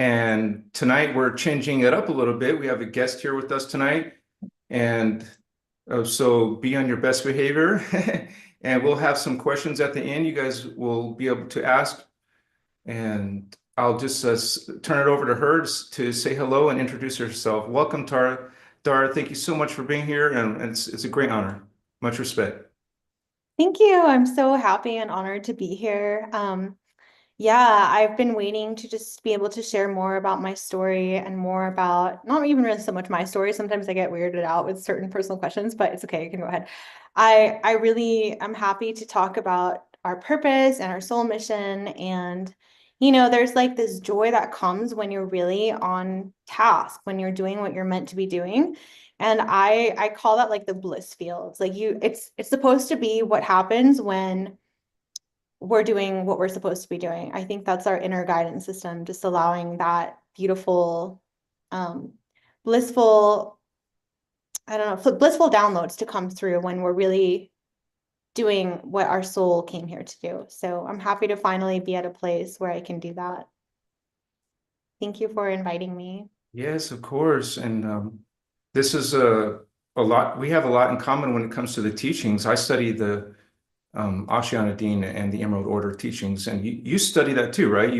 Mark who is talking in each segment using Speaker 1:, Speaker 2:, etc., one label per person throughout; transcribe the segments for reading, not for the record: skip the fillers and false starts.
Speaker 1: And tonight we're changing it up a little bit. We have a guest here with us tonight. And so be on your best behavior. And we'll have some questions at the end you guys will be able to ask. And I'll just turn it over to her to say hello and introduce herself. Welcome, Tara. Dara, thank you so much for being here. And it's a great honor. Much respect.
Speaker 2: Thank you. I'm so happy and honored to be here. Yeah, I've been waiting to just be able to share more about my story and more about not even really so much my story. Sometimes I get weirded out with certain personal questions, but it's okay. You can go ahead. I really am happy to talk about our purpose and our soul mission. And, there's like this joy that comes when you're really on task, when you're doing what you're meant to be doing. And I call that like the bliss fields. Like it's supposed to be what happens when we're doing what we're supposed to be doing. I think that's our inner guidance system, just allowing that beautiful, um, blissful, I don't know, blissful downloads to come through when we're really doing what our soul came here to do. So I'm happy to finally be at a place where I can do that. Thank you for inviting me.
Speaker 1: Yes, of course. And this is a lot. We have a lot in common when it comes to the teachings. I study the Ashayana Deane and the Emerald Order teachings, and you study that too, right?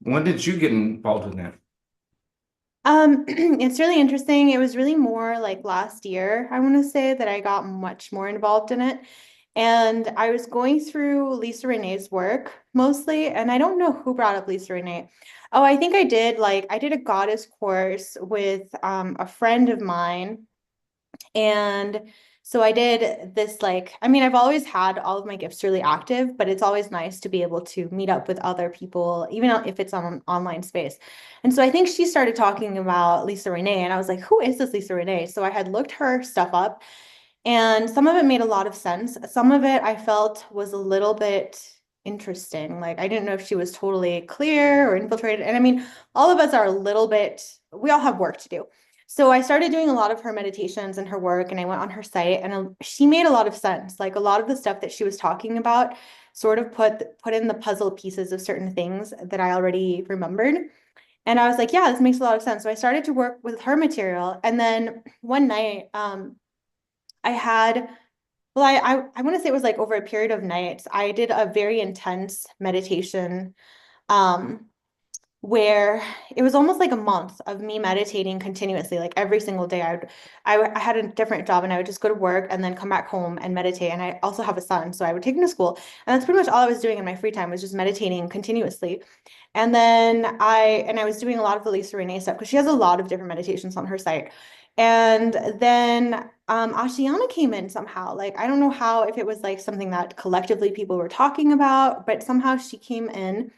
Speaker 1: When did you get involved in that?
Speaker 2: It's really interesting. It was really more like last year, I want to say, that I got much more involved in it. And I was going through Lisa Renee's work mostly, and I don't know who brought up Lisa Renee. Oh, I think I did. Like, I did a goddess course with a friend of mine, and so I did this, like, I mean, I've always had all of my gifts really active, but it's always nice to be able to meet up with other people, even if it's on an online space. And so I think she started talking about Lisa Renee, and I was like, who is this Lisa Renee? So I had looked her stuff up, and some of it made a lot of sense. Some of it I felt was a little bit interesting. Like, I didn't know if she was totally clear or infiltrated. And I mean, all of us are a little bit, we all have work to do. So I started doing a lot of her meditations and her work, and I went on her site, and she made a lot of sense. Like, a lot of the stuff that she was talking about sort of put in the puzzle pieces of certain things that I already remembered. And I was like, yeah, this makes a lot of sense. So I started to work with her material. And then one night, I had, well, I want to say it was like over a period of nights, I did a very intense meditation, um, where it was almost like a month of me meditating continuously, like every single day. I had a different job, and I would just go to work and then come back home and meditate. And I also have a son, so I would take him to school. And that's pretty much all I was doing in my free time, was just meditating continuously. And then I was doing a lot of the Lisa Renee stuff because she has a lot of different meditations on her site. And then Ashayana came in somehow. Like, I don't know how, if it was like something that collectively people were talking about, but somehow she came in,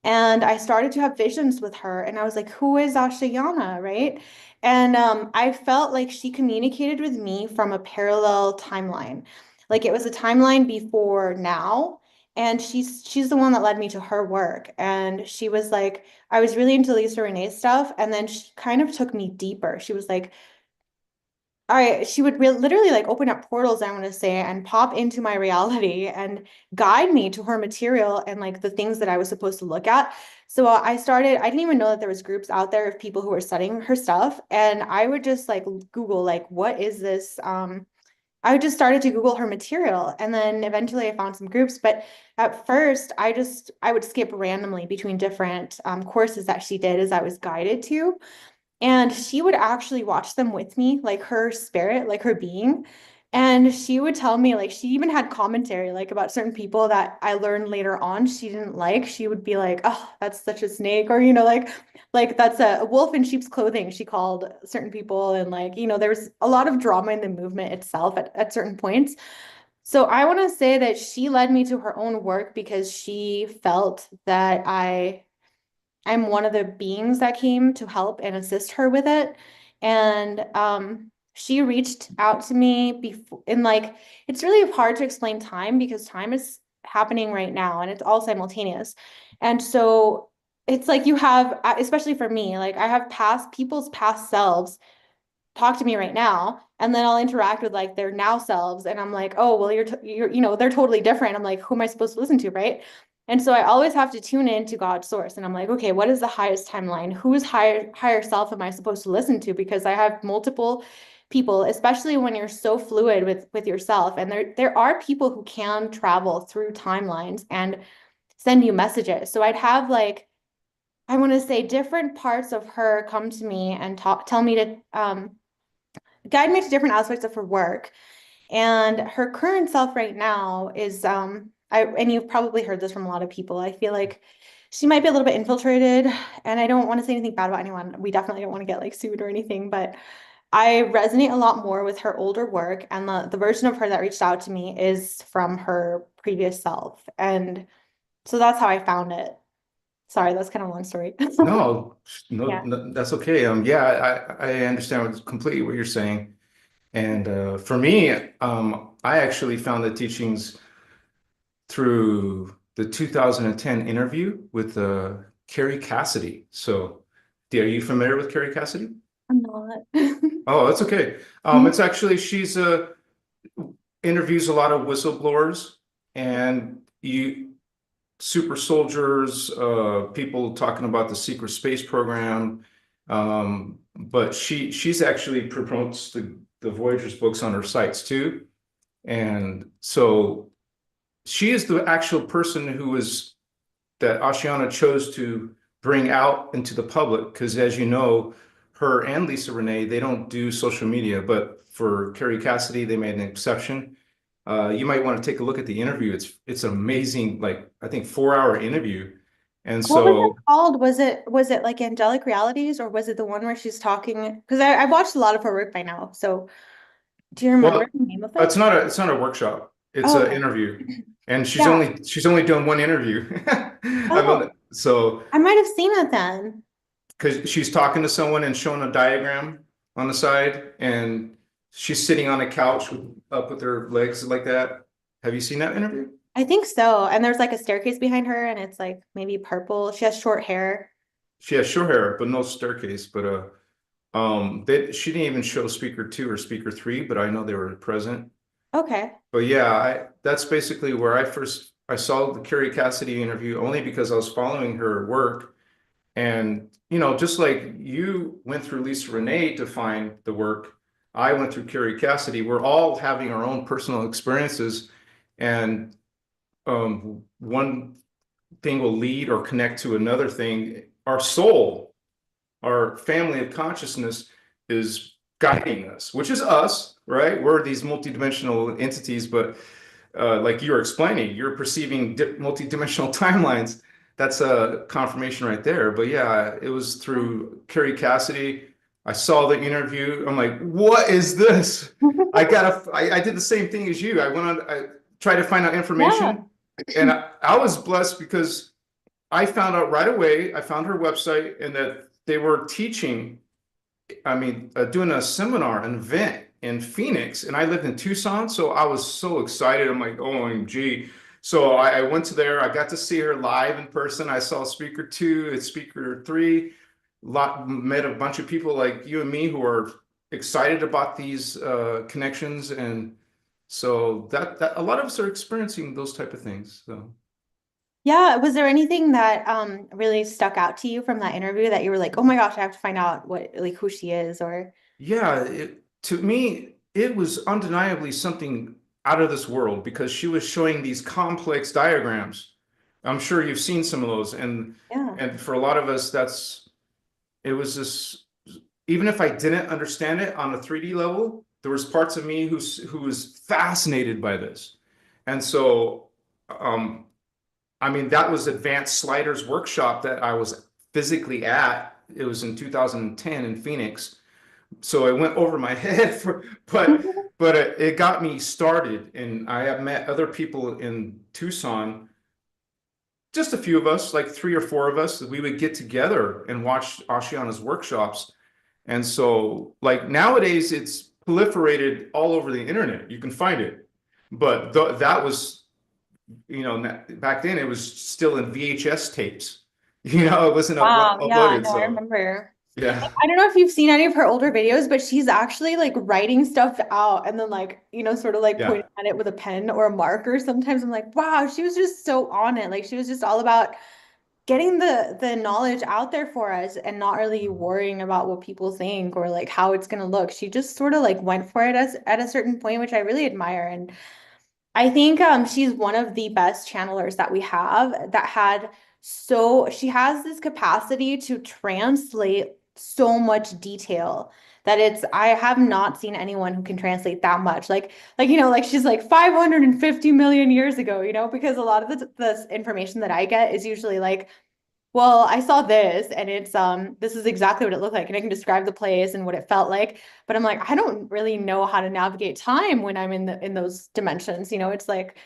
Speaker 2: and I started to have visions with her. And I was like, who is Ashayana, right? And I felt like she communicated with me from a parallel timeline. Like, it was a timeline before now. And she's the one that led me to her work. And she was like, I was really into Lisa Renee's stuff. And then she kind of took me deeper. She was like, she would literally like open up portals, I want to say, and pop into my reality and guide me to her material and like the things that I was supposed to look at. So I didn't even know that there was groups out there of people who were studying her stuff. And I would just like Google, like, what is this? I just started to Google her material, and then eventually I found some groups. But at first, I would skip randomly between different courses that she did as I was guided to. And she would actually watch them with me, like her spirit, like her being. And she would tell me, like, she even had commentary, like, about certain people that I learned later on she didn't like. She would be like, oh, that's such a snake, or, like that's a wolf in sheep's clothing, she called certain people. And, like, there's a lot of drama in the movement itself at certain points. So I want to say that she led me to her own work because she felt that I'm one of the beings that came to help and assist her with it. And she reached out to me before, and like, it's really hard to explain time because time is happening right now and it's all simultaneous. And so it's like you have, especially for me, like, I have people's past selves talk to me right now, and then I'll interact with like their now selves, and I'm like, oh, well, you're they're totally different. I'm like, who am I supposed to listen to, right? And so I always have to tune in to God's source. And I'm like, okay, what is the highest timeline? Whose higher self am I supposed to listen to? Because I have multiple people, especially when you're so fluid with yourself. And there are people who can travel through timelines and send you messages. So I'd have like, I want to say different parts of her come to me and tell me to guide me to different aspects of her work. And her current self right now is and you've probably heard this from a lot of people. I feel like she might be a little bit infiltrated, and I don't want to say anything bad about anyone. We definitely don't want to get like sued or anything, but I resonate a lot more with her older work, and the version of her that reached out to me is from her previous self. And so that's how I found it. Sorry, that's kind of a long story.
Speaker 1: No,
Speaker 2: Yeah.
Speaker 1: no, that's okay. Yeah, I understand completely what you're saying. And for me, I actually found the teachings through the 2010 interview with Carrie Cassidy. So, are you familiar with Carrie Cassidy?
Speaker 2: I'm not.
Speaker 1: Oh, it's okay.
Speaker 2: Mhm.
Speaker 1: It's actually she's interviews a lot of whistleblowers and you super soldiers, people talking about the secret space program. But she's actually promotes the Voyager's books on her sites too. And so she is the actual person who is that Ashayana chose to bring out into the public because, as you know, her and Lisa Renee, they don't do social media, but for Carrie Cassidy, they made an exception. You might want to take a look at the interview. It's an amazing, like I think 4 hour interview. And
Speaker 2: What was it
Speaker 1: so,
Speaker 2: called? Was it like Angelic Realities, or was it the one where she's talking? Because I've watched a lot of her work by now. So do you remember
Speaker 1: well,
Speaker 2: the name of it?
Speaker 1: it's not a workshop. It's
Speaker 2: Oh,
Speaker 1: an
Speaker 2: okay.
Speaker 1: interview, and
Speaker 2: Yeah.
Speaker 1: she's only done one interview. I've only,
Speaker 2: Oh,
Speaker 1: so
Speaker 2: I might have seen it then.
Speaker 1: because she's talking to someone and showing a diagram on the side, and she's sitting on a couch up with her legs like that. Have you seen that interview?
Speaker 2: I think so. And there's like a staircase behind her, and it's like maybe purple. She has short hair.
Speaker 1: She has short hair, but no staircase. But she didn't even show speaker two or speaker three, but I know they were present.
Speaker 2: Okay.
Speaker 1: But yeah, that's basically where I saw the Carrie Cassidy interview only because I was following her work. And, just like you went through Lisa Renee to find the work, I went through Carrie Cassidy. We're all having our own personal experiences. And one thing will lead or connect to another thing. Our soul, our family of consciousness is guiding us, which is us, right? We're these multidimensional entities, but like you were explaining, you're perceiving multidimensional timelines. That's a confirmation right there. But yeah, it was through Carrie Cassidy. I saw the interview. I'm like, what is this? I did the same thing as you. I tried to find out
Speaker 2: Yeah.
Speaker 1: information, and I was blessed because I found out right away. I found her website and that they were teaching, doing a seminar, an event in Phoenix, and I lived in Tucson, so I was so excited. I'm like, OMG. So I went to there. I got to see her live in person. I saw speaker two and speaker three. Met a bunch of people like you and me who are excited about these connections, and so that a lot of us are experiencing those type of things. So.
Speaker 2: Yeah. Was there anything that really stuck out to you from that interview that you were like, oh my gosh, I have to find out what like who she is or
Speaker 1: Yeah, to me, it was undeniably something out of this world because she was showing these complex diagrams. I'm sure you've seen some of those, and
Speaker 2: yeah.
Speaker 1: for a lot of us, it was this. Even if I didn't understand it on a 3D level, there was parts of me who was fascinated by this, and so, um, that was Advanced Sliders workshop that I was physically at. It was in 2010 in Phoenix, so it went over my head but it got me started, and I have met other people in Tucson, just a few of us, like three or four of us, that we would get together and watch Ashiana's workshops. And so like nowadays it's proliferated all over the internet, you can find it, but that was, back then it was still in VHS tapes. It wasn't
Speaker 2: Wow. Yeah.
Speaker 1: uploaded.
Speaker 2: No, I
Speaker 1: So
Speaker 2: remember.
Speaker 1: Yeah.
Speaker 2: I don't know if you've seen any of her older videos, but she's actually like writing stuff out and then like, sort of like
Speaker 1: Yeah.
Speaker 2: pointing at it with a pen or a marker. Sometimes I'm like, wow, she was just so on it. Like she was just all about getting the knowledge out there for us and not really worrying about what people think or like how it's gonna look. She just sort of like went for it as at a certain point, which I really admire. And I think she's one of the best channelers that we have that she has this capacity to translate so much detail that I have not seen anyone who can translate that much. Like she's like 550 million years ago, because a lot of the information that I get is usually like, well, I saw this and it's this is exactly what it looked like and I can describe the place and what it felt like. But I'm like, I don't really know how to navigate time when I'm in those dimensions. It's like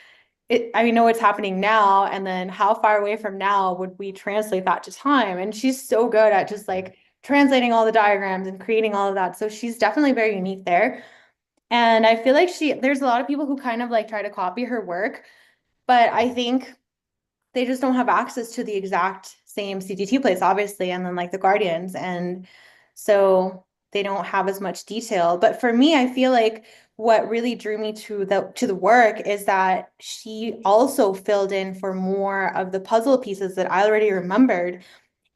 Speaker 2: I know what's happening now and then how far away from now would we translate that to time? And she's so good at just like translating all the diagrams and creating all of that. So she's definitely very unique there. And I feel like there's a lot of people who kind of like try to copy her work, but I think they just don't have access to the exact same CGT place, obviously, and then like the Guardians. And so they don't have as much detail. But for me, I feel like what really drew me to the work is that she also filled in for more of the puzzle pieces that I already remembered.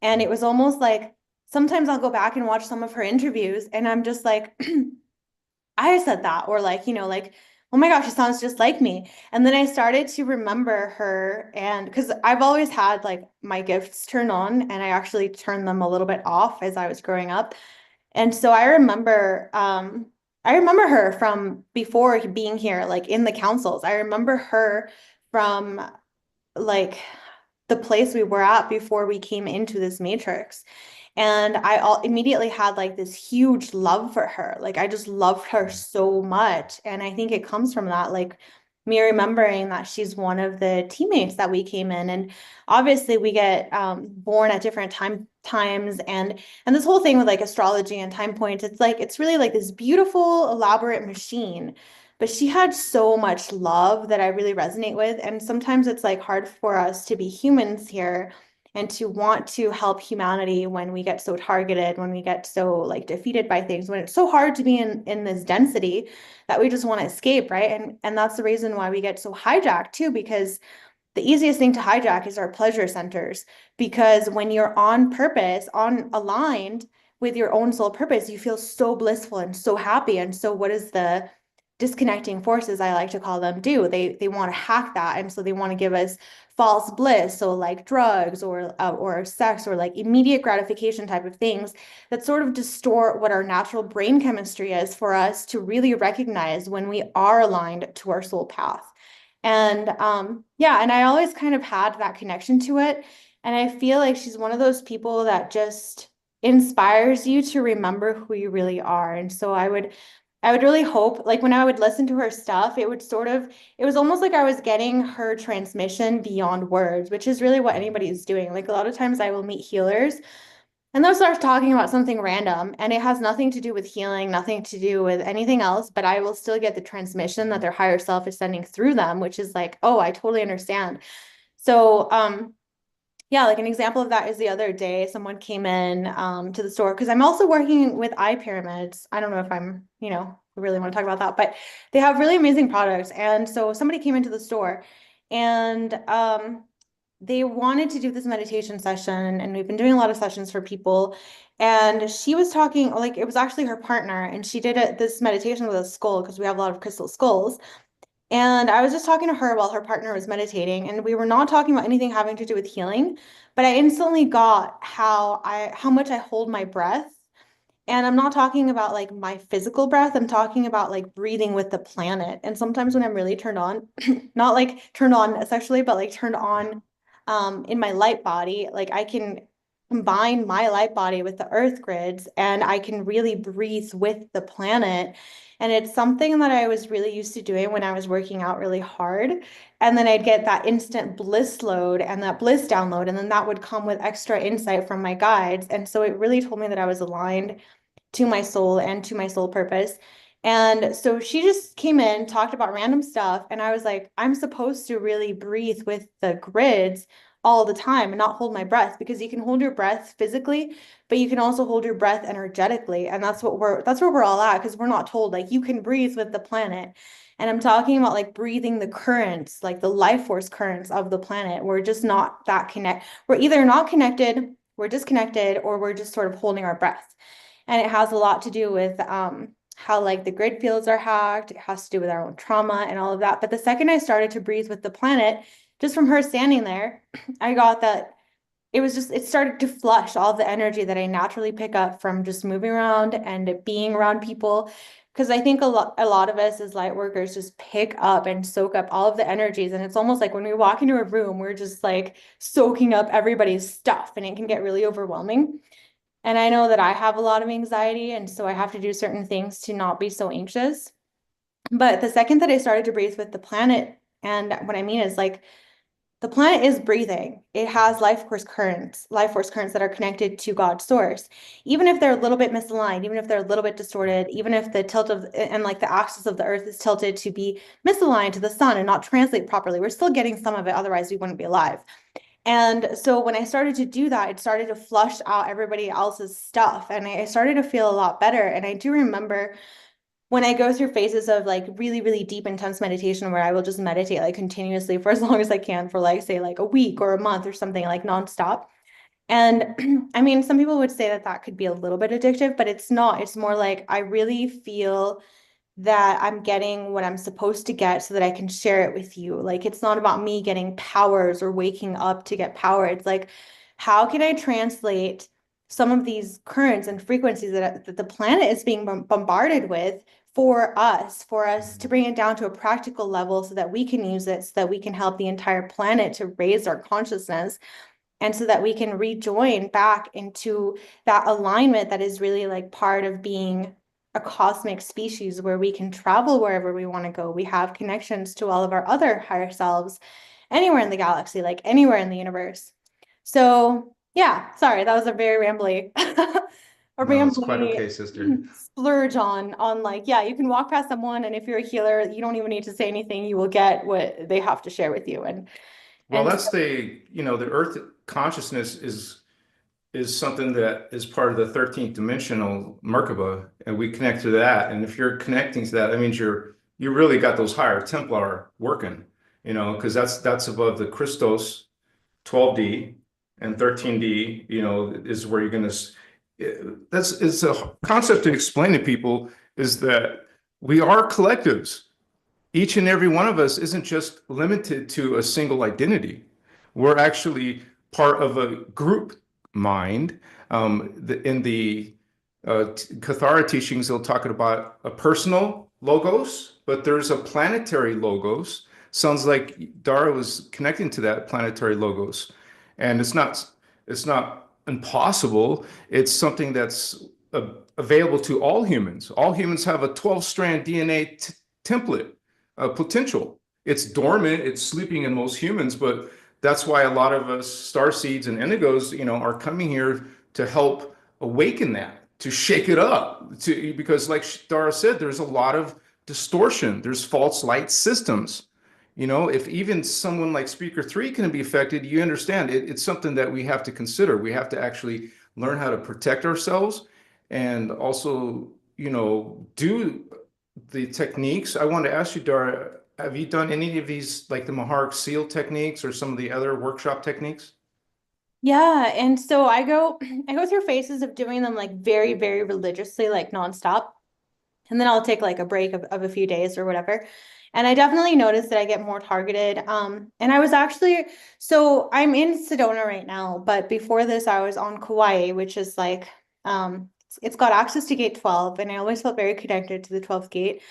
Speaker 2: And it was almost like sometimes I'll go back and watch some of her interviews and I'm just like, I said that, or like, like, oh my gosh, she sounds just like me. And then I started to remember her, and because I've always had like my gifts turned on, and I actually turned them a little bit off as I was growing up. And so I remember her from before being here, like in the councils. I remember her from like the place we were at before we came into this matrix. And immediately had like this huge love for her. Like I just loved her so much. And I think it comes from that, like me remembering that she's one of the teammates that we came in. And obviously we get born at different times and this whole thing with like astrology and time points, it's really like this beautiful, elaborate machine. But she had so much love that I really resonate with. And sometimes it's like hard for us to be humans here and to want to help humanity when we get so targeted, when we get so like defeated by things, when it's so hard to be in this density that we just want to escape, right? And that's the reason why we get so hijacked too, because the easiest thing to hijack is our pleasure centers. Because when you're on purpose, on aligned with your own soul purpose, you feel so blissful and so happy. And so what is the disconnecting forces, I like to call them, do? They want to hack that. And so they want to give us false bliss, so like drugs or sex or like immediate gratification type of things that sort of distort what our natural brain chemistry is for us to really recognize when we are aligned to our soul path. And yeah, and I always kind of had that connection to it. And I feel like she's one of those people that just inspires you to remember who you really are. And so I would really hope, like when I would listen to her stuff, it was almost like I was getting her transmission beyond words, which is really what anybody is doing. Like a lot of times I will meet healers and they'll start talking about something random and it has nothing to do with healing, nothing to do with anything else, but I will still get the transmission that their higher self is sending through them, which is like, oh, I totally understand. So, yeah, like an example of that is the other day, someone came in to the store because I'm also working with eye pyramids. I don't know if really want to talk about that, but they have really amazing products. And so somebody came into the store and they wanted to do this meditation session, and we've been doing a lot of sessions for people. And she was talking, like it was actually her partner, and she did this meditation with a skull because we have a lot of crystal skulls. And I was just talking to her while her partner was meditating, and we were not talking about anything having to do with healing, but I instantly got how much I hold my breath. And I'm not talking about like my physical breath, I'm talking about like breathing with the planet. And sometimes when I'm really turned on, not like turned on sexually, but like turned on in my light body, like I can combine my light body with the earth grids and I can really breathe with the planet. And it's something that I was really used to doing when I was working out really hard. And then I'd get that instant bliss load and that bliss download. And then that would come with extra insight from my guides. And so it really told me that I was aligned to my soul and to my soul purpose. And so she just came in, talked about random stuff, and I was like, I'm supposed to really breathe with the grids all the time and not hold my breath, because you can hold your breath physically, but you can also hold your breath energetically. And that's where we're all at, because we're not told like you can breathe with the planet. And I'm talking about like breathing the currents, like the life force currents of the planet. We're just not that connected. We're either not connected, we're disconnected, or we're just sort of holding our breath. And it has a lot to do with how like the grid fields are hacked. It has to do with our own trauma and all of that. But the second I started to breathe with the planet, just from her standing there, I got that it started to flush all the energy that I naturally pick up from just moving around and being around people. Because I think a lot of us as light workers just pick up and soak up all of the energies. And it's almost like when we walk into a room, we're just like soaking up everybody's stuff, and it can get really overwhelming. And I know that I have a lot of anxiety, and so I have to do certain things to not be so anxious. But the second that I started to breathe with the planet, and what I mean is like the planet is breathing. It has life force currents that are connected to God's source. Even if they're a little bit misaligned, even if they're a little bit distorted, even if the tilt of and like the axis of the earth is tilted to be misaligned to the sun and not translate properly, we're still getting some of it, otherwise we wouldn't be alive. And so when I started to do that, it started to flush out everybody else's stuff, and I started to feel a lot better. And I do remember when I go through phases of like really, really deep, intense meditation where I will just meditate like continuously for as long as I can, for like, say, like a week or a month or something, like nonstop. And I mean, some people would say that that could be a little bit addictive, but it's not. It's more like I really feel that I'm getting what I'm supposed to get so that I can share it with you. Like, it's not about me getting powers or waking up to get power. It's like, how can I translate some of these currents and frequencies that the planet is being bombarded with for us to bring it down to a practical level so that we can use it, so that we can help the entire planet to raise our consciousness, and so that we can rejoin back into that alignment that is really like part of being a cosmic species, where we can travel wherever we want to go. We have connections to all of our other higher selves anywhere in the galaxy, like anywhere in the universe. So yeah, sorry, that was a very rambly a
Speaker 1: No, it's quite
Speaker 2: rambly
Speaker 1: okay, sister.
Speaker 2: splurge on like, yeah, you can walk past someone, and if you're a healer, you don't even need to say anything, you will get what they have to share with you.
Speaker 1: Well,
Speaker 2: And
Speaker 1: that's the earth consciousness is something that is part of the 13th dimensional Merkaba, and we connect to that. And if you're connecting to that, that means you really got those higher Templar working, because that's above the Christos 12D and 13D, is where you're going to. It's a concept to explain to people, is that we are collectives. Each and every one of us isn't just limited to a single identity. We're actually part of a group mind. In the Kathara teachings, they'll talk about a personal logos, but there's a planetary logos. Sounds like Dhara was connecting to that planetary logos, and it's not impossible. It's something that's available to all humans. All humans have a 12-strand DNA template potential. It's dormant, it's sleeping in most humans, but that's why a lot of us star seeds and indigos, are coming here to help awaken that, to shake it up, because like Dara said, there's a lot of distortion. There's false light systems. If even someone like Speaker 3 can be affected, you understand it's something that we have to consider. We have to actually learn how to protect ourselves, and also, do the techniques. I want to ask you, Dara, have you done any of these, like the Maharic Seal techniques or some of the other workshop techniques?
Speaker 2: yeah, and so I go through phases of doing them like very, very religiously, like nonstop. And then I'll take like a break of a few days or whatever. And I definitely noticed that I get more targeted. And I was actually, so I'm in Sedona right now, but before this, I was on Kauai, which is like, it's got access to gate 12. And I always felt very connected to the 12th gate.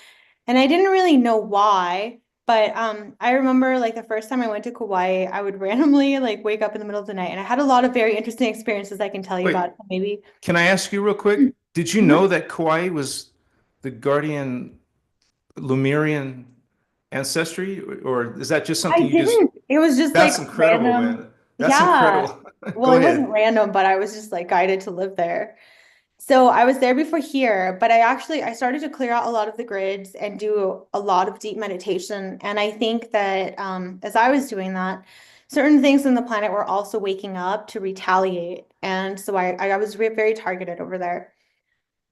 Speaker 2: And I didn't really know why. But I remember like the first time I went to Kauai, I would randomly like wake up in the middle of the night, and I had a lot of very interesting experiences I can tell you
Speaker 1: Wait,
Speaker 2: about. Maybe.
Speaker 1: can I ask you real quick? Did you
Speaker 2: Mhm.
Speaker 1: know that Kauai was the guardian Lemurian ancestry, or is that just
Speaker 2: I
Speaker 1: something you just,
Speaker 2: didn't. It was just like
Speaker 1: that's incredible,
Speaker 2: random.
Speaker 1: man. That's
Speaker 2: Yeah.
Speaker 1: incredible.
Speaker 2: Well,
Speaker 1: Go
Speaker 2: it wasn't
Speaker 1: ahead.
Speaker 2: random, but I was just like guided to live there. So I was there before here, but I started to clear out a lot of the grids and do a lot of deep meditation. And I think that as I was doing that, certain things in the planet were also waking up to retaliate. And so I was very targeted over there.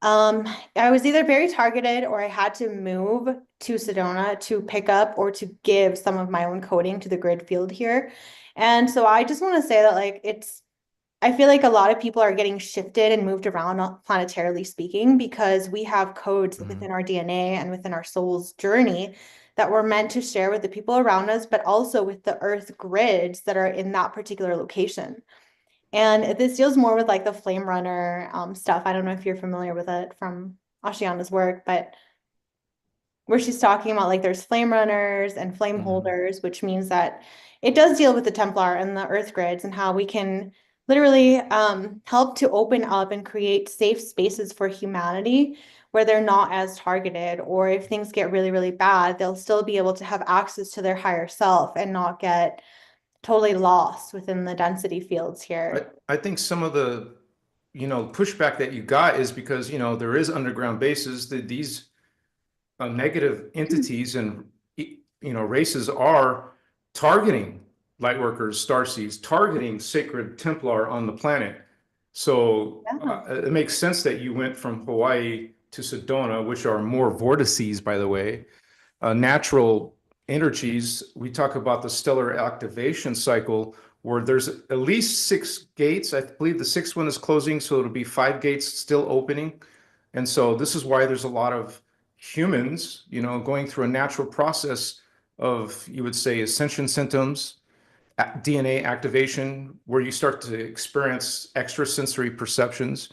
Speaker 2: Um, I was either very targeted or I had to move to Sedona to pick up or to give some of my own coding to the grid field here. And so I just want to say that like I feel like a lot of people are getting shifted and moved around planetarily speaking because we have codes
Speaker 1: Mhm.
Speaker 2: within our DNA and within our soul's journey that we're meant to share with the people around us, but also with the earth grids that are in that particular location. And this deals more with like the flame runner stuff. I don't know if you're familiar with it from Ashayana's work, but where she's talking about like there's flame runners and flame
Speaker 1: Mhm.
Speaker 2: holders, which means that it does deal with the Templar and the earth grids and how we can literally help to open up and create safe spaces for humanity where they're not as targeted, or if things get really bad, they'll still be able to have access to their higher self and not get totally lost within the density fields
Speaker 1: I,
Speaker 2: here.
Speaker 1: I think some of the, pushback that you got is because, there is underground bases that these negative entities and, races are targeting lightworkers, starseeds, targeting sacred Templar on the planet. So
Speaker 2: Yeah.
Speaker 1: it makes sense that you went from Hawaii to Sedona, which are more vortices, by the way, natural energies. We talk about the stellar activation cycle, where there's at least 6 gates. I believe the sixth one is closing, so it'll be 5 gates still opening. And so this is why there's a lot of humans, going through a natural process of, you would say, ascension symptoms, DNA activation, where you start to experience extrasensory perceptions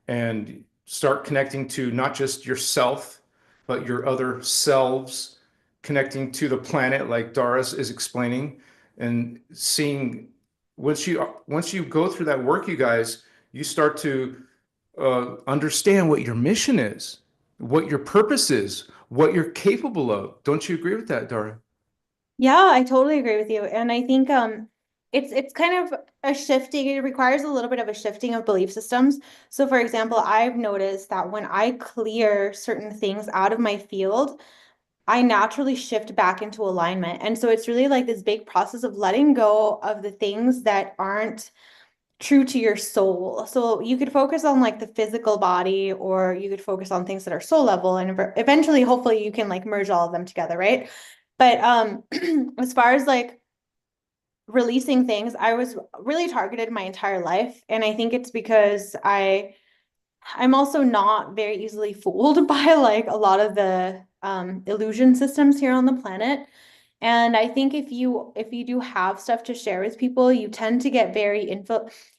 Speaker 1: and start connecting to not just yourself, but your other selves, connecting to the planet, like Doris is explaining, and seeing once you go through that work, you guys, you start to understand what your mission is, what your purpose is, what you're capable of. Don't you agree with that, Dara?
Speaker 2: Yeah, I totally agree with you. And I think it's kind of a shifting, it requires a little bit of a shifting of belief systems. So for example, I've noticed that when I clear certain things out of my field, I naturally shift back into alignment. And so it's really like this big process of letting go of the things that aren't true to your soul. So you could focus on like the physical body, or you could focus on things that are soul level, and eventually, hopefully, you can like merge all of them together, right? But as far as like releasing things, I was really targeted my entire life, and I think it's because I'm also not very easily fooled by like a lot of the illusion systems here on the planet. And I think if you do have stuff to share with people, you tend to get very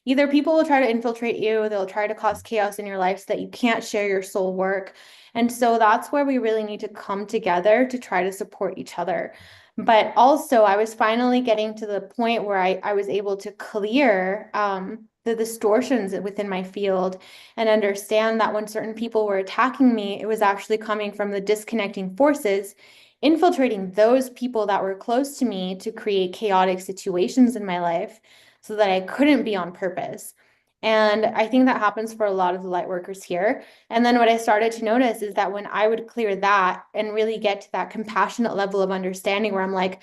Speaker 2: either people will try to infiltrate you, they'll try to cause chaos in your life so that you can't share your soul work. And so that's where we really need to come together to try to support each other. But also, I was finally getting to the point where I was able to clear the distortions within my field and understand that when certain people were attacking me, it was actually coming from the disconnecting forces infiltrating those people that were close to me to create chaotic situations in my life so that I couldn't be on purpose. And I think that happens for a lot of the light workers here. And then what I started to notice is that when I would clear that and really get to that compassionate level of understanding where I'm like,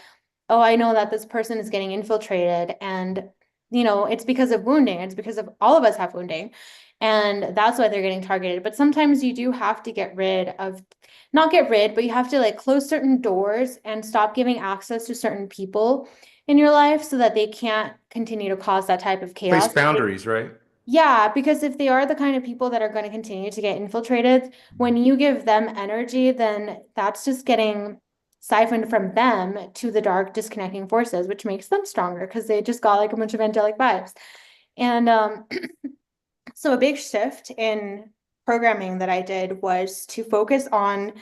Speaker 2: oh, I know that this person is getting infiltrated and it's because of wounding. It's because of all of us have wounding. And that's why they're getting targeted. But sometimes you do have to get rid of, not get rid, but you have to like close certain doors and stop giving access to certain people in your life so that they can't continue to cause that type of
Speaker 1: Place
Speaker 2: chaos.
Speaker 1: boundaries, right?
Speaker 2: Yeah, because if they are the kind of people that are going to continue to get infiltrated, when you give them energy, then that's just getting siphoned from them to the dark disconnecting forces, which makes them stronger because they just got like a bunch of angelic vibes. And so a big shift in programming that I did was to focus on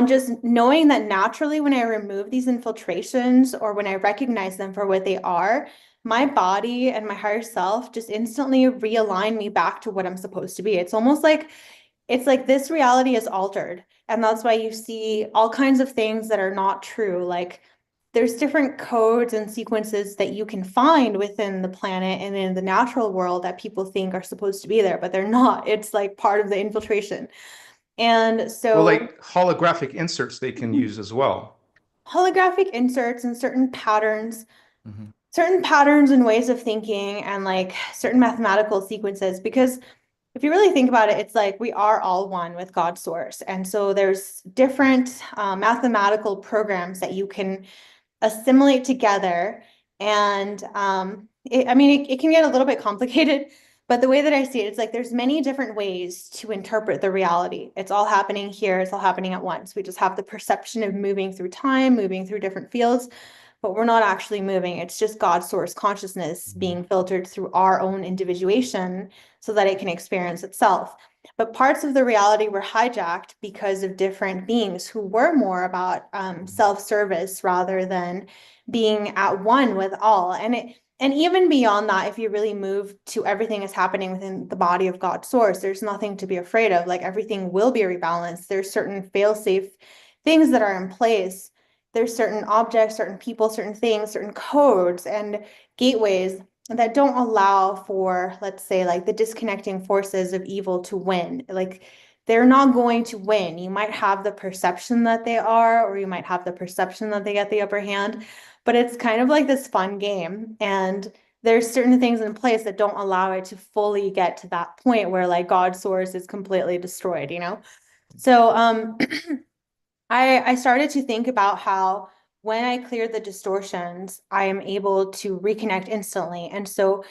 Speaker 2: just knowing that naturally when I remove these infiltrations or when I recognize them for what they are, my body and my higher self just instantly realign me back to what I'm supposed to be. It's like this reality is altered. And that's why you see all kinds of things that are not true. Like there's different codes and sequences that you can find within the planet and in the natural world that people think are supposed to be there, but they're not. It's like part of the infiltration. And
Speaker 1: Well,
Speaker 2: so
Speaker 1: like holographic inserts they can use as well.
Speaker 2: holographic inserts and certain patterns.
Speaker 1: Mhm.
Speaker 2: certain patterns and ways of thinking and like certain mathematical sequences. Because if you really think about it, it's like we are all one with God's source. And so there's different mathematical programs that you can assimilate together. And it can get a little bit complicated, but the way that I see it, it's like there's many different ways to interpret the reality. It's all happening here, it's all happening at once. We just have the perception of moving through time, moving through different fields, but we're not actually moving. It's just God's source consciousness being filtered through our own individuation so that it can experience itself. But parts of the reality were hijacked because of different beings who were more about self-service rather than being at one with all. And even beyond that, if you really move to everything is happening within the body of God's source, there's nothing to be afraid of. Like everything will be rebalanced. There's certain fail-safe things that are in place. There's certain objects, certain people, certain things, certain codes and gateways that don't allow for, let's say, like the disconnecting forces of evil to win. Like they're not going to win. You might have the perception that they are, or you might have the perception that they get the upper hand, but it's kind of like this fun game. And there's certain things in place that don't allow it to fully get to that point where like God's source is completely destroyed, you know? So I started to think about how when I clear the distortions, I am able to reconnect instantly. And so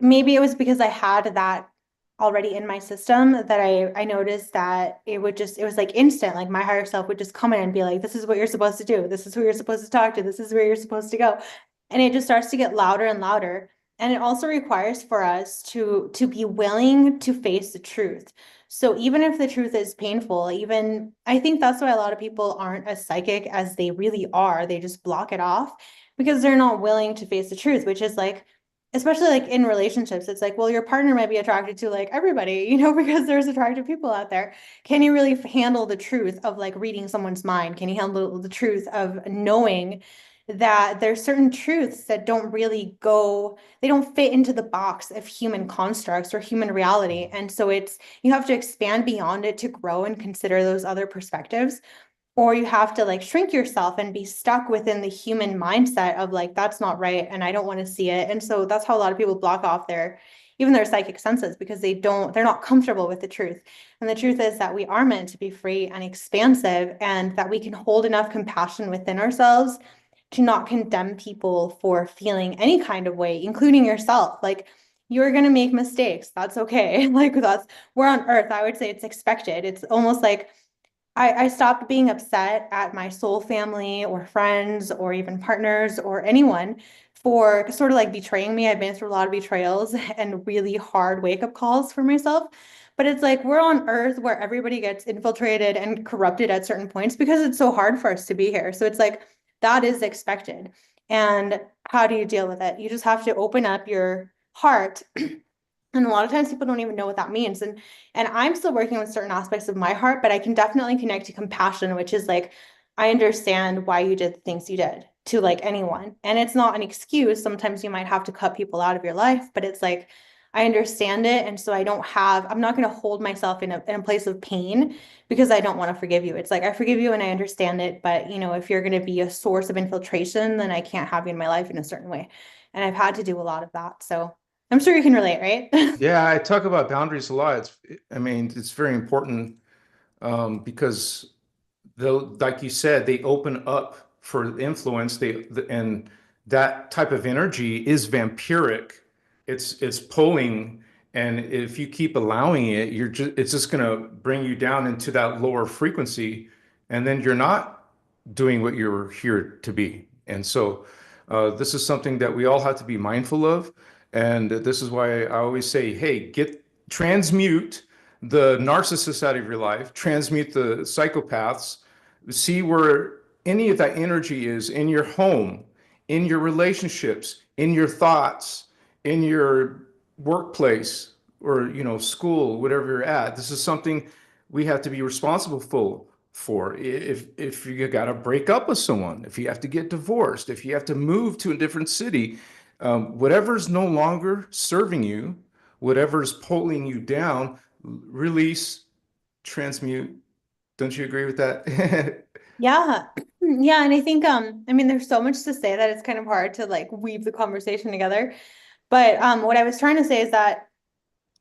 Speaker 2: maybe it was because I had that already in my system that I noticed that it was like instant, like my higher self would just come in and be like, this is what you're supposed to do. This is who you're supposed to talk to. This is where you're supposed to go. And it just starts to get louder and louder. And it also requires for us to be willing to face the truth. So even if the truth is painful, even I think that's why a lot of people aren't as psychic as they really are. They just block it off because they're not willing to face the truth, which is like, especially like in relationships, it's like, well, your partner might be attracted to like everybody, you know, because there's attractive people out there. Can you really handle the truth of like reading someone's mind? Can you handle the truth of knowing that there's certain truths that don't really go, they don't fit into the box of human constructs or human reality. And so it's, you have to expand beyond it to grow and consider those other perspectives, or you have to like shrink yourself and be stuck within the human mindset of like, that's not right and I don't want to see it. And so that's how a lot of people block off even their psychic senses, because they're not comfortable with the truth. And the truth is that we are meant to be free and expansive, and that we can hold enough compassion within ourselves to not condemn people for feeling any kind of way, including yourself. Like, you're going to make mistakes. That's okay. Like, we're on earth. I would say it's expected. It's almost like I stopped being upset at my soul family or friends or even partners or anyone for sort of like betraying me. I've been through a lot of betrayals and really hard wake-up calls for myself. But it's like we're on earth where everybody gets infiltrated and corrupted at certain points because it's so hard for us to be here. So it's like that is expected. And how do you deal with it? You just have to open up your heart. And a lot of times people don't even know what that means. And I'm still working with certain aspects of my heart, but I can definitely connect to compassion, which is like, I understand why you did the things you did to like anyone. And it's not an excuse. Sometimes you might have to cut people out of your life, but it's like, I understand it. And so I'm not going to hold myself in a place of pain because I don't want to forgive you. It's like, I forgive you and I understand it. But, you know, if you're going to be a source of infiltration, then I can't have you in my life in a certain way. And I've had to do a lot of that. So I'm sure you can relate, right?
Speaker 1: Yeah, I talk about boundaries a lot. I mean, it's very important because though, like you said, they open up for influence. And that type of energy is vampiric. It's pulling, and if you keep allowing it, it's just going to bring you down into that lower frequency, and then you're not doing what you're here to be. And so, this is something that we all have to be mindful of. And this is why I always say, hey, transmute the narcissists out of your life, transmute the psychopaths, see where any of that energy is in your home, in your relationships, in your thoughts, in your workplace, or school, whatever you're at. This is something we have to be responsible for. If you got to break up with someone, if you have to get divorced, if you have to move to a different city, whatever's no longer serving you, whatever's pulling you down, release, transmute. Don't you agree with that?
Speaker 2: Yeah. Yeah. And I think, I mean, there's so much to say that it's kind of hard to like weave the conversation together. But what I was trying to say is that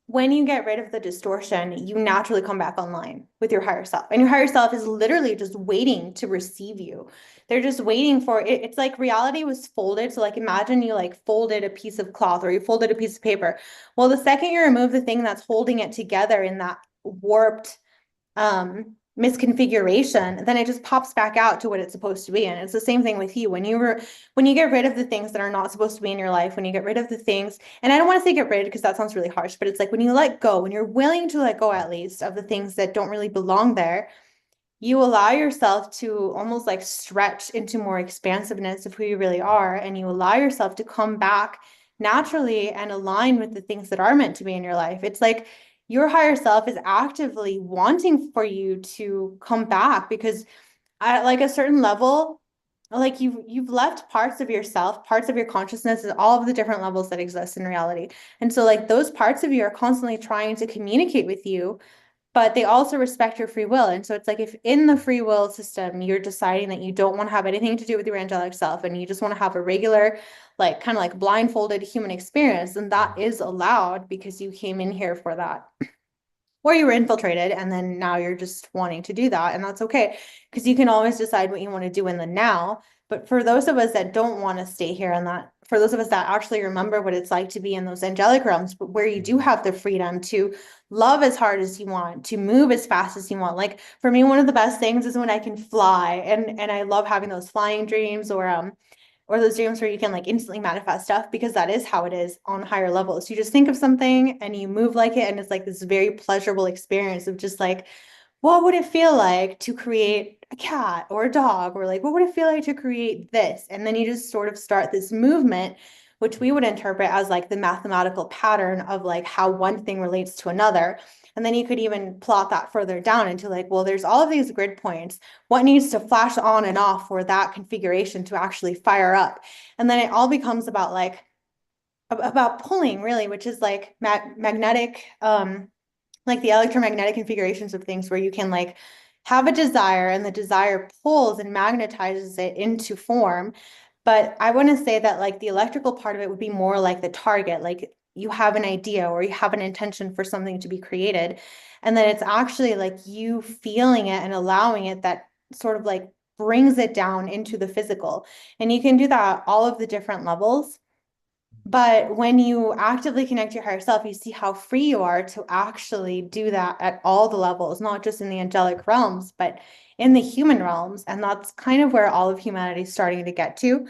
Speaker 2: when you get rid of the distortion, you naturally come back online with your higher self. And your higher self is literally just waiting to receive you. They're just waiting for it. It's like reality was folded. So like imagine you like folded a piece of cloth or you folded a piece of paper. Well, the second you remove the thing that's holding it together in that warped misconfiguration, then it just pops back out to what it's supposed to be. And it's the same thing with you. When you get rid of the things that are not supposed to be in your life, when you get rid of the things, and I don't want to say get rid because that sounds really harsh, but it's like when you let go, when you're willing to let go at least of the things that don't really belong there, you allow yourself to almost like stretch into more expansiveness of who you really are. And you allow yourself to come back naturally and align with the things that are meant to be in your life. It's like your higher self is actively wanting for you to come back because at like a certain level, like you've left parts of yourself, parts of your consciousness, and all of the different levels that exist in reality. And so like those parts of you are constantly trying to communicate with you, but they also respect your free will. And so it's like if in the free will system, you're deciding that you don't want to have anything to do with your angelic self and you just want to have a regular, like kind of like blindfolded human experience, then that is allowed because you came in here for that. Or you were infiltrated and then now you're just wanting to do that. And that's okay. Because you can always decide what you want to do in the now. But for those of us that don't want to stay here and that, for those of us that actually remember what it's like to be in those angelic realms, but where you do have the freedom to love as hard as you want, to move as fast as you want. Like for me, one of the best things is when I can fly, and I love having those flying dreams or those dreams where you can like instantly manifest stuff because that is how it is on higher levels. You just think of something and you move like it, and it's like this very pleasurable experience of just like, what would it feel like to create a cat or a dog? Or like, what would it feel like to create this? And then you just sort of start this movement, which we would interpret as like the mathematical pattern of like how one thing relates to another. And then you could even plot that further down into like, well, there's all of these grid points. What needs to flash on and off for that configuration to actually fire up? And then it all becomes about like, about pulling really, which is like magnetic, like the electromagnetic configurations of things where you can like have a desire and the desire pulls and magnetizes it into form. But I want to say that like the electrical part of it would be more like the target, like you have an idea or you have an intention for something to be created. And then it's actually like you feeling it and allowing it that sort of like brings it down into the physical. And you can do that at all of the different levels. But when you actively connect to your higher self, you see how free you are to actually do that at all the levels, not just in the angelic realms, but in the human realms. And that's kind of where all of humanity is starting to get to.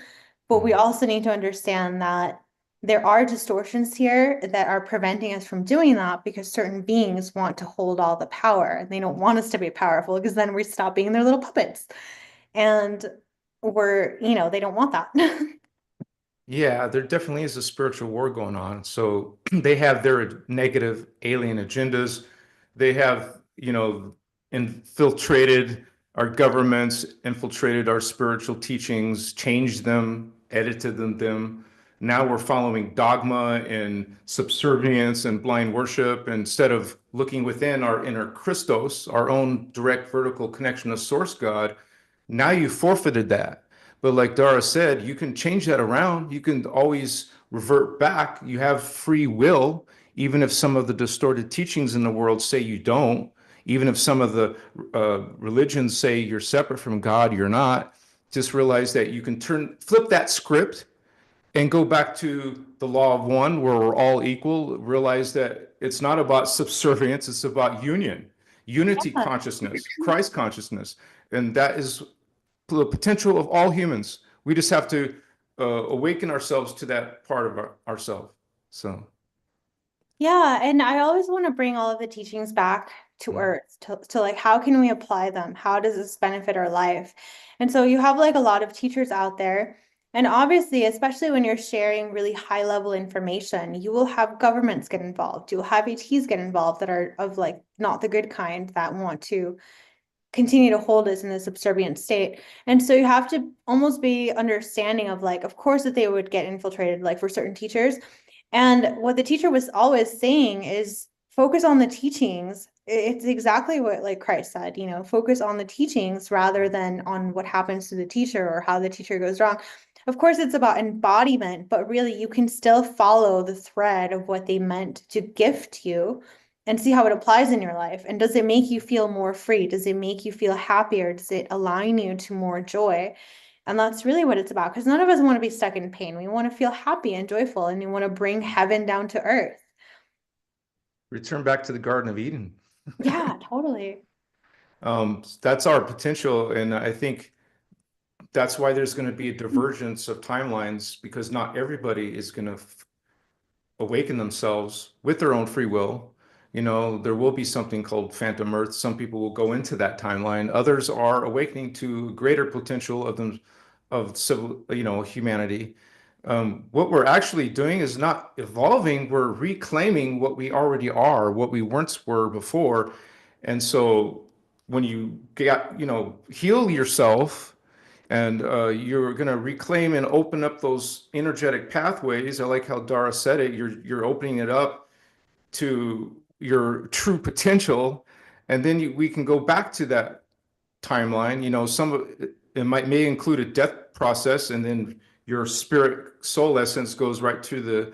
Speaker 2: But we also need to understand that there are distortions here that are preventing us from doing that because certain beings want to hold all the power and they don't want us to be powerful because then we stop being their little puppets. And they don't want that.
Speaker 1: Yeah, there definitely is a spiritual war going on. So they have their negative alien agendas. They have, infiltrated our governments, infiltrated our spiritual teachings, changed them, edited them. Now we're following dogma and subservience and blind worship instead of looking within our inner Christos, our own direct vertical connection to Source God. Now you forfeited that. But like Dara said, you can change that around. You can always revert back. You have free will, even if some of the distorted teachings in the world say you don't, even if some of the religions say you're separate from God, you're not. Just realize that you can flip that script and go back to the law of one where we're all equal. Realize that it's not about subservience, it's about union, unity consciousness, Christ consciousness. And that is the potential of all humans. We just have to awaken ourselves to that part of ourselves. So,
Speaker 2: Yeah, and I always want to bring all of the teachings back to Earth to like how can we apply them? How does this benefit our life? And so you have like a lot of teachers out there. And obviously, especially when you're sharing really high level information, you will have governments get involved. You'll have ETs get involved that are of like not the good kind that want to continue to hold us in a subservient state. And so you have to almost be understanding of like, of course, that they would get infiltrated, like for certain teachers. And what the teacher was always saying is focus on the teachings. It's exactly what like Christ said, you know, focus on the teachings rather than on what happens to the teacher or how the teacher goes wrong. Of course, it's about embodiment, but really you can still follow the thread of what they meant to gift you and see how it applies in your life. And does it make you feel more free? Does it make you feel happier? Does it align you to more joy? And that's really what it's about, because none of us want to be stuck in pain. We want to feel happy and joyful, and we want to bring heaven down to earth.
Speaker 1: Return back to the Garden of Eden.
Speaker 2: Yeah, totally.
Speaker 1: That's our potential, and I think that's why there's going to be a divergence of timelines, because not everybody is going to awaken themselves with their own free will. You know, there will be something called phantom earth. Some people will go into that timeline. Others are awakening to greater potential of them, of civil, you know, humanity. What we're actually doing is not evolving, we're reclaiming what we already are, what we once were before. And so when you get, you know, heal yourself, and you're going to reclaim and open up those energetic pathways. I like how Dara said it. You're opening it up to your true potential, and then we can go back to that timeline. You know, some of it may include a death process, and then your spirit soul essence goes right to the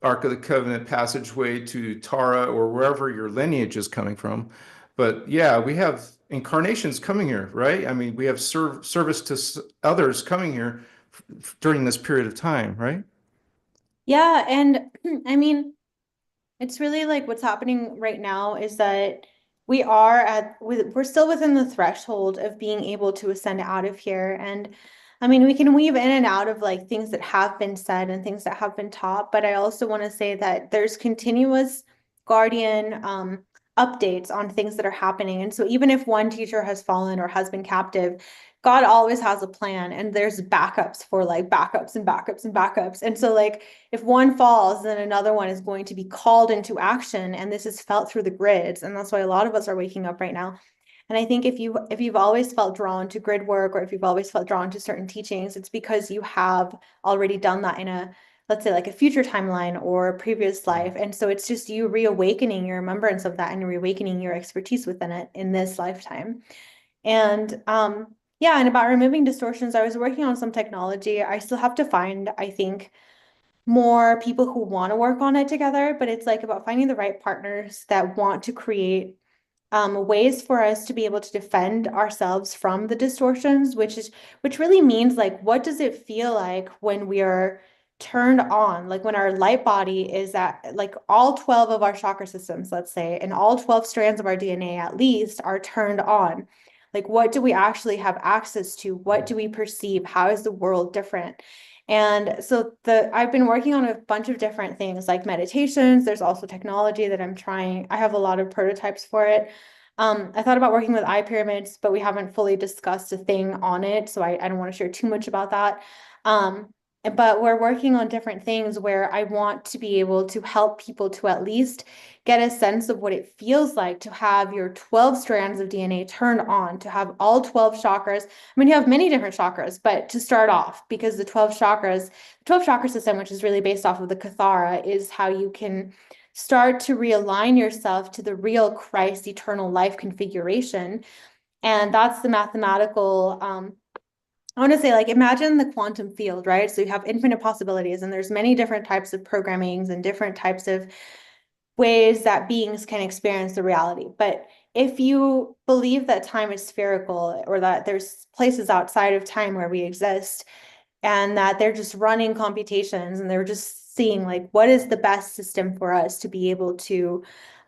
Speaker 1: Ark of the Covenant passageway to Tara or wherever your lineage is coming from. But yeah, we have incarnations coming here, right? I mean, we have service to others coming here during this period of time, right?
Speaker 2: Yeah, and I mean, it's really like what's happening right now is that we're still within the threshold of being able to ascend out of here. And I mean, we can weave in and out of like things that have been said and things that have been taught, but I also want to say that there's continuous guardian updates on things that are happening. And so even if one teacher has fallen or has been captive, God always has a plan, and there's backups for like backups and backups and backups. And so like if one falls, then another one is going to be called into action, and this is felt through the grids. And that's why a lot of us are waking up right now. And I think if you've always felt drawn to grid work, or if you've always felt drawn to certain teachings, it's because you have already done that in a, let's say, like a future timeline or a previous life. And so it's just you reawakening your remembrance of that and reawakening your expertise within it in this lifetime. And yeah, and about removing distortions, I was working on some technology. I still have to find, I think, more people who want to work on it together, but it's like about finding the right partners that want to create ways for us to be able to defend ourselves from the distortions, which really means like, what does it feel like when we are turned on, like when our light body is at like all 12 of our chakra systems, let's say, and all 12 strands of our DNA at least are turned on. Like, what do we actually have access to? What do we perceive? How is the world different? And so I've been working on a bunch of different things like meditations. There's also technology that I'm trying. I have a lot of prototypes for it. I thought about working with iPyramids, but we haven't fully discussed a thing on it, so I don't want to share too much about that. But we're working on different things where I want to be able to help people to at least get a sense of what it feels like to have your 12 strands of DNA turned on, to have all 12 chakras. I mean, you have many different chakras, but to start off, because the 12 chakras, the 12 chakra system, which is really based off of the Kathara, is how you can start to realign yourself to the real Christ eternal life configuration. And that's the mathematical I want to say, like, imagine the quantum field, right? So you have infinite possibilities, and there's many different types of programmings and different types of ways that beings can experience the reality. But if you believe that time is spherical, or that there's places outside of time where we exist, and that they're just running computations and they're just seeing like what is the best system for us to be able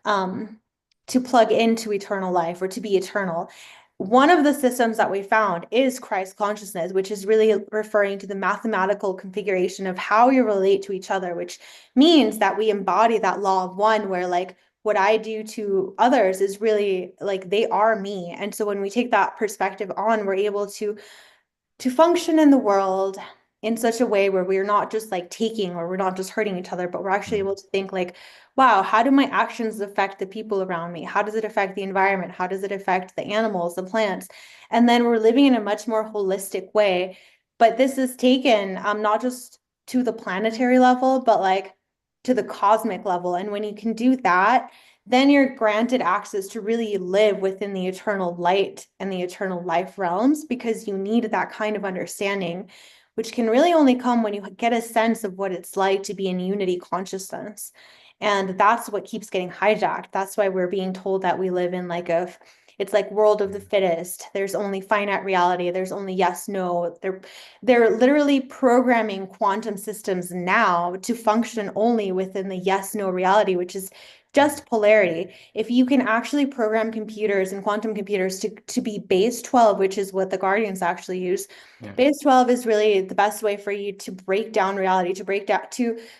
Speaker 2: um to plug into eternal life or to be eternal. One of the systems that we found is Christ consciousness, which is really referring to the mathematical configuration of how you relate to each other, which means that we embody that law of one, where like what I do to others is really like they are me. And so when we take that perspective on, we're able to function in the world in such a way where we're not just like taking, or we're not just hurting each other, but we're actually able to think like, wow, how do my actions affect the people around me? How does it affect the environment? How does it affect the animals, the plants? And then we're living in a much more holistic way. But this is taken not just to the planetary level, but like to the cosmic level. And when you can do that, then you're granted access to really live within the eternal light and the eternal life realms, because you need that kind of understanding, which can really only come when you get a sense of what it's like to be in unity consciousness. And that's what keeps getting hijacked. That's why we're being told that we live in like it's like world of the fittest. There's only finite reality. There's only yes, no. They're literally programming quantum systems now to function only within the yes, no reality, which is just polarity. If you can actually program computers and quantum computers to be base 12, which is what the Guardians actually use.
Speaker 1: Yeah.
Speaker 2: Base 12 is really the best way for you to break down reality,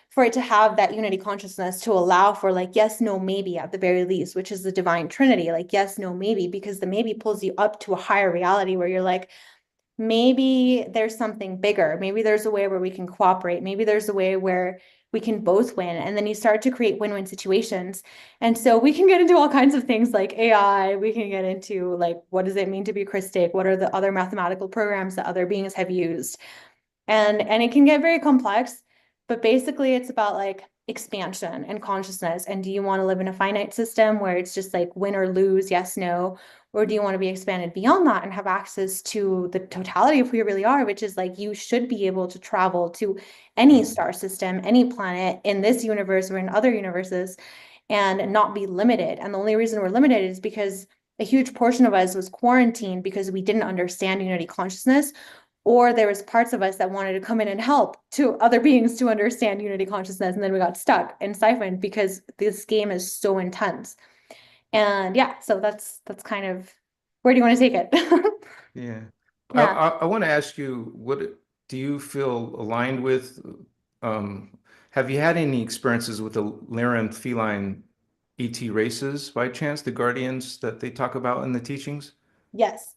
Speaker 2: for it to have that unity consciousness, to allow for like yes, no, maybe at the very least, which is the divine trinity, like yes, no, maybe, because the maybe pulls you up to a higher reality where you're like, maybe there's something bigger. Maybe there's a way where we can cooperate. Maybe there's a way where we can both win. And then you start to create win-win situations. And so we can get into all kinds of things like AI. We can get into like, what does it mean to be Christic? What are the other mathematical programs that other beings have used? And it can get very complex, but basically it's about like expansion and consciousness. And do you want to live in a finite system where it's just like win or lose, yes, no? Or do you want to be expanded beyond that and have access to the totality of who you really are, which is like you should be able to travel to any star system, any planet in this universe or in other universes, and not be limited. And the only reason we're limited is because a huge portion of us was quarantined because we didn't understand unity consciousness, or there was parts of us that wanted to come in and help to other beings to understand unity consciousness, and then we got stuck and siphoned because this game is so intense. And yeah, so that's kind of, where do you want to take it?
Speaker 1: Yeah.
Speaker 2: Yeah.
Speaker 1: I want to ask you, what do you feel aligned with? Um, have you had any experiences with the Lyran feline ET races by chance, the guardians that they talk about in the teachings?
Speaker 2: Yes.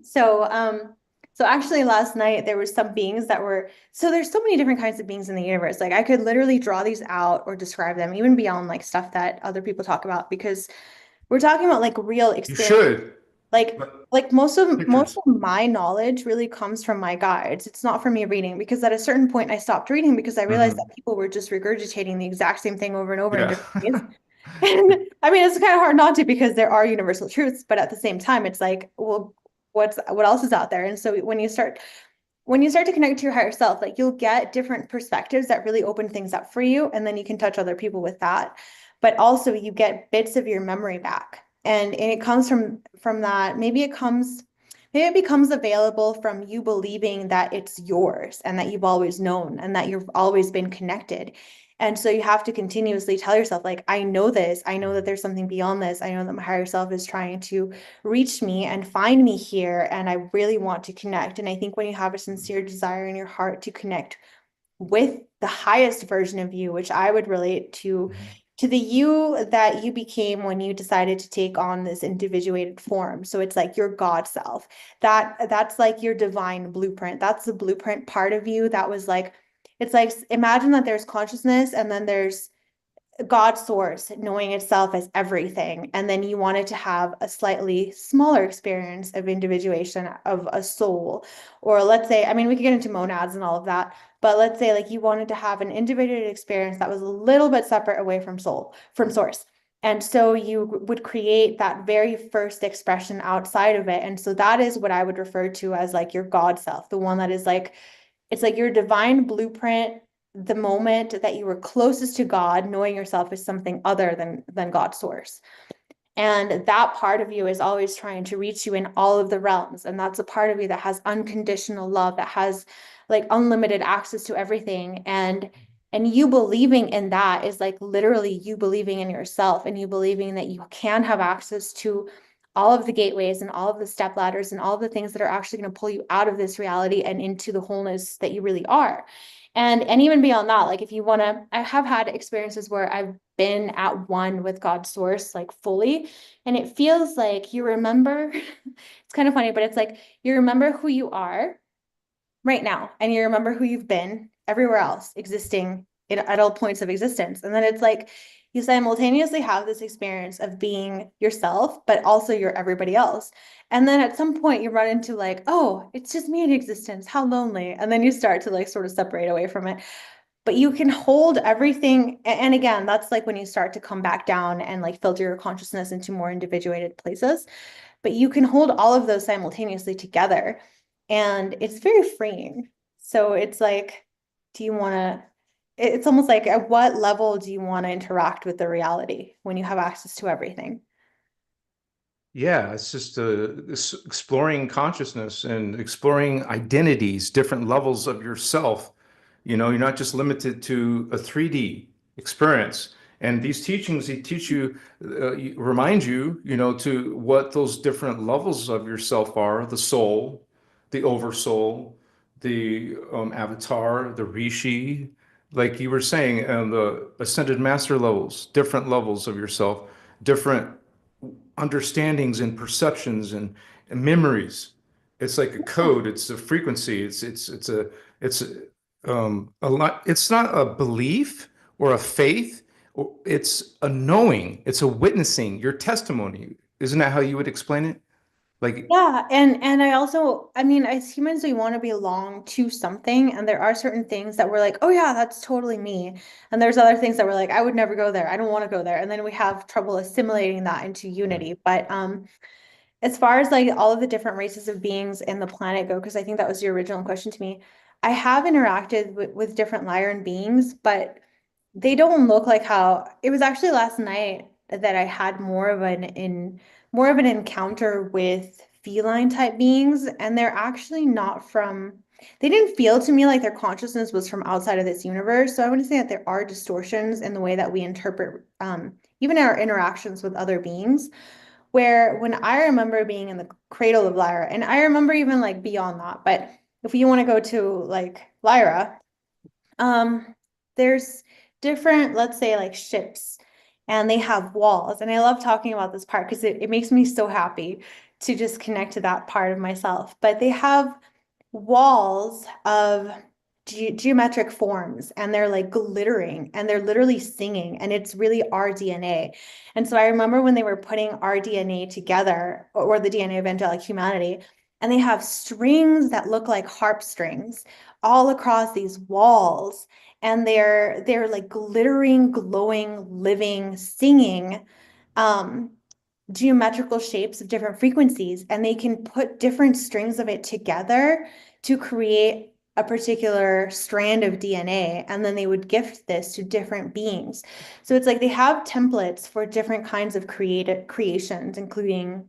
Speaker 2: So actually last night there were some beings that were, so there's so many different kinds of beings in the universe. Like I could literally draw these out or describe them even beyond like stuff that other people talk about, because we're talking about like real
Speaker 1: You
Speaker 2: experience.
Speaker 1: should,
Speaker 2: Like
Speaker 1: but
Speaker 2: like most
Speaker 1: pictures.
Speaker 2: of my knowledge really comes from my guides. It's not from me reading, because at a certain point I stopped reading because I realized that
Speaker 1: Hmm.
Speaker 2: people were just regurgitating the exact same thing over and over in
Speaker 1: Yeah.
Speaker 2: different ways. And I mean, it's kind of hard not to, because there are universal truths, but at the same time, it's like, well, what else is out there? And so when you start to connect to your higher self, like you'll get different perspectives that really open things up for you, and then you can touch other people with that. But also you get bits of your memory back. And it comes from that. Maybe it becomes available from you believing that it's yours and that you've always known and that you've always been connected. And so you have to continuously tell yourself, like, I know this. I know that there's something beyond this. I know that my higher self is trying to reach me and find me here. And I really want to connect. And I think when you have a sincere desire in your heart to connect with the highest version of you, which I would relate to the you that you became when you decided to take on this individuated form. So it's like your God self. That's like your divine blueprint. That's the blueprint part of you that was like, it's like, imagine that there's consciousness and then there's God source, knowing itself as everything. And then you wanted to have a slightly smaller experience of individuation of a soul. Or let's say, I mean, we could get into monads and all of that, but let's say like you wanted to have an individuated experience that was a little bit separate away from soul, from source. And so you would create that very first expression outside of it. And so that is what I would refer to as like your God self, the one that is like, it's like your divine blueprint, the moment that you were closest to God, knowing yourself as something other than God's source. And that part of you is always trying to reach you in all of the realms. And that's a part of you that has unconditional love, that has like unlimited access to everything. And you believing in that is like literally you believing in yourself, and you believing that you can have access to all of the gateways and all of the step ladders and all of the things that are actually going to pull you out of this reality and into the wholeness that you really are. And even beyond that, like if you want to, I have had experiences where I've been at one with God's source, like fully, and it feels like you remember, it's kind of funny, but it's like you remember who you are right now, and you remember who you've been everywhere else existing at all points of existence. And then it's like you simultaneously have this experience of being yourself, but also you're everybody else. And then at some point you run into like, oh, it's just me in existence. How lonely. And then you start to like sort of separate away from it. but you can hold everything. And again, that's like when you start to come back down and like filter your consciousness into more individuated places. But you can hold all of those simultaneously together. And it's very freeing. So it's like, do you want to, it's almost like at what level do you want to interact with the reality when you have access to everything?
Speaker 1: Yeah, it's just exploring consciousness and exploring identities, different levels of yourself. You know, you're not just limited to a 3D experience. And these teachings, they teach you, remind you, you know, to what those different levels of yourself are: the soul, the oversoul, the avatar, the rishi, like you were saying, and the ascended master levels, different levels of yourself, different understandings and perceptions and memories. It's like a code. It's a frequency. It's a lot. It's not a belief or a faith. It's a knowing. It's a witnessing. Your testimony. Isn't that how you would explain it? Like,
Speaker 2: Yeah, and I also, I mean, as humans, we want to belong to something, and there are certain things that we're like, oh yeah, that's totally me. And there's other things that we're like, I would never go there. I don't want to go there. And then we have trouble assimilating that into unity. But as far as like all of the different races of beings in the planet go, because I think that was your original question to me, I have interacted with different Lyran beings, but they don't look like how it was actually last night that I had more of an encounter with feline type beings, and they're actually not from, they didn't feel to me like their consciousness was from outside of this universe. So I want to say that there are distortions in the way that we interpret even our interactions with other beings. Where when I remember being in the cradle of Lyra, and I remember even like beyond that, but if you want to go to like Lyra, there's different, let's say, like ships, and they have walls. And I love talking about this part because it makes me so happy to just connect to that part of myself. But they have walls of geometric forms, and they're like glittering, and they're literally singing, and it's really our DNA. And so I remember when they were putting our DNA together, or the DNA of angelic humanity, and they have strings that look like harp strings all across these walls, and they're like glittering, glowing, living, singing um geometrical shapes of different frequencies, and they can put different strings of it together to create a particular strand of DNA, and then they would gift this to different beings. So it's like they have templates for different kinds of creations, including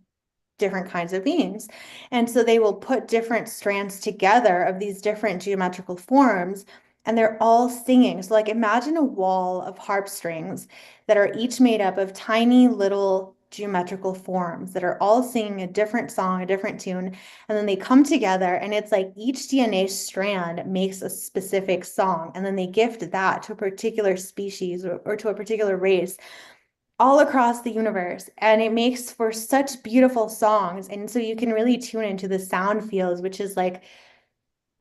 Speaker 2: different kinds of beings. And so they will put different strands together of these different geometrical forms, and they're all singing. So, like, imagine a wall of harp strings that are each made up of tiny little geometrical forms that are all singing a different song, a different tune, and then they come together, and it's like each DNA strand makes a specific song, and then they gift that to a particular species or to a particular race all across the universe, and it makes for such beautiful songs. And so you can really tune into the sound fields, which is like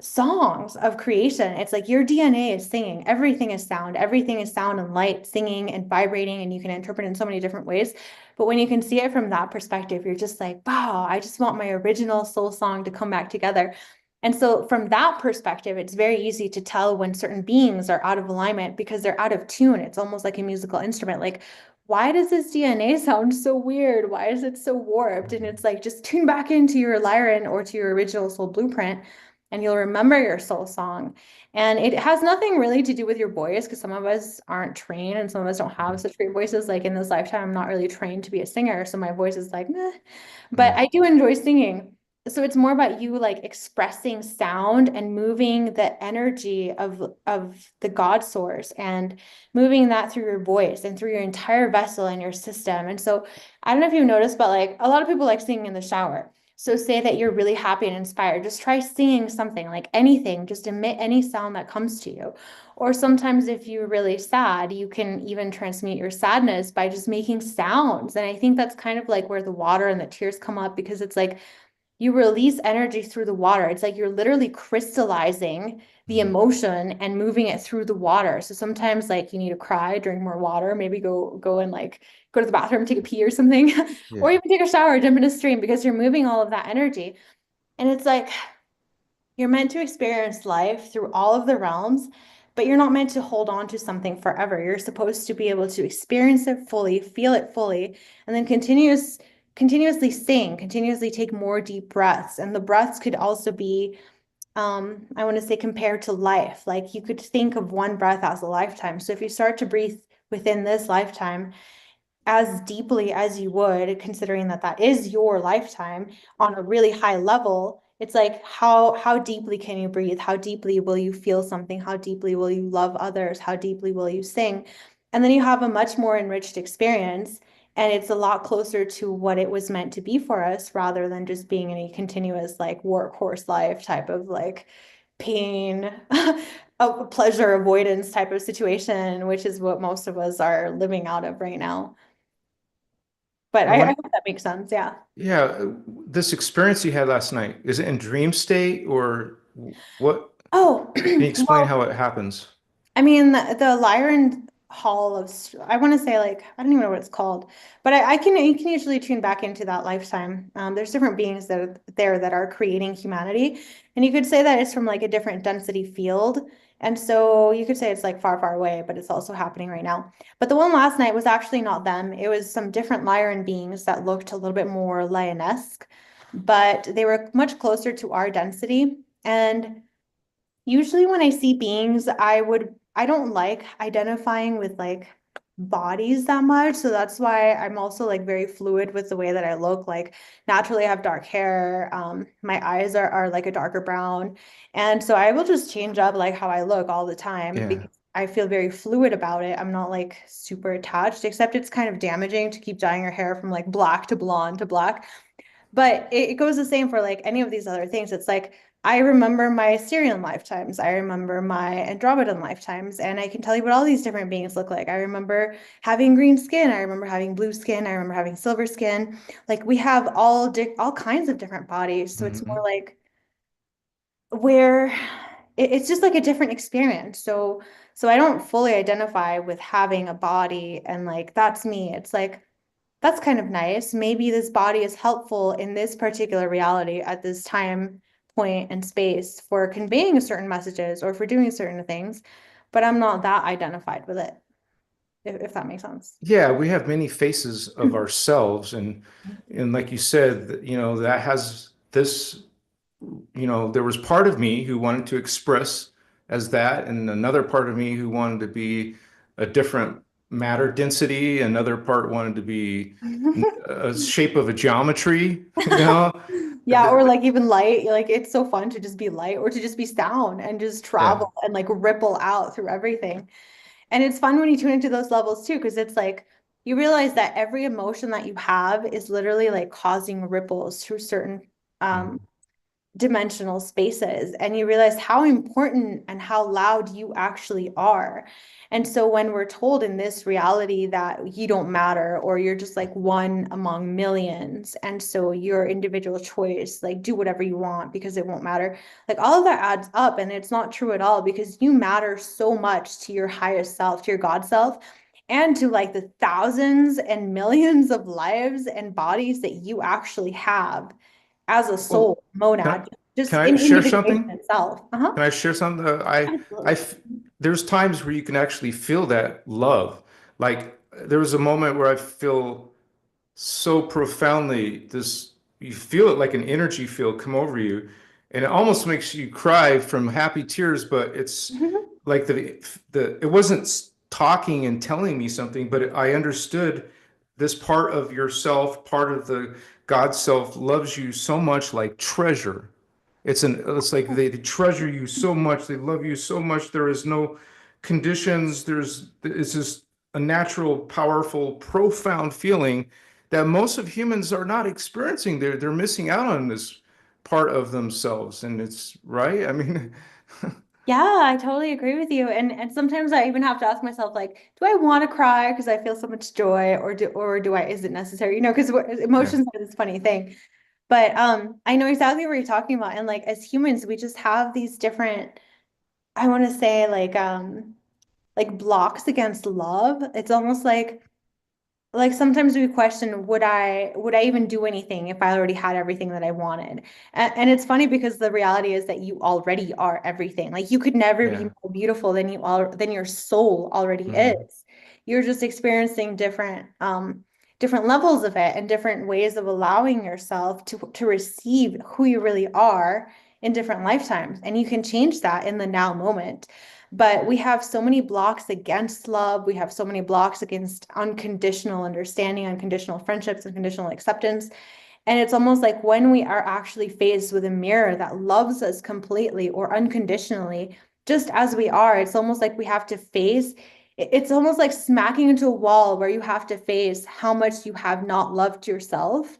Speaker 2: songs of creation. It's like your DNA is singing. Everything is sound and light, singing and vibrating, and you can interpret it in so many different ways. But when you can see it from that perspective, you're just like, wow, I just want my original soul song to come back together. And so from that perspective, it's very easy to tell when certain beings are out of alignment because they're out of tune. It's almost like a musical instrument. Like, why does this DNA sound so weird? Why is it so warped? And it's like, just tune back into your Lyran or to your original soul blueprint, and you'll remember your soul song. And it has nothing really to do with your voice, because some of us aren't trained and some of us don't have such great voices. Like in this lifetime, I'm not really trained to be a singer. So my voice is like, meh. But
Speaker 1: mm,
Speaker 2: I do enjoy singing. So it's more about you like expressing sound and moving the energy of the God source and moving that through your voice and through your entire vessel and your system. And so I don't know if you've noticed, but like a lot of people like singing in the shower. So say that you're really happy and inspired. Just try singing something, like anything, just emit any sound that comes to you. Or sometimes if you're really sad, you can even transmute your sadness by just making sounds. And I think that's kind of like where the water and the tears come up, because it's like you release energy through the water. It's like you're literally crystallizing the
Speaker 1: mm,
Speaker 2: emotion and moving it through the water. So sometimes like you need to cry, drink more water, maybe go and like go to the bathroom, take a pee or something, or
Speaker 1: yeah.
Speaker 2: even take a shower, jump in a stream, because you're moving all of that energy. And it's like you're meant to experience life through all of the realms, but you're not meant to hold on to something forever. You're supposed to be able to experience it fully, feel it fully, and then continuously sing, continuously take more deep breaths. And the breaths could also be, I want to say, compared to life. Like you could think of one breath as a lifetime. So if you start to breathe within this lifetime as deeply as you would, considering that that is your lifetime on a really high level, it's like how deeply can you breathe? How deeply will you feel something? How deeply will you love others? How deeply will you sing? And then you have a much more enriched experience, and it's a lot closer to what it was meant to be for us, rather than just being in a continuous like workhorse life type of like pain, a pleasure avoidance type of situation, which is what most of us are living out of right now. But
Speaker 1: I
Speaker 2: I
Speaker 1: want,
Speaker 2: hope that makes sense. Yeah.
Speaker 1: yeah, this experience you had last night, is it in dream state or what?
Speaker 2: Oh,
Speaker 1: Can you explain
Speaker 2: well,
Speaker 1: how it happens?
Speaker 2: I mean, the Lyran Hall of, I want to say like, I don't even know what it's called, but I can, you can usually tune back into that lifetime. There's different beings that are there that are creating humanity. And you could say that it's from like a different density field. And so you could say it's like far, far away, but it's also happening right now. But the one last night was actually not them. It was some different Lyran beings that looked a little bit more Lionesque, but they were much closer to our density. And usually when I see beings, I don't like identifying with like bodies that much. So that's why I'm also like very fluid with the way that I look. Like naturally I have dark hair. My eyes are like a darker brown. And so I will just change up like how I look all the time
Speaker 1: Yeah.
Speaker 2: because I feel very fluid about it. I'm not like super attached, except it's kind of damaging to keep dyeing your hair from like black to blonde to black. But it goes the same for like any of these other things. It's like I remember my Syrian lifetimes. I remember my Andromedan lifetimes, and I can tell you what all these different beings look like. I remember having green skin. I remember having blue skin. I remember having silver skin. Like we have all kinds of different bodies. So it's more
Speaker 1: Hmm.
Speaker 2: like where it's just like a different experience. So I don't fully identify with having a body and like that's me. It's like that's kind of nice. Maybe this body is helpful in this particular reality at this time, point, and space for conveying certain messages or for doing certain things, but I'm not that identified with it, if that makes sense.
Speaker 1: Yeah, we have many faces of ourselves, and like you said, that has this, there was part of me who wanted to express as that, and another part of me who wanted to be a different matter density, another part wanted to be a shape of a geometry, you know?
Speaker 2: Yeah, or like even light, like it's so fun to just be light or to just be sound and just
Speaker 1: Yeah.
Speaker 2: travel and like ripple out through everything. And it's fun when you tune into those levels too, because it's like you realize that every emotion that you have is literally like causing ripples through certain um, dimensional spaces, and you realize how important and how loud you actually are. And so when we're told in this reality that you don't matter or you're just like one among millions, and so your individual choice, like do whatever you want because it won't matter, like all of that adds up, and it's not true at all because you matter so much to your highest self, to your God self, and to like the thousands and millions of lives and bodies that you actually have as a
Speaker 1: Well,
Speaker 2: soul
Speaker 1: can I,
Speaker 2: monad,
Speaker 1: can
Speaker 2: just
Speaker 1: I
Speaker 2: in
Speaker 1: share
Speaker 2: individuation
Speaker 1: something?
Speaker 2: itself. Uh-huh.
Speaker 1: Can I share something?
Speaker 2: Absolutely.
Speaker 1: There's times where you can actually feel that love. Like there was a moment where I feel so profoundly this, you feel it like an energy field come over you, and it almost makes you cry from happy tears, but it's like it wasn't talking and telling me something, but I understood this part of yourself, part of the God self loves you so much like treasure. It's like they treasure you so much, they love you so much. There is no conditions. It's just a natural, powerful, profound feeling that most of humans are not experiencing. They're missing out on this part of themselves, and it's right. I mean,
Speaker 2: Yeah, I totally agree with you. And sometimes I even have to ask myself, like, do I want to cry because I feel so much joy, or do I, is it necessary? You know, because
Speaker 1: yeah.
Speaker 2: emotions are this funny thing. But I know exactly what you're talking about. And like as humans, we just have these different, I want to say like blocks against love. It's almost like like sometimes we question, would I even do anything if I already had everything that I wanted? And it's funny because the reality is that you already are everything. Like you could never be
Speaker 1: Yeah.
Speaker 2: more beautiful than than your soul already
Speaker 1: Hmm.
Speaker 2: is. You're just experiencing different levels of it and different ways of allowing yourself to receive who you really are in different lifetimes. And you can change that in the now moment. But we have so many blocks against love. We have so many blocks against unconditional understanding, unconditional friendships, unconditional acceptance. And it's almost like when we are actually faced with a mirror that loves us completely or unconditionally, just as we are, it's almost like we have to face, it's almost like smacking into a wall where you have to face how much you have not loved yourself.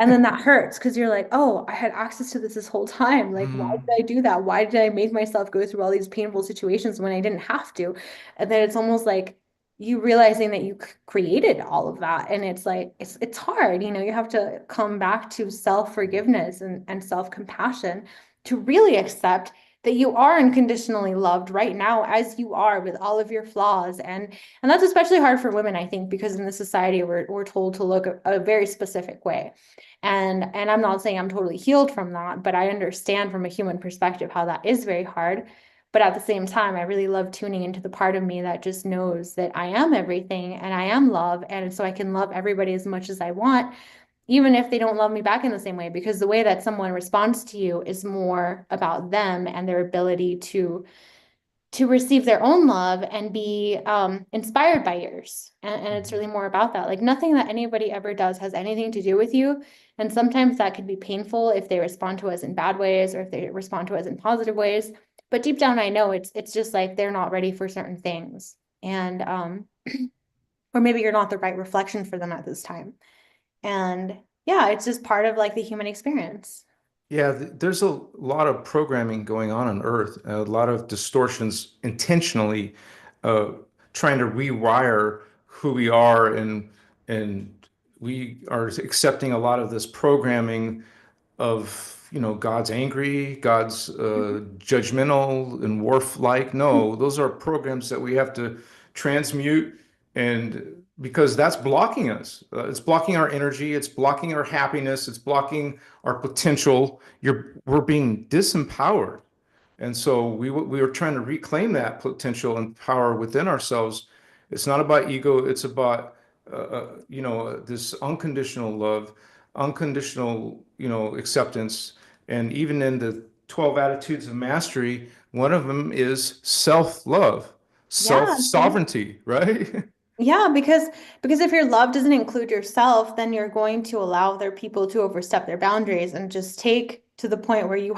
Speaker 2: And then that hurts because you're like, oh, I had access to this whole time. Like, why
Speaker 1: Hmm.
Speaker 2: did I do that? Why did I make myself go through all these painful situations when I didn't have to? And then it's almost like you realizing that you created all of that. And it's like, it's hard, you have to come back to self-forgiveness and self-compassion to really accept that you are unconditionally loved right now as you are with all of your flaws. And that's especially hard for women, I think, because in the society we're told to look a very specific way. And I'm not saying I'm totally healed from that, but I understand from a human perspective how that is very hard. But at the same time, I really love tuning into the part of me that just knows that I am everything and I am love. And so I can love everybody as much as I want, even if they don't love me back in the same way, because the way that someone responds to you is more about them and their ability to receive their own love and be inspired by yours. And it's really more about that. Like nothing that anybody ever does has anything to do with you. And sometimes that could be painful if they respond to us in bad ways or if they respond to us in positive ways. But deep down, I know it's just like they're not ready for certain things. And or maybe you're not the right reflection for them at this time. And yeah, it's just part of like the human experience.
Speaker 1: Yeah, there's a lot of programming going on Earth, a lot of distortions intentionally uh, trying to rewire who we are, and we are accepting a lot of this programming of, God's angry, God's judgmental and Worf-like. No, those are programs that we have to transmute, and because that's blocking us. It's blocking our energy, it's blocking our happiness, it's blocking our potential. We're being disempowered. And so we are trying to reclaim that potential and power within ourselves. It's not about ego, it's about this unconditional love, unconditional, acceptance. And even in the 12 attitudes of mastery, one of them is self-love,
Speaker 2: Yeah, totally.
Speaker 1: self-sovereignty, right?
Speaker 2: Yeah, because if your love doesn't include yourself, then you're going to allow other people to overstep their boundaries and just take to the point where you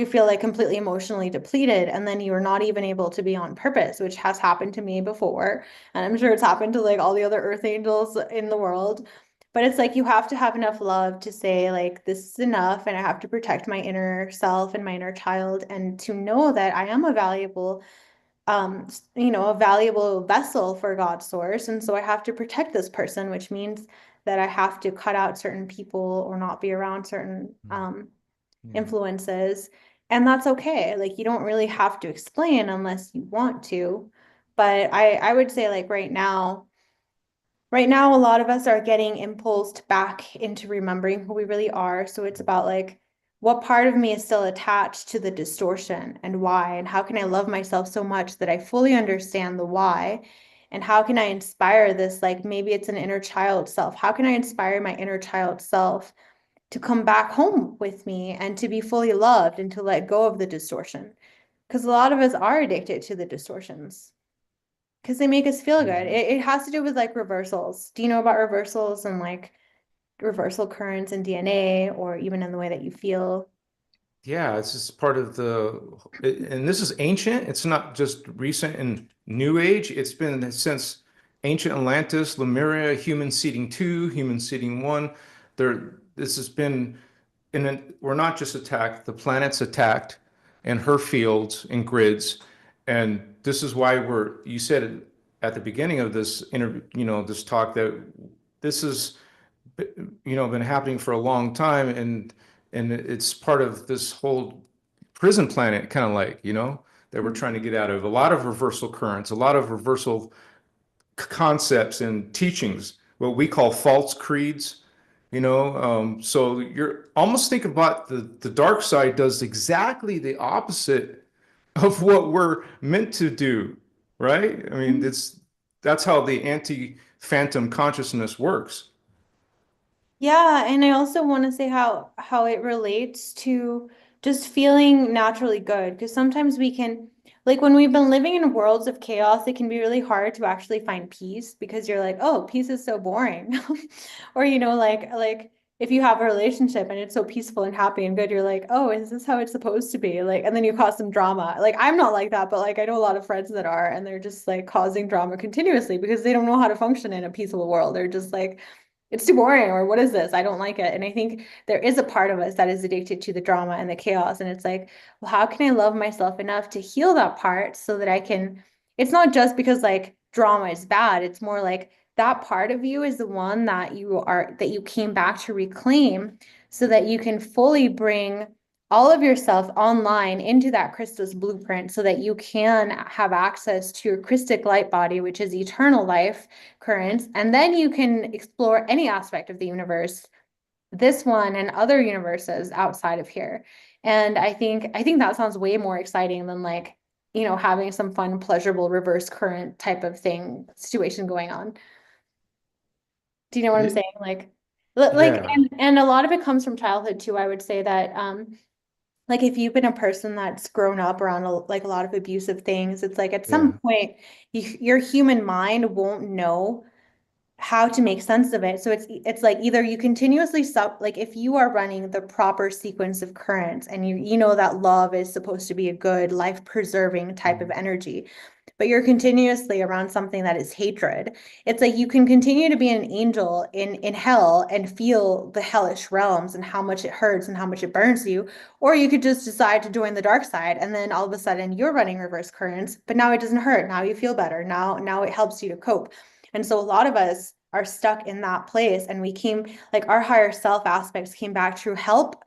Speaker 2: feel like completely emotionally depleted and then you're not even able to be on purpose, which has happened to me before. And I'm sure it's happened to like all the other earth angels in the world. But it's like you have to have enough love to say like this is enough and I have to protect my inner self and my inner child and to know that I am a a valuable vessel for God's source. And so I have to protect this person, which means that I have to cut out certain people or not be around certain
Speaker 1: Yeah.
Speaker 2: influences. And that's okay. Like you don't really have to explain unless you want to. But I would say like right now, a lot of us are getting impulsed back into remembering who we really are. So it's about like, what part of me is still attached to the distortion and why? And how can I love myself so much that I fully understand the why? And how can I inspire this? Like maybe it's an inner child self. How can I inspire my inner child self to come back home with me and to be fully loved and to let go of the distortion? Because a lot of us are addicted to the distortions because they make us feel good.
Speaker 1: Mhm.
Speaker 2: It has to do with like reversals. Do you know about reversals and like reversal currents in DNA or even in the way that you feel?
Speaker 1: Yeah, it's just part of and this is ancient. It's not just recent and new age. It's been since ancient Atlantis, Lemuria, human seeding two, human seeding one. This has been, we're not just attacked, the planet's attacked and her fields and grids. And this is why you said it at the beginning of this interview, this talk that this is been happening for a long time, and it's part of this whole prison planet, kind of like, that we're trying to get out of. A lot of reversal currents, a lot of reversal concepts and teachings, what we call false creeds. So you're almost think about the dark side does exactly the opposite of what we're meant to do, right? I mean, that's how the anti-phantom consciousness works.
Speaker 2: Yeah, and I also want to say how it relates to just feeling naturally good because sometimes we can like when we've been living in worlds of chaos, it can be really hard to actually find peace because you're like, "Oh, peace is so boring." Or like if you have a relationship and it's so peaceful and happy and good, you're like, "Oh, is this how it's supposed to be?" Like and then you cause some drama. Like I'm not like that, but like I know a lot of friends that are and they're just like causing drama continuously because they don't know how to function in a peaceful world. They're just like it's too boring or what is this? I don't like it. And I think there is a part of us that is addicted to the drama and the chaos. And it's like, well, how can I love myself enough to heal that part so that I can, it's not just because like drama is bad. It's more like that part of you is the one that you came back to reclaim so that you can fully bring all of yourself online into that Christos blueprint so that you can have access to your Christic light body, which is eternal life currents, and then you can explore any aspect of the universe, this one and other universes outside of here. And I think that sounds way more exciting than like, having some fun, pleasurable reverse current type of thing situation going on. Do you know what I'm
Speaker 1: Ye-
Speaker 2: saying? Like,
Speaker 1: Yeah,
Speaker 2: and a lot of it comes from childhood too. I would say that, like if you've been a person that's grown up around like a lot of abusive things, it's like at some
Speaker 1: yeah.
Speaker 2: point your human mind won't know how to make sense of it. So it's like either you continuously like if you are running the proper sequence of currents and you know that love is supposed to be a good life preserving type of
Speaker 1: Mhm.
Speaker 2: energy, but you're continuously around something that is hatred. It's like you can continue to be an angel in hell and feel the hellish realms and how much it hurts and how much it burns you, or you could just decide to join the dark side and then all of a sudden you're running reverse currents, but now it doesn't hurt. Now you feel better. Now it helps you to cope. And so a lot of us are stuck in that place and we came like our higher self aspects came back to help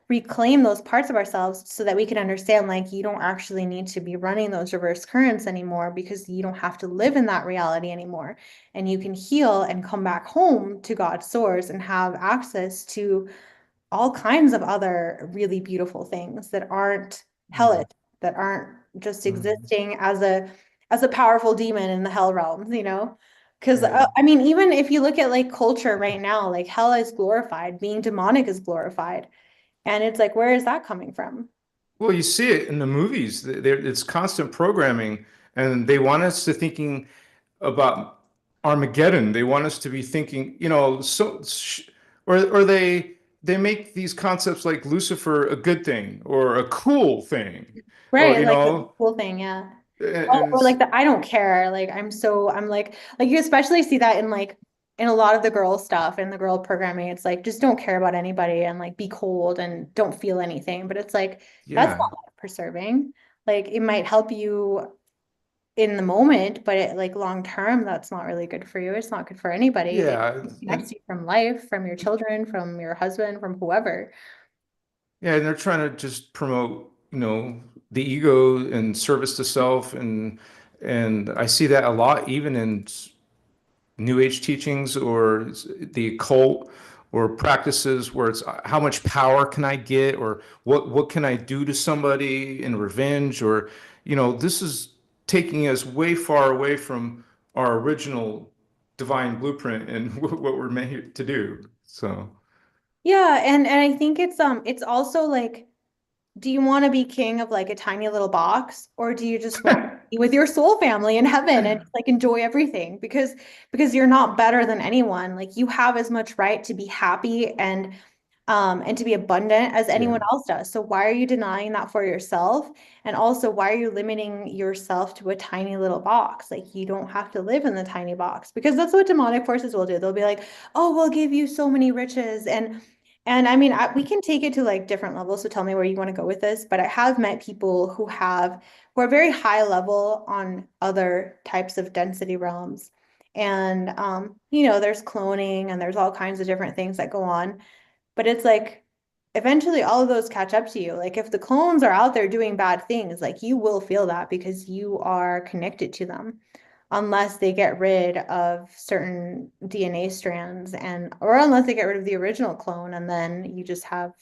Speaker 2: reclaim those parts of ourselves so that we can understand like you don't actually need to be running those reverse currents anymore because you don't have to live in that reality anymore and you can heal and come back home to God's source and have access to all kinds of other really beautiful things that aren't
Speaker 1: Yeah.
Speaker 2: hellish, that aren't just
Speaker 1: Mhm.
Speaker 2: existing as a powerful demon in the hell realms, you know? Because
Speaker 1: Yeah.
Speaker 2: I mean, even if you look at like culture right now, like hell is glorified, being demonic is glorified. And it's like, where is that coming from?
Speaker 1: Well, you see it in the movies. It's constant programming, and they want us to thinking about Armageddon. They want us to be thinking, or they make these concepts like Lucifer a good thing or a cool thing, or
Speaker 2: Right, like the cool thing, yeah.
Speaker 1: and
Speaker 2: Or
Speaker 1: it's
Speaker 2: like the I don't care. Like I'm like you especially see that in like in a lot of the girl stuff and the girl programming. It's like just don't care about anybody and like be cold and don't feel anything. But it's like that's
Speaker 1: yeah,
Speaker 2: not life preserving. Like it might help you in the moment, but like long term, that's not really good for you. It's not good for anybody. It
Speaker 1: yeah,
Speaker 2: disconnects
Speaker 1: and
Speaker 2: you from life, from your children, from your husband, from whoever.
Speaker 1: yeah, and they're trying to just promote, the ego and service to self, and I see that a lot even in New Age teachings or the occult or practices where it's how much power can I get or what can I do to somebody in revenge or this is taking us way far away from our original divine blueprint and what we're meant here to do. So
Speaker 2: Yeah, and I think it's also like do you want to be king of like a tiny little box or do you just want to be with your soul family in heaven and like enjoy everything because you're not better than anyone like you have as much right to be happy and to be abundant as anyone
Speaker 1: yeah,
Speaker 2: else does so why are you denying that for yourself and also why are you limiting yourself to a tiny little box like you don't have to live in the tiny box because that's what demonic forces will do they'll be like oh we'll give you so many riches and I mean, we can take it to like different levels. So tell me where you want to go with this. But I have met people who are very high level on other types of density realms. And, there's cloning and there's all kinds of different things that go on. But it's like eventually all of those catch up to you. Like if the clones are out there doing bad things, like you will feel that because you are connected to them. unless they get rid of certain DNA strands and or unless they get rid of the original clone, and then you just have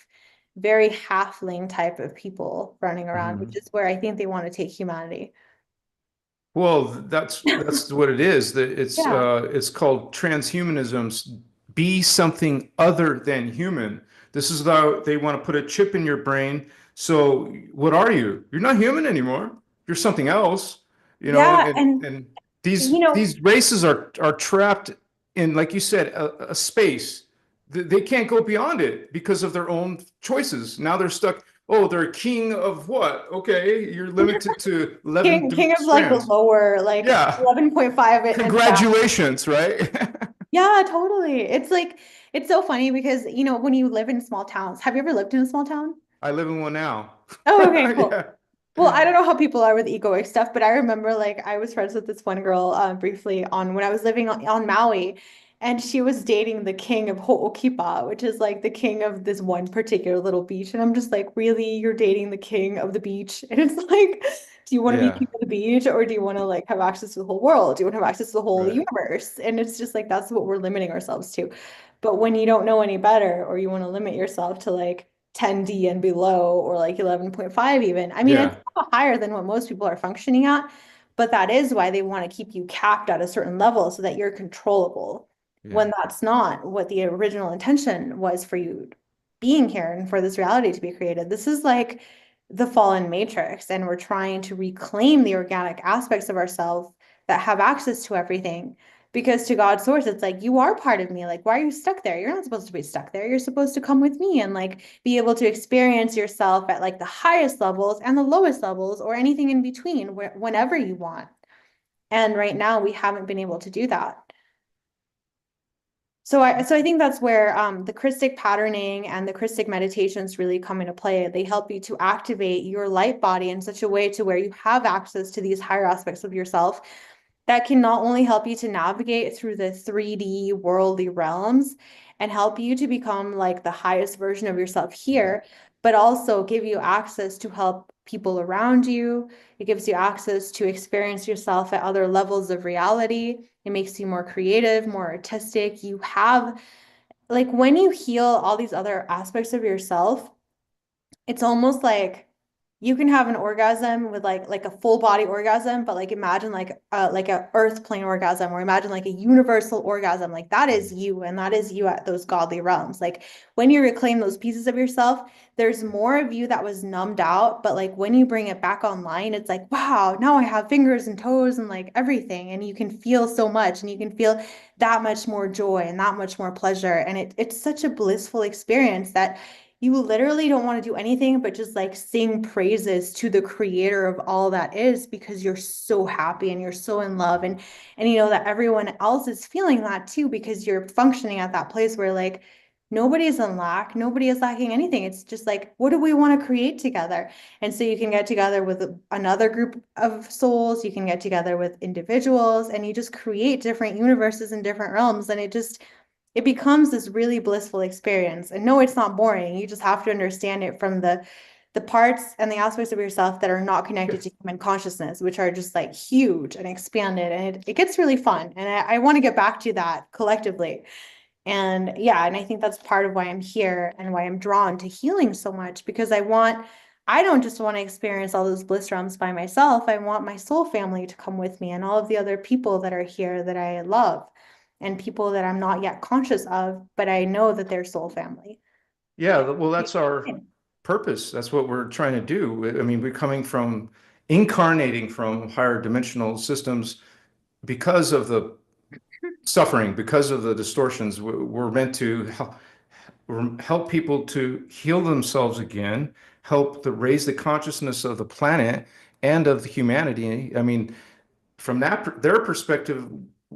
Speaker 2: very halfling type of people running around, which
Speaker 1: Mhm.
Speaker 2: is where I think they want to take humanity.
Speaker 1: Well, that's what it is. That
Speaker 2: Yeah.
Speaker 1: it's called transhumanism. Be something other than human. This is how they want to put a chip in your brain. So what are you? You're not human anymore. You're something else. You know,
Speaker 2: Yeah, and
Speaker 1: and
Speaker 2: you know,
Speaker 1: these races are trapped in, like you said, a space. They can't go beyond it because of their own choices. Now they're stuck. Oh, they're king of what? Okay, you're limited to 11
Speaker 2: king of like the
Speaker 1: strands.
Speaker 2: lower, like
Speaker 1: Yeah.
Speaker 2: 11.5 and back.
Speaker 1: Congratulations, right?
Speaker 2: Yeah, totally. It's like it's so funny because when you live in small towns, have you ever lived in a small town?
Speaker 1: I live in one now.
Speaker 2: Oh, okay, cool.
Speaker 1: Yeah.
Speaker 2: Well, I don't know how people are with egoic stuff, but I remember like I was friends with this one girl briefly on when I was living on Maui, and she was dating the king of Ho'okipa, which is like the king of this one particular little beach. And I'm just like, really, you're dating the king of the beach? And it's like, do you want to be
Speaker 1: Yeah.
Speaker 2: king of the beach, or do you want to like have access to the whole world? Do you want to have access to the whole
Speaker 1: Right.
Speaker 2: universe? And it's just like that's what we're limiting ourselves to. But when you don't know any better, or you want to limit yourself to like 10D and below, or like 11.5 even. I mean, it's
Speaker 1: Yeah.
Speaker 2: higher than what most people are functioning at, but that is why they want to keep you capped at a certain level so that you're controllable.
Speaker 1: Yeah.
Speaker 2: When that's not what the original intention was for you being here and for this reality to be created. This is like the fallen matrix, and we're trying to reclaim the organic aspects of ourselves that have access to everything. Because to God's source, it's like, you are part of me. Like, why are you stuck there? You're not supposed to be stuck there. You're supposed to come with me and like be able to experience yourself at like the highest levels and the lowest levels or anything in between whenever you want. And right now we haven't been able to do that. So I think that's where the Christic patterning and the Christic meditations really come into play. They help you to activate your light body in such a way to where you have access to these higher aspects of yourself that can not only help you to navigate through the 3D worldly realms and help you to become like the highest version of yourself here, but also give you access to help people around you. It gives you access to experience yourself at other levels of reality. It makes you more creative, more artistic. You have, like, when you heal all these other aspects of yourself, it's almost like you can have an orgasm with like a full body orgasm, but like imagine like a earth plane orgasm, or imagine like a universal orgasm. Like that is you, and that is you at those godly realms. Like when you reclaim those pieces of yourself, there's more of you that was numbed out, but like when you bring it back online, it's like, wow, now I have fingers and toes and like everything, and you can feel so much, and you can feel that much more joy and that much more pleasure, and it's such a blissful experience that you literally don't want to do anything but just like sing praises to the creator of all that is, because you're so happy and you're so in love, and you know that everyone else is feeling that too, because you're functioning at that place where like nobody is in lack, nobody is lacking anything. It's just like, what do we want to create together? And so you can get together with another group of souls, you can get together with individuals, and you just create different universes and different realms, and it becomes this really blissful experience. And no, it's not boring. You just have to understand it from the parts and the aspects of yourself that are not
Speaker 1: Yeah.
Speaker 2: connected to human consciousness, which are just like huge and expanded. And it gets really fun. And I want to get back to that collectively. And yeah, and I think that's part of why I'm here and why I'm drawn to healing so much, because I don't just want to experience all those bliss realms by myself. I want my soul family to come with me and all of the other people that are here that I love and people that I'm not yet conscious of, but I know that they're soul family.
Speaker 1: Yeah, well, that's our purpose. That's what we're trying to do. I mean, we're coming from incarnating from higher dimensional systems because of the suffering, because of the distortions. We're meant to help people to heal themselves again, help to raise the consciousness of the planet and of the humanity. I mean, from their perspective,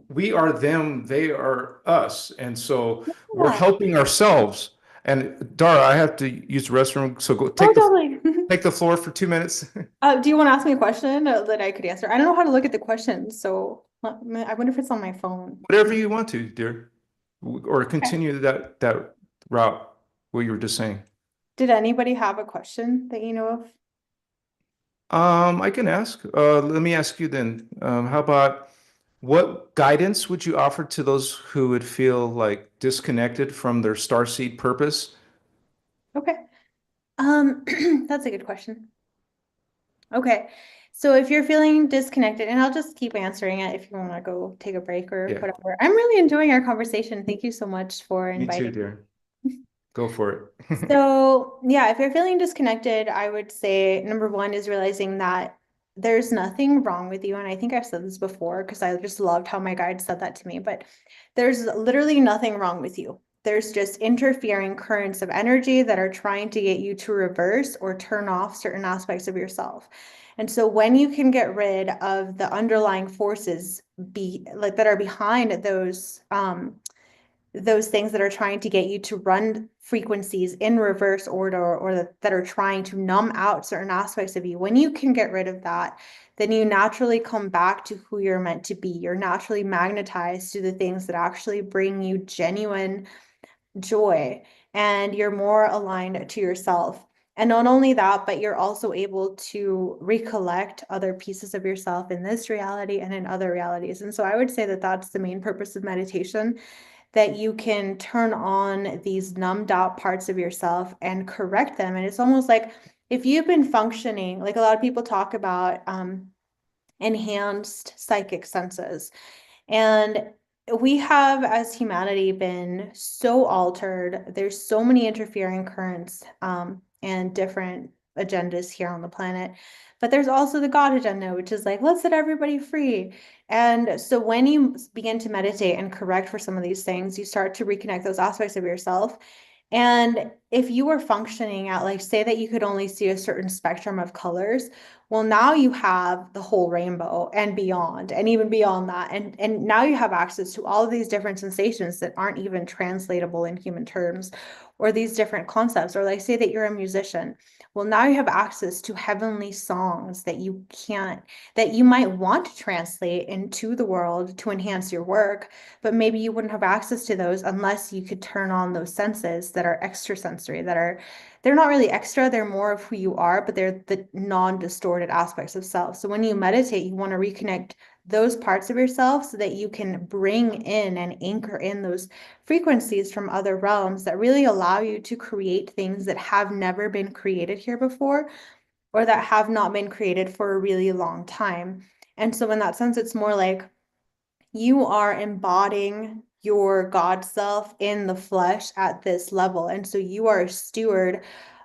Speaker 1: we are them, they are us, and so we're
Speaker 2: Yeah.
Speaker 1: helping ourselves. And Dara, I have to use the restroom, so go
Speaker 2: Oh, totally.
Speaker 1: take the floor for 2 minutes.
Speaker 2: Do you want to ask me a question that I could answer? I don't know how to look at the questions, so I wonder if it's on my phone.
Speaker 1: Whatever you want to, dear, or
Speaker 2: Okay.
Speaker 1: continue that route. What you were just saying.
Speaker 2: Did anybody have a question that you know of?
Speaker 1: I can ask. Let me ask you then. How about? What guidance would you offer to those who would feel like disconnected from their starseed purpose?
Speaker 2: Okay. That's a good question. Okay. So if you're feeling disconnected, and I'll just keep answering it if you want to go take a break or
Speaker 1: Yeah,
Speaker 2: whatever. I'm really enjoying our conversation. Thank you so much for
Speaker 1: me too,
Speaker 2: inviting.
Speaker 1: dear. Go for it.
Speaker 2: So, yeah, if you're feeling disconnected, I would say number one is realizing that there's nothing wrong with you. And I think I've said this before because I just loved how my guide said that to me, but there's literally nothing wrong with you. There's just interfering currents of energy that are trying to get you to reverse or turn off certain aspects of yourself. And so when you can get rid of the underlying forces be like that are behind those things that are trying to get you to run frequencies in reverse order or that are trying to numb out certain aspects of you, when you can get rid of that, then you naturally come back to who you're meant to be. You're naturally magnetized to the things that actually bring you genuine joy, and you're more aligned to yourself. And not only that, but you're also able to recollect other pieces of yourself in this reality and in other realities. And so I would say that that's the main purpose of meditation, that you can turn on these numbed out parts of yourself and correct them. And it's almost like if you've been functioning, like a lot of people talk about enhanced psychic senses. And we have, as humanity, been so altered. There's so many interfering currents and different agendas here on the planet. But there's also the God agenda, which is like, let's set everybody free. And so when you begin to meditate and correct for some of these things, you start to reconnect those aspects of yourself. And if you were functioning at, like, say that you could only see a certain spectrum of colors, well, now you have the whole rainbow and beyond, and even beyond that. And now you have access to all of these different sensations that aren't even translatable in human terms, or these different concepts. Or like say that you're a musician. Well, now you have access to heavenly songs that you can't, that you might want to translate into the world to enhance your work, but maybe you wouldn't have access to those unless you could turn on those senses that are extrasensory, that are, they're not really extra, they're more of who you are, but they're the non-distorted aspects of self. So when you meditate, you want to reconnect those parts of yourself so that you can bring in and anchor in those frequencies from other realms that really allow you to create things that have never been created here before, or that have not been created for a really long time. And so in that sense, it's more like you are embodying your God self in the flesh at this level. And so you are a steward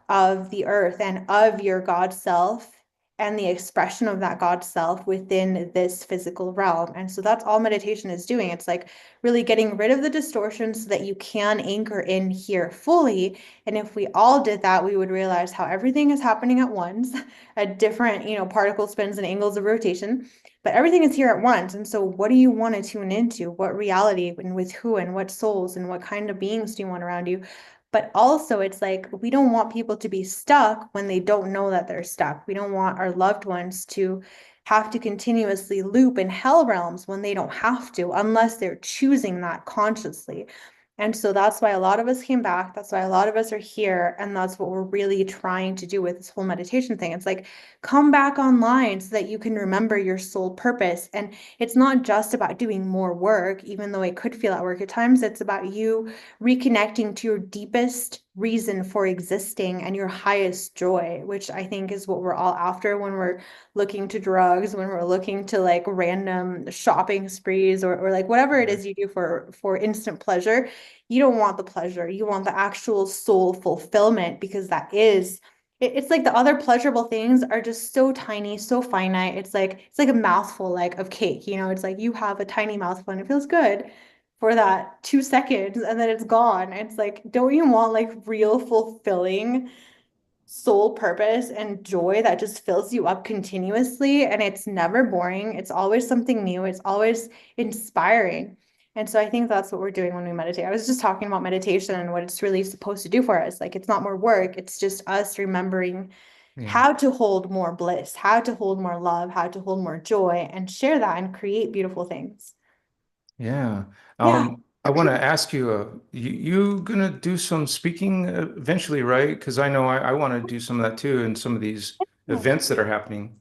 Speaker 2: of the earth and of your God self and the expression of that God self within this physical realm. And so that's all meditation is doing. It's like really getting rid of the distortions so that you can anchor in here fully. And if we all did that, we would realize how everything is happening at once at different, particle spins and angles of rotation, but everything is here at once. And so what do you want to tune into? What reality and with who and what souls and what kind of beings do you want around you? But also it's like, we don't want people to be stuck when they don't know that they're stuck. We don't want our loved ones to have to continuously loop in hell realms when they don't have to, unless they're choosing that consciously. And so that's why a lot of us came back. That's why a lot of us are here. And that's what we're really trying to do with this whole meditation thing. It's like, come back online so that you can remember your soul purpose. And it's not just about doing more work, even though it could feel at work at times. It's about you reconnecting to your deepest reason for existing and your highest joy, which I think is what we're all after when we're looking to drugs, when we're looking to like random shopping sprees, or like whatever it is you do for instant pleasure. You don't want the pleasure. You want the actual soul fulfillment, because that is, it's like the other pleasurable things are just so tiny, so finite. It's like a mouthful like of cake, it's like you have a tiny mouthful and it feels good for that 2 seconds and then it's gone. It's like, don't you want like real fulfilling soul purpose and joy that just fills you up continuously? And it's never boring. It's always something new. It's always inspiring. And so I think that's what we're doing when we meditate. I was just talking about meditation and what it's really supposed to do for us. Like, it's not more work. It's just us remembering
Speaker 1: Yeah.
Speaker 2: how to hold more bliss, how to hold more love, how to hold more joy, and share that and create beautiful things.
Speaker 1: Yeah.
Speaker 2: Yeah.
Speaker 1: I want to ask you, you gonna do some speaking eventually, right? Because I know I want to do some of that too in some of these events that are happening.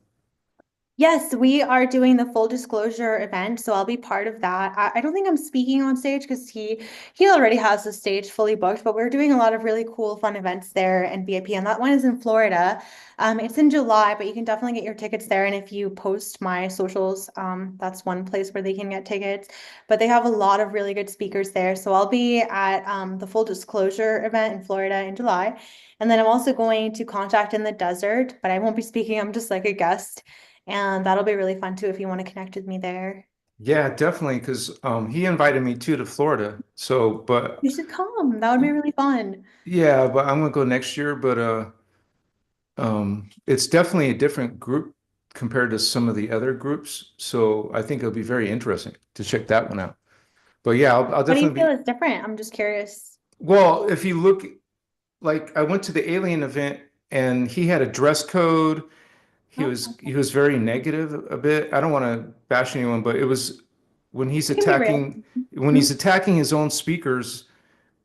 Speaker 2: Yes, we are doing the full disclosure event, so I'll be part of that. I don't think I'm speaking on stage because he already has the stage fully booked, but we're doing a lot of really cool, fun events there and VIP, and that one is in Florida. It's in July, but you can definitely get your tickets there. And if you post my socials, that's one place where they can get tickets. But they have a lot of really good speakers there. So I'll be at the full disclosure event in Florida in July. And then I'm also going to Contact in the Desert, but I won't be speaking. I'm just like a guest. And that'll be really fun too if you want to connect with me there.
Speaker 1: Yeah, definitely, because he invited me too to Florida. So, but
Speaker 2: You should come. That would be really fun.
Speaker 1: yeah, but I'm gonna go next year. But it's definitely a different group compared to some of the other groups. So I think it'll be very interesting to check that one out. But yeah, I'll
Speaker 2: What do you
Speaker 1: definitely
Speaker 2: feel
Speaker 1: be.
Speaker 2: is different? I'm just curious.
Speaker 1: Well, if you look, like I went to the alien event and he had a dress code.
Speaker 2: Oh,
Speaker 1: He was very negative a bit. I don't want to bash anyone, but it was
Speaker 2: it can be real.
Speaker 1: when
Speaker 2: Hmm.
Speaker 1: he's attacking his own speakers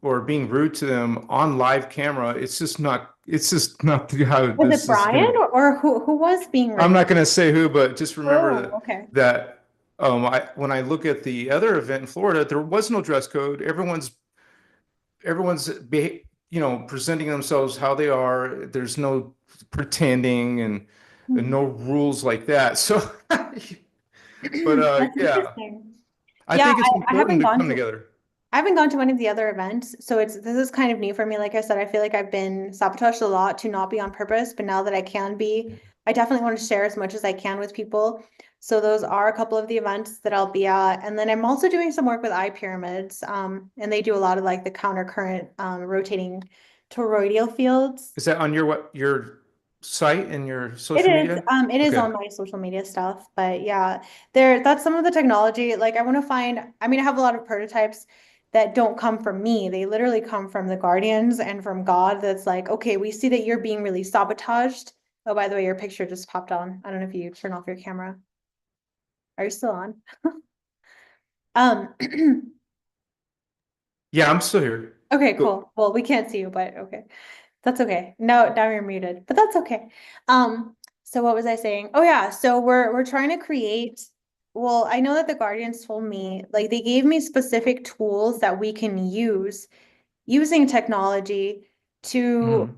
Speaker 1: or being rude to them on live camera, it's just not how
Speaker 2: Was it
Speaker 1: this is
Speaker 2: Brian
Speaker 1: gonna.
Speaker 2: or who was being
Speaker 1: I'm
Speaker 2: rude?
Speaker 1: not gonna say who, but just remember
Speaker 2: Oh,
Speaker 1: that
Speaker 2: okay.
Speaker 1: when I look at the other event in Florida, there was no dress code. Everyone's presenting themselves how they are. There's no pretending and
Speaker 2: Hmm.
Speaker 1: no rules like that. So, but
Speaker 2: That's
Speaker 1: yeah,
Speaker 2: interesting.
Speaker 1: I
Speaker 2: Yeah,
Speaker 1: think it's
Speaker 2: I
Speaker 1: important
Speaker 2: haven't
Speaker 1: to
Speaker 2: gone
Speaker 1: come
Speaker 2: to
Speaker 1: together.
Speaker 2: I haven't gone to one of the other events, so this is kind of new for me. Like I said, I feel like I've been sabotaged a lot to not be on purpose, but now that I can be, I definitely want to share as much as I can with people. So those are a couple of the events that I'll be at. And then I'm also doing some work with iPyramids, and they do a lot of like the counter current rotating toroidal fields.
Speaker 1: Is that on your site and your
Speaker 2: It
Speaker 1: social
Speaker 2: is,
Speaker 1: media?
Speaker 2: it is
Speaker 1: Okay.
Speaker 2: on my social media stuff, but yeah, that's some of the technology. Like I want to find, I mean, I have a lot of prototypes that don't come from me. They literally come from the guardians and from God. That's like, okay, we see that you're being really sabotaged. Oh, by the way, your picture just popped on. I don't know if you turn off your camera. Are you still on? Um,
Speaker 1: Yeah, I'm still here.
Speaker 2: okay,
Speaker 1: Go.
Speaker 2: cool. Well, we can't see you, but okay. That's okay. No, now you're muted, but that's okay. So what was I saying? Oh yeah, so we're trying to create, well, I know that the Guardians told me, like they gave me specific tools that we can use using technology to,
Speaker 1: Mhm.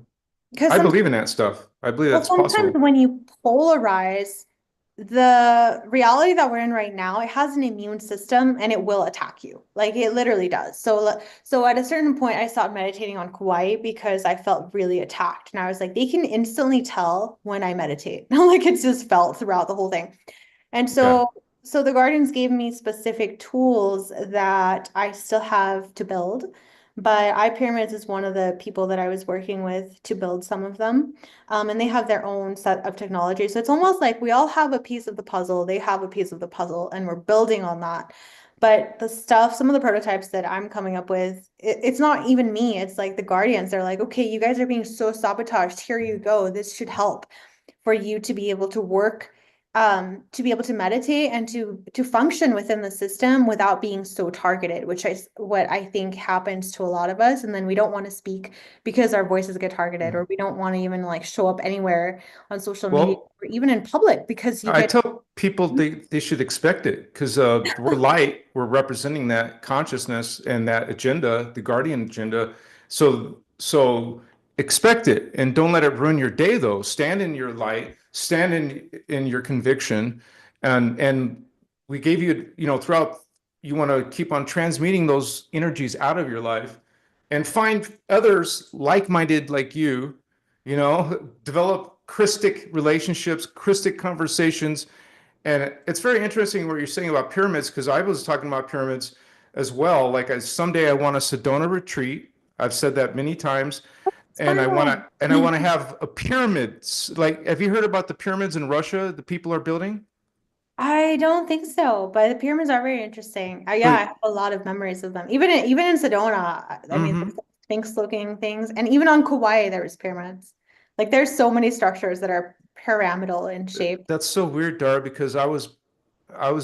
Speaker 2: because
Speaker 1: I
Speaker 2: sometimes
Speaker 1: believe in that stuff. I believe
Speaker 2: well,
Speaker 1: that's
Speaker 2: sometimes
Speaker 1: possible.
Speaker 2: when you polarize the reality that we're in right now, it has an immune system and it will attack you. Like it literally does. So at a certain point, I stopped meditating on Kauai because I felt really attacked. And I was like, they can instantly tell when I meditate. Like it's just felt throughout the whole thing. And
Speaker 1: Yeah.
Speaker 2: so the Guardians gave me specific tools that I still have to build. But iPyramids is one of the people that I was working with to build some of them. And they have their own set of technology. So it's almost like we all have a piece of the puzzle, they have a piece of the puzzle, and we're building on that. But the stuff, some of the prototypes that I'm coming up with, it's not even me. It's like the Guardians. They're like, okay, you guys are being so sabotaged. Here you go. This should help for you to be able to work, to be able to meditate and to function within the system without being so targeted, which is what I think happens to a lot of us. And then we don't want to speak because our voices get targeted,
Speaker 1: Yeah.
Speaker 2: or we don't want to even like show up anywhere on social media
Speaker 1: Well,
Speaker 2: or even in public because you
Speaker 1: I
Speaker 2: get
Speaker 1: tell people they should expect it because we're light, we're representing that consciousness and that agenda, the guardian agenda. So expect it and don't let it ruin your day though. Stand in your light, stand in your conviction, and we gave you, throughout you want to keep on transmuting those energies out of your life and find others like-minded like develop Christic relationships, Christic conversations. And it's very interesting what you're saying about pyramids, because I was talking about pyramids as well. Like someday I want a Sedona retreat. I've said that many times. And
Speaker 2: fun.
Speaker 1: I want to have a pyramid. Like, have you heard about the pyramids in Russia the people are building?
Speaker 2: I don't think so, but the pyramids are very interesting. Yeah, I
Speaker 1: So,
Speaker 2: have a lot of memories of them. Even in Sedona, I mean, there's
Speaker 1: mhm.
Speaker 2: Sphinx-looking things, and even on Kauai, there was pyramids. Like, there's so many structures that are pyramidal in shape.
Speaker 1: That's so weird, Dar, because I was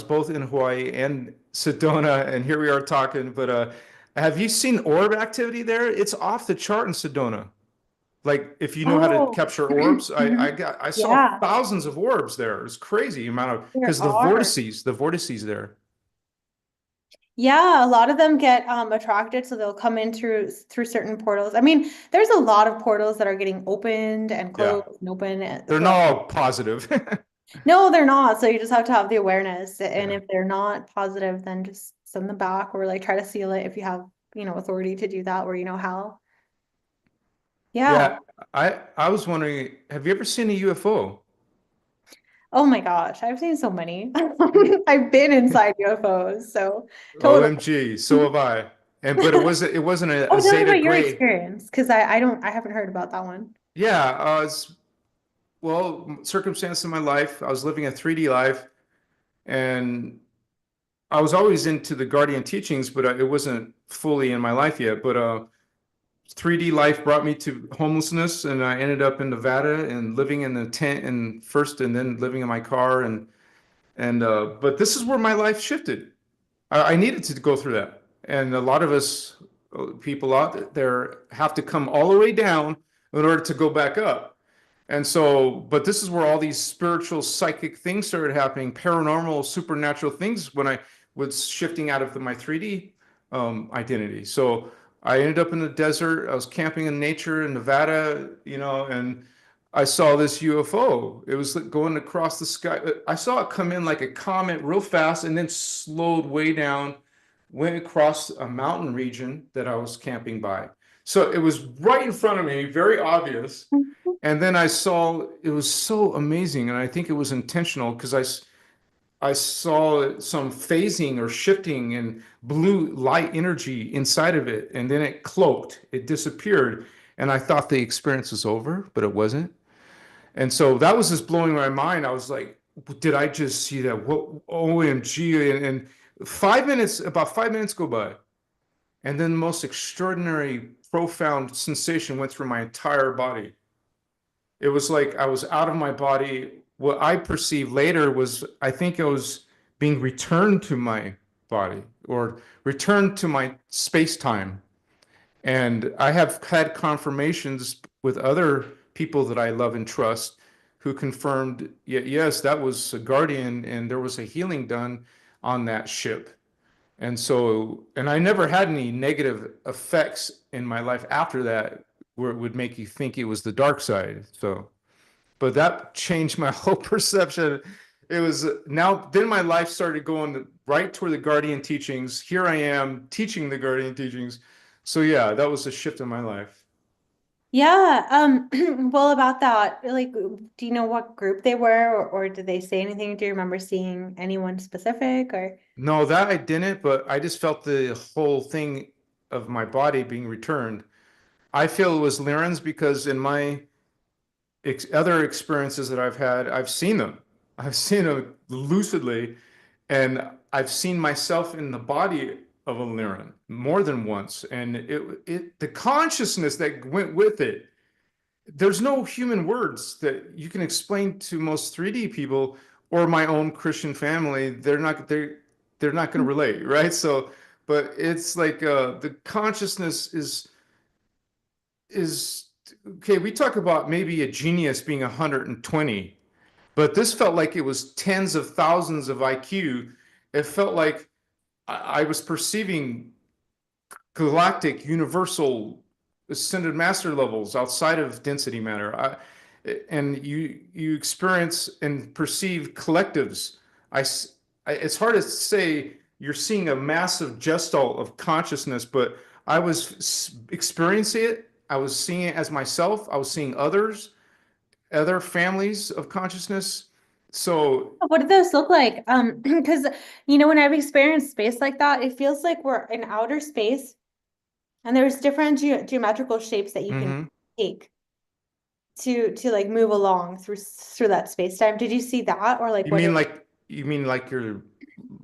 Speaker 1: both in Hawaii and Sedona, and here we are talking. But have you seen orb activity there? It's off the chart in Sedona. Like if you know how to
Speaker 2: Oh,
Speaker 1: capture orbs,
Speaker 2: mhm.
Speaker 1: I saw
Speaker 2: Yeah,
Speaker 1: thousands of orbs there. It's crazy amount of
Speaker 2: there
Speaker 1: because
Speaker 2: are.
Speaker 1: the vortices there.
Speaker 2: Yeah, a lot of them get attracted, so they'll come in through certain portals. I mean, there's a lot of portals that are getting opened and
Speaker 1: Yeah,
Speaker 2: closed and open
Speaker 1: they're not
Speaker 2: throughout.
Speaker 1: all positive.
Speaker 2: No, they're not. So you just have to have the awareness. And
Speaker 1: Yeah.
Speaker 2: if they're not positive, then just send them back or like try to seal it if you have, authority to do that or you know how.
Speaker 1: Yeah,
Speaker 2: Yeah.
Speaker 1: I was wondering, have you ever seen a UFO?
Speaker 2: Oh my gosh, I've seen so many. I've been inside UFOs, so totally.
Speaker 1: OMG, so have I. And but it wasn't a
Speaker 2: Oh, tell me
Speaker 1: Zeta
Speaker 2: about your
Speaker 1: gray.
Speaker 2: experience, because I haven't heard about that one.
Speaker 1: Yeah, well, circumstance in my life. I was living a 3D life, and I was always into the Guardian teachings, but it wasn't fully in my life yet. But 3D life brought me to homelessness, and I ended up in Nevada and living in a tent and first, and then living in my car, and but this is where my life shifted. I needed to go through that, and a lot of us people out there have to come all the way down in order to go back up. And so, but this is where all these spiritual, psychic things started happening, paranormal, supernatural things when I was shifting out of my 3D identity. So I ended up in the desert. I was camping in nature in Nevada, and I saw this UFO. It was like going across the sky. I saw it come in like a comet real fast and then slowed way down, went across a mountain region that I was camping by. So it was right in front of me, very obvious. And then I saw it was so amazing, and I think it was intentional because I saw some phasing or shifting and blue light energy inside of it, and then it cloaked, it disappeared, and I thought the experience was over, but it wasn't. And so that was just blowing my mind. I was like, did I just see that? What OMG? And 5 minutes, about 5 minutes go by, and then the most extraordinary, profound sensation went through my entire body. It was like I was out of my body. What I perceived later was I think I was being returned to my body or returned to my space time. And I have had confirmations with other people that I love and trust who confirmed, yes, that was a guardian and there was a healing done on that ship. And so, and I never had any negative effects in my life after that where it would make you think it was the dark side. So, but that changed my whole perception. It was now, then my life started going right toward the Guardian teachings. Here I am teaching the Guardian teachings. So, yeah, that was a shift in my life.
Speaker 2: Yeah, well, about that, like, do you know what group they were, or did they say anything? Do you remember seeing anyone specific, or?
Speaker 1: No, that I didn't, but I just felt the whole thing of my body being returned. I feel it was Lyran's because in my other experiences that I've had, I've seen them. I've seen them lucidly, and I've seen myself in the body of a Lyran more than once. And the consciousness that went with it, there's no human words that you can explain to most 3D people or my own Christian family. They're not going to relate, right? So, but it's like the consciousness is okay. We talk about maybe a genius being 120, but this felt like it was tens of thousands of IQ. It felt like I was perceiving galactic, universal, ascended master levels outside of density matter. And you experience and perceive collectives. It's hard to say you're seeing a massive gestalt of consciousness, but I was experiencing it. I was seeing it as myself. I was seeing others, other families of consciousness. So,
Speaker 2: What did those look like? Because when I've experienced space like that, it feels like we're in outer space, and there's different geometrical shapes that you can
Speaker 1: mhm.
Speaker 2: take to like move along through that space time. Did you see that, or like
Speaker 1: You
Speaker 2: what
Speaker 1: mean
Speaker 2: did?
Speaker 1: like you mean like your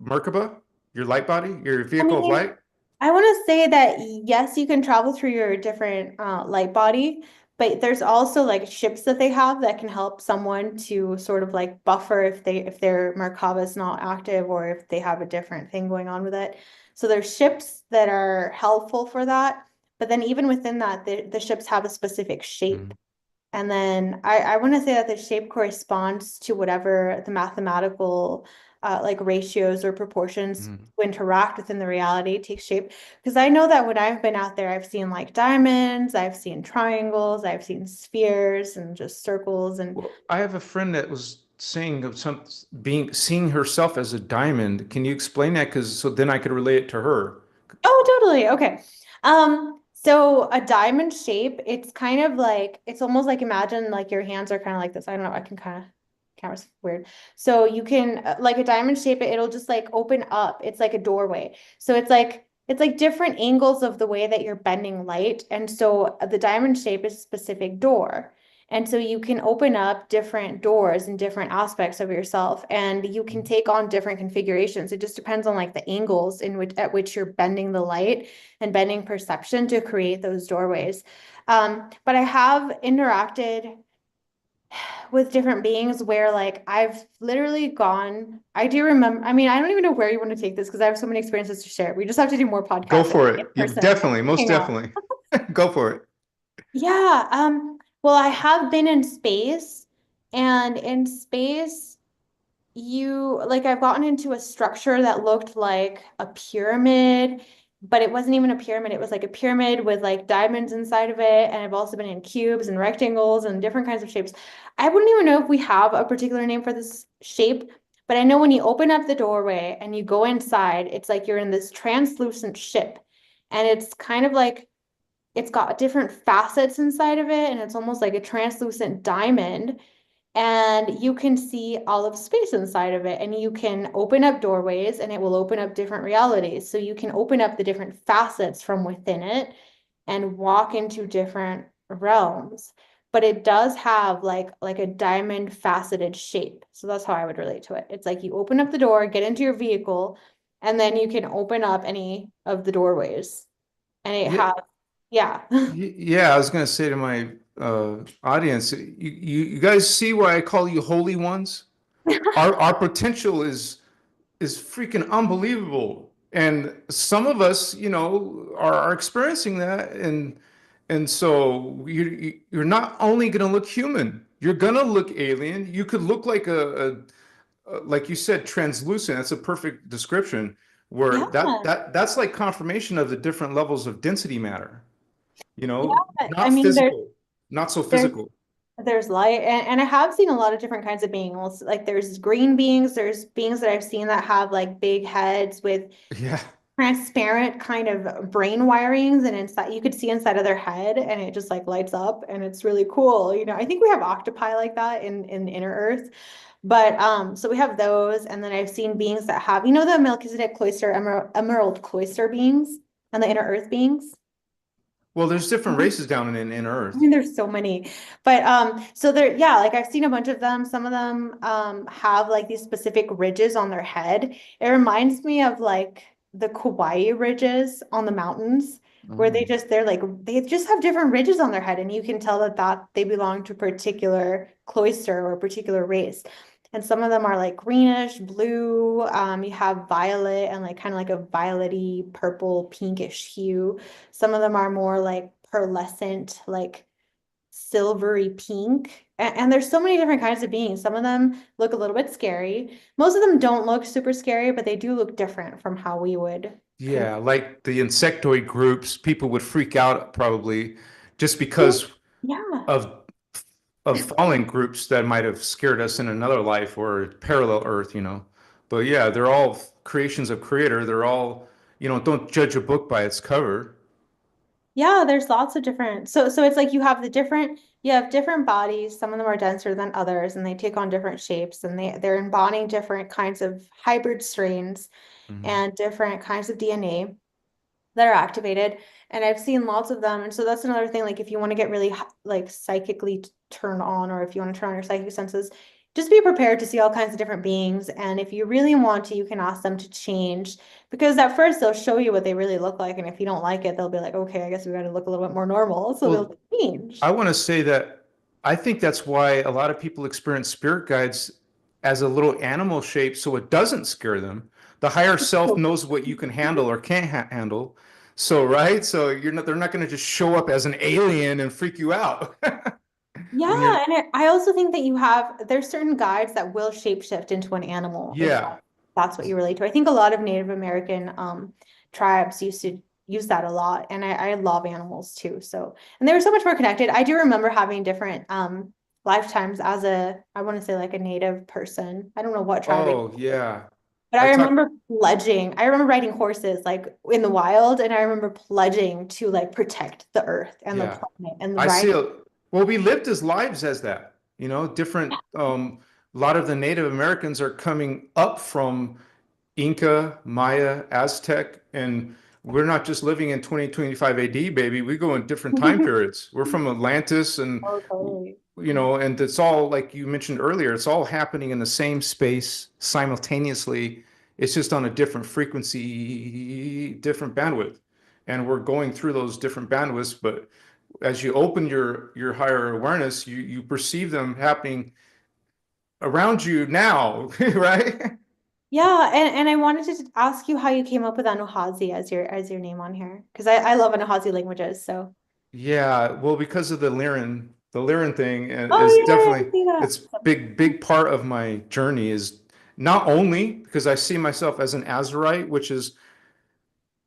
Speaker 1: Merkaba, your light body, your
Speaker 2: I
Speaker 1: vehicle of
Speaker 2: mean,
Speaker 1: light?
Speaker 2: I want to say that yes, you can travel through your different light body, but there's also like ships that they have that can help someone to sort of like buffer if their Merkaba is not active or if they have a different thing going on with it. So there's ships that are helpful for that. But then even within that, the ships have a specific shape.
Speaker 1: Mm,
Speaker 2: And then I want to say that the shape corresponds to whatever the mathematical like ratios or proportions
Speaker 1: mm.
Speaker 2: to interact within the reality takes shape. Because I know that when I've been out there, I've seen like diamonds, I've seen triangles, I've seen spheres and just circles. And
Speaker 1: Well, I have a friend that was saying of some being seeing herself as a diamond. Can you explain that? Because so then I could relate it to her.
Speaker 2: oh, totally. Okay. So a diamond shape, it's kind of like it's almost like imagine like your hands are kind of like this. I don't know, I can kind of camera's weird. So you can like a diamond shape, it'll just like open up. It's like a doorway. So it's like different angles of the way that you're bending light. And so the diamond shape is a specific door. And so you can open up different doors and different aspects of yourself, and you can take on different configurations. It just depends on like the angles in which at which you're bending the light and bending perception to create those doorways. But I have interacted with different beings where like I've literally gone, I do remember, I mean, I don't even know where you want to take this because I have so many experiences to share. We just have to do more
Speaker 1: Go
Speaker 2: podcasts
Speaker 1: for
Speaker 2: in
Speaker 1: it. You
Speaker 2: person.
Speaker 1: definitely, most
Speaker 2: Hang out.
Speaker 1: definitely. Go for it.
Speaker 2: Yeah, well, I have been in space, and in space, you like I've gotten into a structure that looked like a pyramid, but it wasn't even a pyramid. It was like a pyramid with like diamonds inside of it. And I've also been in cubes and rectangles and different kinds of shapes. I wouldn't even know if we have a particular name for this shape, but I know when you open up the doorway and you go inside, it's like you're in this translucent ship. And it's kind of like it's got different facets inside of it, and it's almost like a translucent diamond, and you can see all of space inside of it, and you can open up doorways and it will open up different realities. So you can open up the different facets from within it and walk into different realms. But it does have like a diamond faceted shape. So that's how I would relate to it. It's like you open up the door, get into your vehicle, and then you can open up any of the doorways. And it
Speaker 1: Yeah,
Speaker 2: has, yeah.
Speaker 1: yeah. I was gonna say to my audience, you guys see why I call you holy ones? Our potential is freaking unbelievable. And some of us, are experiencing that. And so you're not only going to look human, you're going to look alien. You could look like like you said, translucent. That's a perfect description where
Speaker 2: Yeah.
Speaker 1: that's like confirmation of the different levels of density matter,
Speaker 2: I
Speaker 1: not
Speaker 2: mean,
Speaker 1: physical, not so
Speaker 2: there's
Speaker 1: physical.
Speaker 2: there's light, and I have seen a lot of different kinds of beings. Like there's green beings, there's beings that I've seen that have like big heads with
Speaker 1: Yeah.
Speaker 2: transparent kind of brain wirings, and inside you could see inside of their head and it just like lights up, and it's really cool. I think we have octopi like that in inner earth. But so we have those, and then I've seen beings that have, the Melchizedek cloister, emerald cloister beings and the inner earth beings.
Speaker 1: Well, there's different races down in
Speaker 2: I
Speaker 1: Earth.
Speaker 2: mean, there's so many, but so there, yeah, like I've seen a bunch of them. Some of them have like these specific ridges on their head. It reminds me of like the Kauai ridges on the mountains, where
Speaker 1: Oh.
Speaker 2: they just have different ridges on their head, and you can tell that they belong to a particular cloister or a particular race. And some of them are like greenish, blue. You have violet and like kind of like a violety, purple, pinkish hue. Some of them are more like pearlescent, like silvery pink. And there's so many different kinds of beings. Some of them look a little bit scary. Most of them don't look super scary, but they do look different from how we would
Speaker 1: Yeah, like the insectoid groups, people would freak out probably just because
Speaker 2: yeah.
Speaker 1: of fallen groups that might have scared us in another life or parallel Earth. But yeah, they're all creations of Creator. They're all, don't judge a book by its cover.
Speaker 2: Yeah, there's lots of different. So it's like you have different bodies. Some of them are denser than others, and they take on different shapes, and they're embodying different kinds of hybrid strains
Speaker 1: Mhm.
Speaker 2: and different kinds of DNA that are activated. And I've seen lots of them. And so that's another thing, like if you want to get really like psychically turned on, or if you want to turn on your psychic senses, just be prepared to see all kinds of different beings. And if you really want to, you can ask them to change, because at first they'll show you what they really look like. And if you don't like it, they'll be like, okay, I guess we got to look a little bit more normal. So they'll
Speaker 1: Well,
Speaker 2: change.
Speaker 1: I want to say that I think that's why a lot of people experience spirit guides as a little animal shape so it doesn't scare them. The higher self knows what you can handle or can't handle. So, right? So they're not going to just show up as an alien and freak you out. When you're,
Speaker 2: Yeah, and I also think that there's certain guides that will shapeshift into an animal if
Speaker 1: yeah.
Speaker 2: that's what you relate to. I think a lot of Native American tribes used to use that a lot, and I love animals too. So, and they were so much more connected. I do remember having different lifetimes as I want to say like a Native person. I don't know what tribe,
Speaker 1: Oh, yeah.
Speaker 2: but
Speaker 1: I
Speaker 2: I
Speaker 1: talk,
Speaker 2: remember pledging. I remember riding horses like in the wild, and I remember pledging to like protect the earth and the
Speaker 1: yeah.
Speaker 2: planet and
Speaker 1: I see
Speaker 2: riding.
Speaker 1: well, we lived as lives as that, different, a lot of the Native Americans are coming up from Inca, Maya, Aztec, and we're not just living in 2025 AD, baby. We go in different time periods. We're from Atlantis and
Speaker 2: Oh, totally.
Speaker 1: and it's all like you mentioned earlier, it's all happening in the same space simultaneously. It's just on a different frequency, different bandwidth. And we're going through those different bandwidths, but as you open your higher awareness, you perceive them happening around you now, right?
Speaker 2: Yeah, and I wanted to ask you how you came up with Anuhazi as your name on here because I love Anuhazi languages. So
Speaker 1: Yeah, well, because of the Lyran thing
Speaker 2: oh
Speaker 1: is
Speaker 2: yeah, I
Speaker 1: definitely
Speaker 2: see that.
Speaker 1: it's big part of my journey is not only because I see myself as an Azurite, which is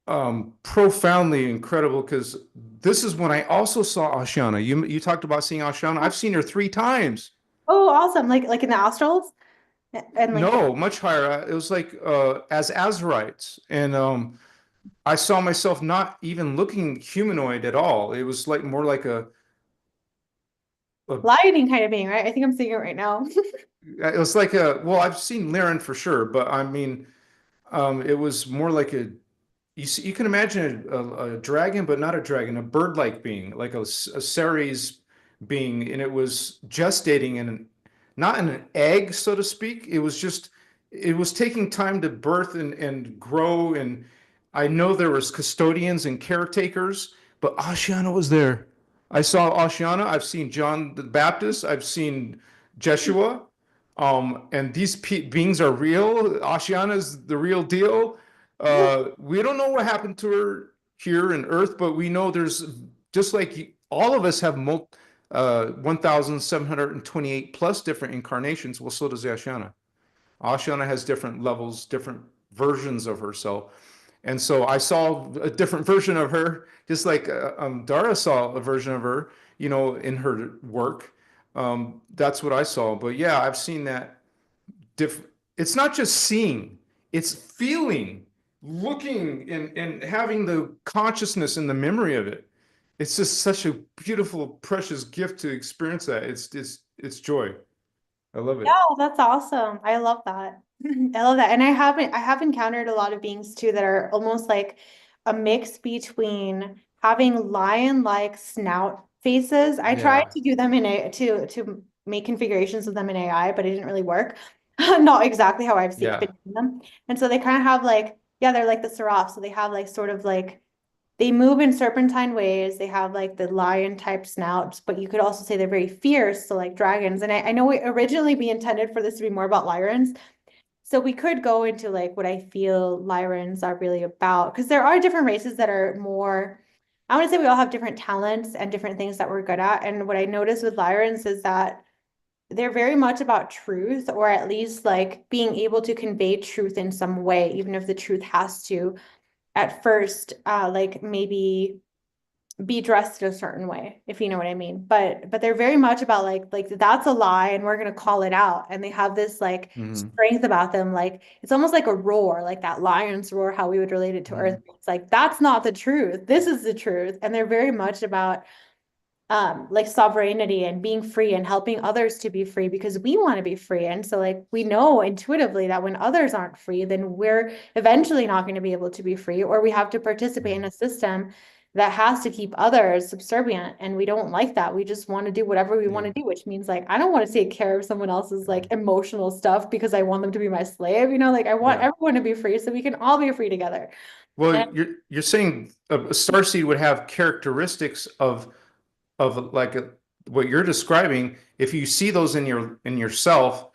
Speaker 1: profoundly incredible because this is when I also saw Ashayana. You talked about seeing Ashayana. I've seen her 3 times.
Speaker 2: Oh, awesome! Like in the astrals and like
Speaker 1: No, much higher. It was like as Azurites, and I saw myself not even looking humanoid at all. It was like more like a
Speaker 2: lighting kind of being, right? I think I'm seeing it right now.
Speaker 1: it was like well, I've seen Lyran for sure, but I mean, it was more like you can imagine a dragon, but not a dragon, a bird-like being, like a Ceres being, and it was gestating in not in an egg, so to speak. It was taking time to birth and grow. And I know there was custodians and caretakers, but Ashayana was there. I saw Ashayana. I've seen John the Baptist. I've seen Jeshua. And these beings are real. Ashayana's the real deal. We don't know what happened to her here in Earth, but we know there's just like all of us have 1,728 plus different incarnations. Well, so does Ashayana. Ashayana has different levels, different versions of herself. And so I saw a different version of her, just like Dhara saw a version of her, in her work. That's what I saw. But yeah, I've seen that diff it's not just seeing, it's feeling, looking and having the consciousness and the memory of it. It's just such a beautiful, precious gift to experience that. It's joy. I love
Speaker 2: Yeah,
Speaker 1: it.
Speaker 2: that's awesome. I love that. I love that. And I have encountered a lot of beings too that are almost like a mix between having lion-like snout faces. I tried
Speaker 1: Yeah.
Speaker 2: to do them to make configurations of them in AI, but it didn't really work. Not exactly how been
Speaker 1: Yeah.
Speaker 2: doing them. And so they kind of have like, yeah, they're like the seraph. So they have like sort of like they move in serpentine ways. They have like the lion type snouts, but you could also say they're very fierce, so like dragons. And I know originally we intended for this to be more about Lyrans. So we could go into like what I feel Lyrans are really about, because there are different races that are more, I want to say we all have different talents and different things that we're good at. And what I noticed with Lyrans is that they're very much about truth, or at least like being able to convey truth in some way, even if the truth has to at first like maybe be dressed a certain way, if you know what I mean. But they're very much about like that's a lie and we're gonna call it out. And they have this like
Speaker 1: Hmm.
Speaker 2: strength about them, like it's almost like a roar, like that lion's roar, how we would relate it to Earth.
Speaker 1: Hmm.
Speaker 2: It's like that's not the truth. This is the truth. And they're very much about like sovereignty and being free and helping others to be free because we want to be free. And so like we know intuitively that when others aren't free, then we're eventually not going to be able to be free, or we have to participate in a system that has to keep others subservient. And we don't like that. We just want to do whatever we want
Speaker 1: Yeah.
Speaker 2: to do, which means like I don't want to take care of someone else's like emotional stuff because I want them to be my slave. Like I want
Speaker 1: Yeah.
Speaker 2: everyone to be free so we can all be free together. And
Speaker 1: Well, you're saying a starseed would have characteristics of like what you're describing. If you see those in yourself,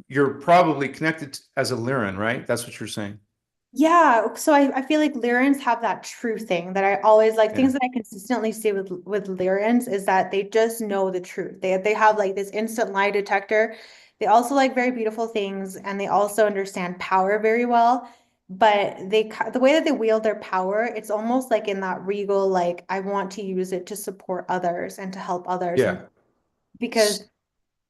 Speaker 1: you're probably connected as a Lyran, right? That's what you're saying.
Speaker 2: Yeah, so I feel like Lyrans have that true thing that I always like
Speaker 1: Yeah.
Speaker 2: things that I consistently see with Lyrans is that they just know the truth. They have like this instant lie detector. They also like very beautiful things and they also understand power very well. But the way that they wield their power, it's almost like in that regal like I want to use it to support others and to help others and
Speaker 1: Yeah.
Speaker 2: because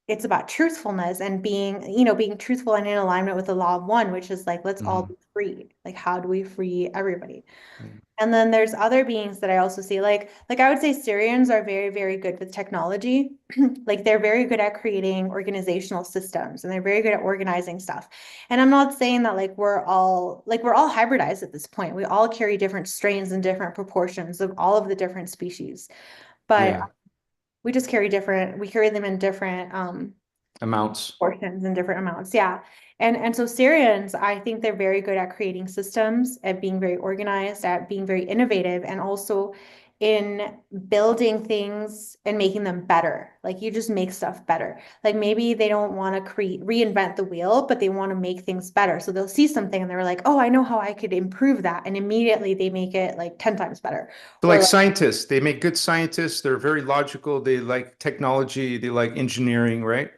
Speaker 2: it's about truthfulness and being truthful and in alignment with the law of one, which is like, let's all
Speaker 1: Mhm.
Speaker 2: be free. Like, how do we free everybody?
Speaker 1: Yeah.
Speaker 2: And then there's other beings that I also see, like I would say Syrians are very, very good with technology. Like they're very good at creating organizational systems and they're very good at organizing stuff. And I'm not saying that like we're all hybridized at this point. We all carry different strains and different proportions of all of the different species. But
Speaker 1: Yeah.
Speaker 2: we carry them in different
Speaker 1: Amounts.
Speaker 2: portions in different amounts. Yeah. And so Syrians, I think they're very good at creating systems, at being very organized, at being very innovative, and also in building things and making them better. Like you just make stuff better. Like maybe they don't want to reinvent the wheel, but they want to make things better. So they'll see something and they're like, oh, I know how I could improve that. And immediately they make it like 10 times better.
Speaker 1: So
Speaker 2: Or
Speaker 1: like
Speaker 2: like,
Speaker 1: scientists, they make good scientists. They're very logical. They like technology. They like engineering, right?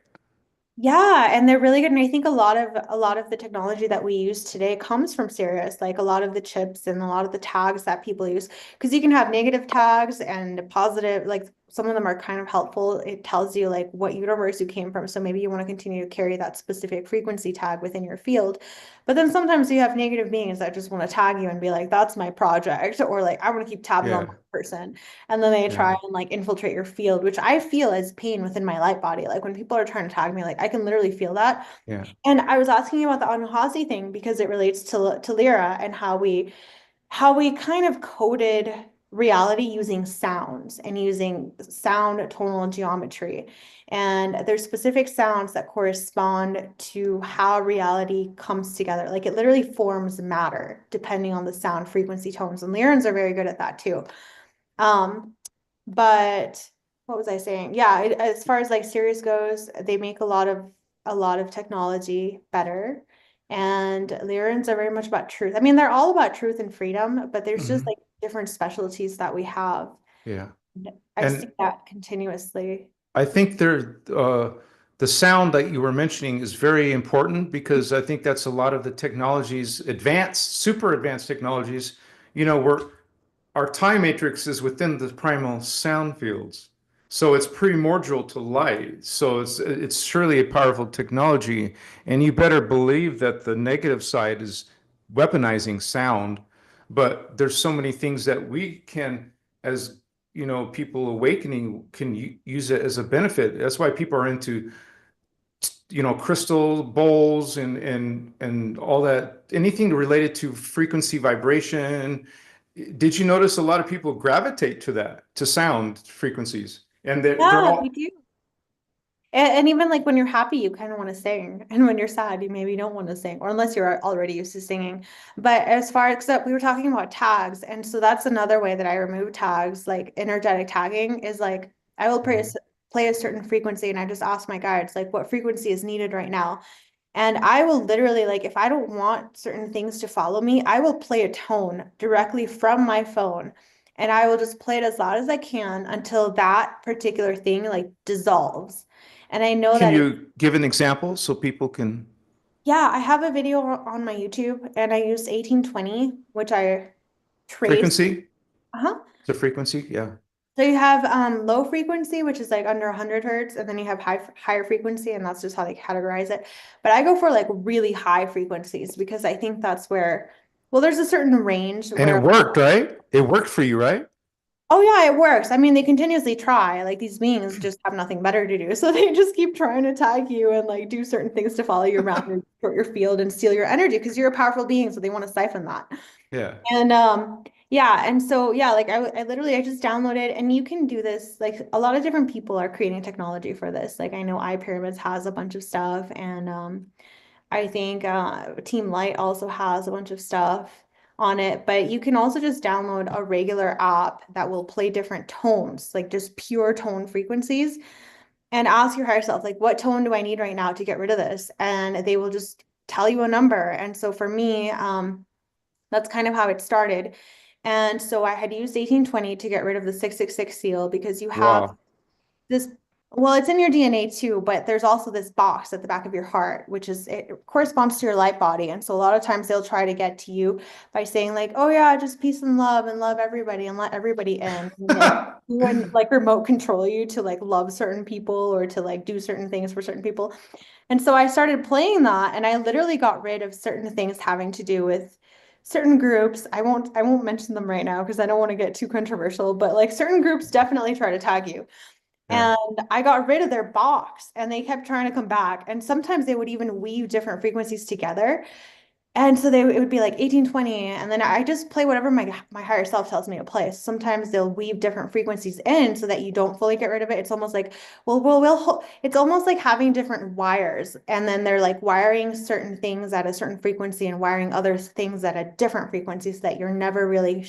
Speaker 2: yeah, and they're really good. And I think a lot of the technology that we use today comes from Sirius, like a lot of the chips and a lot of the tags that people use. Because you can have negative tags and positive, like some of them are kind of helpful. It tells you like what universe you came from. So maybe you want to continue to carry that specific frequency tag within your field. But then sometimes you have negative beings that just want to tag you and be like, that's my project, or like I want to keep tabs on
Speaker 1: Yeah.
Speaker 2: that person. And then they try
Speaker 1: Yeah.
Speaker 2: and like infiltrate your field, which I feel as pain within my light body. Like when people are trying to tag me, like I can literally feel that.
Speaker 1: Yeah.
Speaker 2: And I was asking you about the Anuhasi thing because it relates to Lyra and how we kind of coded reality using sounds and using sound tonal geometry. And there's specific sounds that correspond to how reality comes together. Like it literally forms matter depending on the sound frequency tones. And Lyrans are very good at that too. Um, but what was I saying? Yeah, as far as like Sirius goes, they make a lot of technology better. And Lyrans are very much about truth. I mean, they're all about truth and freedom, but there's just
Speaker 1: Hmm.
Speaker 2: like different specialties that we have.
Speaker 1: Yeah.
Speaker 2: I see
Speaker 1: And
Speaker 2: that continuously.
Speaker 1: I think the sound that you were mentioning is very important because I think that's a lot of the technologies, advanced, super advanced technologies, we're our time matrix is within the primal sound fields. So it's primordial to light. So it's surely a powerful technology. And you better believe that the negative side is weaponizing sound. But there's so many things that we can, as people awakening, can use it as a benefit. That's why people are into crystal bowls and all that, anything related to frequency vibration. Did you notice a lot of people gravitate to that, to sound frequencies? And they're
Speaker 2: Yeah, we
Speaker 1: all,
Speaker 2: do. And even like when you're happy, you kind of want to sing. And when you're sad, you maybe don't want to sing, or unless you're already used to singing. But as far as that, we were talking about tags. And so that's another way that I remove tags, like energetic tagging is like I will
Speaker 1: Mhm.
Speaker 2: play a certain frequency and I just ask my guides, like, what frequency is needed right now? And I will literally, like, if I don't want certain things to follow me, I will play a tone directly from my phone. And I will just play it as loud as I can until that particular thing like dissolves. And I know
Speaker 1: Can
Speaker 2: that
Speaker 1: you give an example so people can
Speaker 2: yeah, I have a video on my YouTube and I use 1820, which I trace.
Speaker 1: frequency?
Speaker 2: Uh-huh.
Speaker 1: The frequency? Yeah.
Speaker 2: So you have low frequency, which is like under 100 hertz, and then you have higher frequency, and that's just how they categorize it. But I go for like really high frequencies because I think that's where, well, there's a certain range
Speaker 1: And it
Speaker 2: where,
Speaker 1: worked, right? It worked for you, right?
Speaker 2: oh yeah, it works. I mean, they continuously try. Like these beings just have nothing better to do, so they just keep trying to tag you and like do certain things to follow you around your field and steal your energy because you're a powerful being, so they want to siphon that.
Speaker 1: Yeah.
Speaker 2: And yeah, and so yeah, like I literally I just downloaded and you can do this like a lot of different people are creating technology for this. Like I know iPyramids has a bunch of stuff and I think Team Light also has a bunch of stuff on it, but you can also just download a regular app that will play different tones, like just pure tone frequencies and ask your higher self like what tone do I need right now to get rid of this? And they will just tell you a number. And so for me, That's kind of how it started. And so I had used 1820 to get rid of the 666 seal because you have
Speaker 1: Wow.
Speaker 2: this, well, it's in your DNA too, but there's also this box at the back of your heart, which is, it corresponds to your light body. And so a lot of times they'll try to get to you by saying like, oh yeah, just peace and love everybody and let everybody in. And like you and like remote control you to like love certain people or to like do certain things for certain people. And so I started playing that and I literally got rid of certain things having to do with certain groups. I won't mention them right now because I don't want to get too controversial, but like certain groups definitely try to tag you.
Speaker 1: Yeah.
Speaker 2: And I got rid of their box and they kept trying to come back. And sometimes they would even weave different frequencies together. And so it would be like 1820. And then I just play whatever my higher self tells me to play. Sometimes they'll weave different frequencies in so that you don't fully get rid of it. It's almost like, it's almost like having different wires. And then they're like wiring certain things at a certain frequency and wiring other things at a different frequency so that you're never really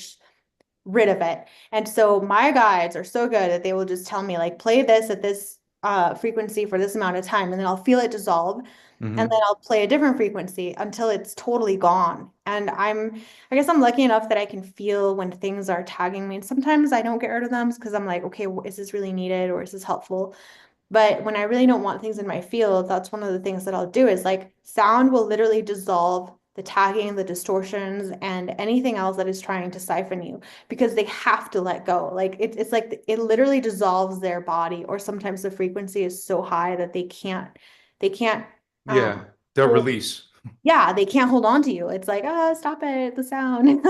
Speaker 2: rid of it. And so my guides are so good that they will just tell me like play this at this frequency for this amount of time and then I'll feel it dissolve and then
Speaker 1: Hmm.
Speaker 2: I'll play a different frequency until it's totally gone. And I guess I'm lucky enough that I can feel when things are tagging me. And sometimes I don't get rid of them because I'm like, okay, is this really needed or is this helpful? But when I really don't want things in my field, that's one of the things that I'll do is like sound will literally dissolve the tagging, the distortions, and anything else that is trying to siphon you because they have to let go. Like it's like it literally dissolves their body, or sometimes the frequency is so high that they can't
Speaker 1: Yeah. They'll
Speaker 2: hold,
Speaker 1: release.
Speaker 2: yeah, they can't hold on to you. It's like, oh, stop it, the sound.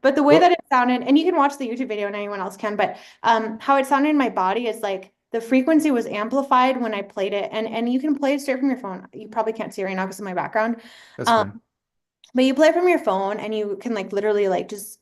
Speaker 2: But the way that
Speaker 1: Well,
Speaker 2: it sounded, and you can watch the YouTube video and anyone else can, but how it sounded in my body is like the frequency was amplified when I played it. And you can play it straight from your phone. You probably can't see it right now because of my background.
Speaker 1: that's
Speaker 2: Um,
Speaker 1: fine.
Speaker 2: but you play it from your phone and you can like literally like just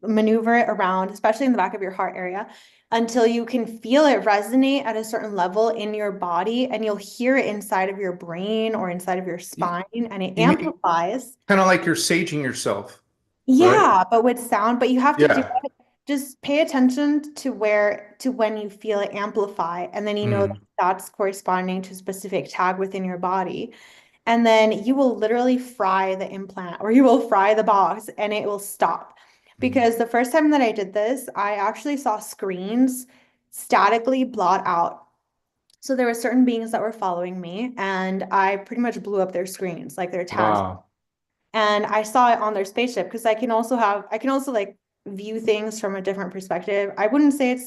Speaker 2: maneuver it around, especially in the back of your heart area, until you can feel it resonate at a certain level in your body and you'll hear it inside of your brain or inside of your
Speaker 1: You,
Speaker 2: spine and it
Speaker 1: you mean
Speaker 2: amplifies.
Speaker 1: kind of like you're saging yourself, right?
Speaker 2: Yeah, but with sound, but you have to do
Speaker 1: Yeah.
Speaker 2: it. Just pay attention to when you feel it amplify, and then you know that
Speaker 1: Mm.
Speaker 2: that's corresponding to a specific tag within your body. And then you will literally fry the implant or you will fry the box and it will stop.
Speaker 1: Mm.
Speaker 2: Because the first time that I did this, I actually saw screens statically blot out. So there were certain beings that were following me, and I pretty much blew up their screens, like their tabs.
Speaker 1: Wow.
Speaker 2: And I saw it on their spaceship because I can also like view things from a different perspective. I wouldn't say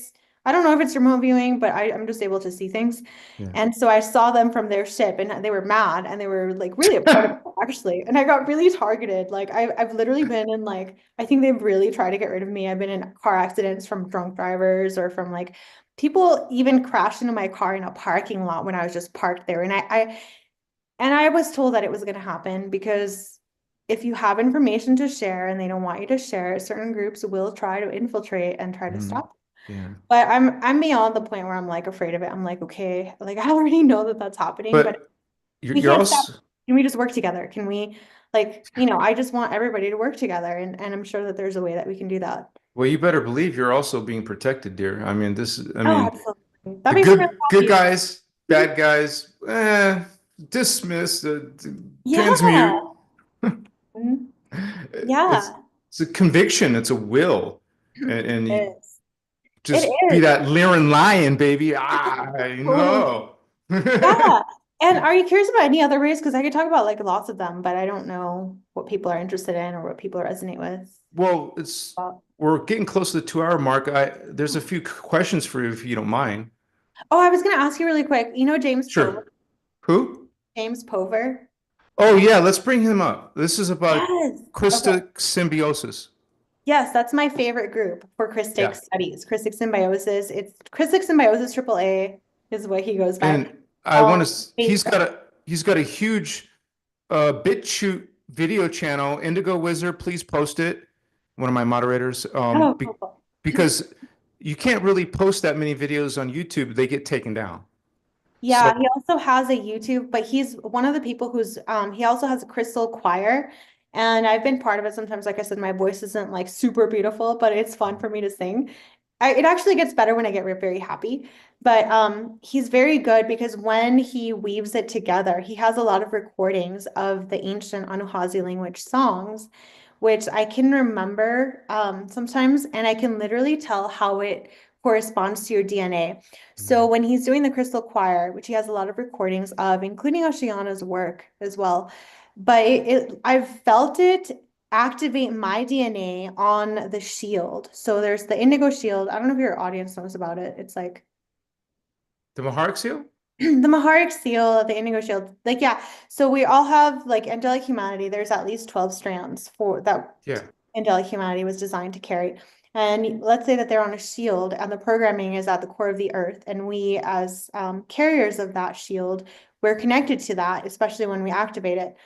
Speaker 2: I don't know if it's remote viewing, but I'm just able to see things.
Speaker 1: Yeah.
Speaker 2: And so I saw them from their ship and they were mad and they were like really upset about it, actually. And I got really targeted. Like I've literally been in like, I think they've really tried to get rid of me. I've been in car accidents from drunk drivers or from like people even crashed into my car in a parking lot when I was just parked there. And I was told that it was going to happen because if you have information to share and they don't want you to share, certain groups will try to infiltrate and try to
Speaker 1: Mm.
Speaker 2: stop.
Speaker 1: Yeah.
Speaker 2: But I'm beyond the point where I'm like afraid of it. I'm like, okay, like I already know that that's happening, but
Speaker 1: But you're,
Speaker 2: we
Speaker 1: you're
Speaker 2: can't stop.
Speaker 1: also,
Speaker 2: Can we just work together? Can we like, I just want everybody to work together and I'm sure that there's a way that we can do that.
Speaker 1: well, you better believe you're also being protected, dear. I
Speaker 2: Oh,
Speaker 1: mean,
Speaker 2: absolutely. That
Speaker 1: the
Speaker 2: makes me really
Speaker 1: good
Speaker 2: happy.
Speaker 1: guys, bad guys, dismiss,
Speaker 2: Yeah.
Speaker 1: transmute.
Speaker 2: Mhm.
Speaker 1: It's
Speaker 2: Yeah.
Speaker 1: it's a conviction, it's a will, and
Speaker 2: It
Speaker 1: you
Speaker 2: is. It
Speaker 1: just be
Speaker 2: is.
Speaker 1: that Lyran lion, baby. I
Speaker 2: Totally.
Speaker 1: know.
Speaker 2: Yeah. And are you curious about any other race? Because I could talk about like lots of them, but I don't know what people are interested in or what people resonate with.
Speaker 1: Well, we're getting close to the 2 hour mark. There's a
Speaker 2: Oh,
Speaker 1: few questions for you if you don't mind.
Speaker 2: I was going to ask you really quick. You know James Pover?
Speaker 1: Sure. Who?
Speaker 2: James Pover?
Speaker 1: Oh yeah, let's bring him up. This is about
Speaker 2: Yes. Okay.
Speaker 1: Christic symbiosis.
Speaker 2: Yes, that's my favorite group for Christic
Speaker 1: Yeah.
Speaker 2: studies. Christic symbiosis. It's Christic symbiosis triple A is what he goes by.
Speaker 1: And I want to,
Speaker 2: Facebook.
Speaker 1: he's got a huge BitChute video channel. Indigo Wizard, please post it. One of my moderators.
Speaker 2: Oh, cool, cool.
Speaker 1: Because you can't really post that many videos on YouTube. They get taken down. So,
Speaker 2: Yeah, he also has a YouTube, but he's one of the people who's he also has a crystal choir and I've been part of it sometimes. Like I said, my voice isn't like super beautiful, but it's fun for me to sing. It actually gets better when I get very happy. But he's very good because when he weaves it together, he has a lot of recordings of the ancient Anuhazi language songs which I can remember sometimes, and I can literally tell how it corresponds to your DNA. So
Speaker 1: Mhm.
Speaker 2: when he's doing the crystal choir, which he has a lot of recordings of, including Ashayana's work as well, but I've felt it activate my DNA on the shield. So there's the indigo shield. I don't know if your audience knows about it. It's like
Speaker 1: The Maharic seal?
Speaker 2: the Maharic seal, the indigo shield. Like, yeah. So we all have like angelic humanity. There's at least 12 strands for that
Speaker 1: Yeah.
Speaker 2: angelic humanity was designed to carry. And let's say that they're on a shield and the programming is at the core of the earth. And we, as carriers of that shield, we're connected to that, especially when we activate it.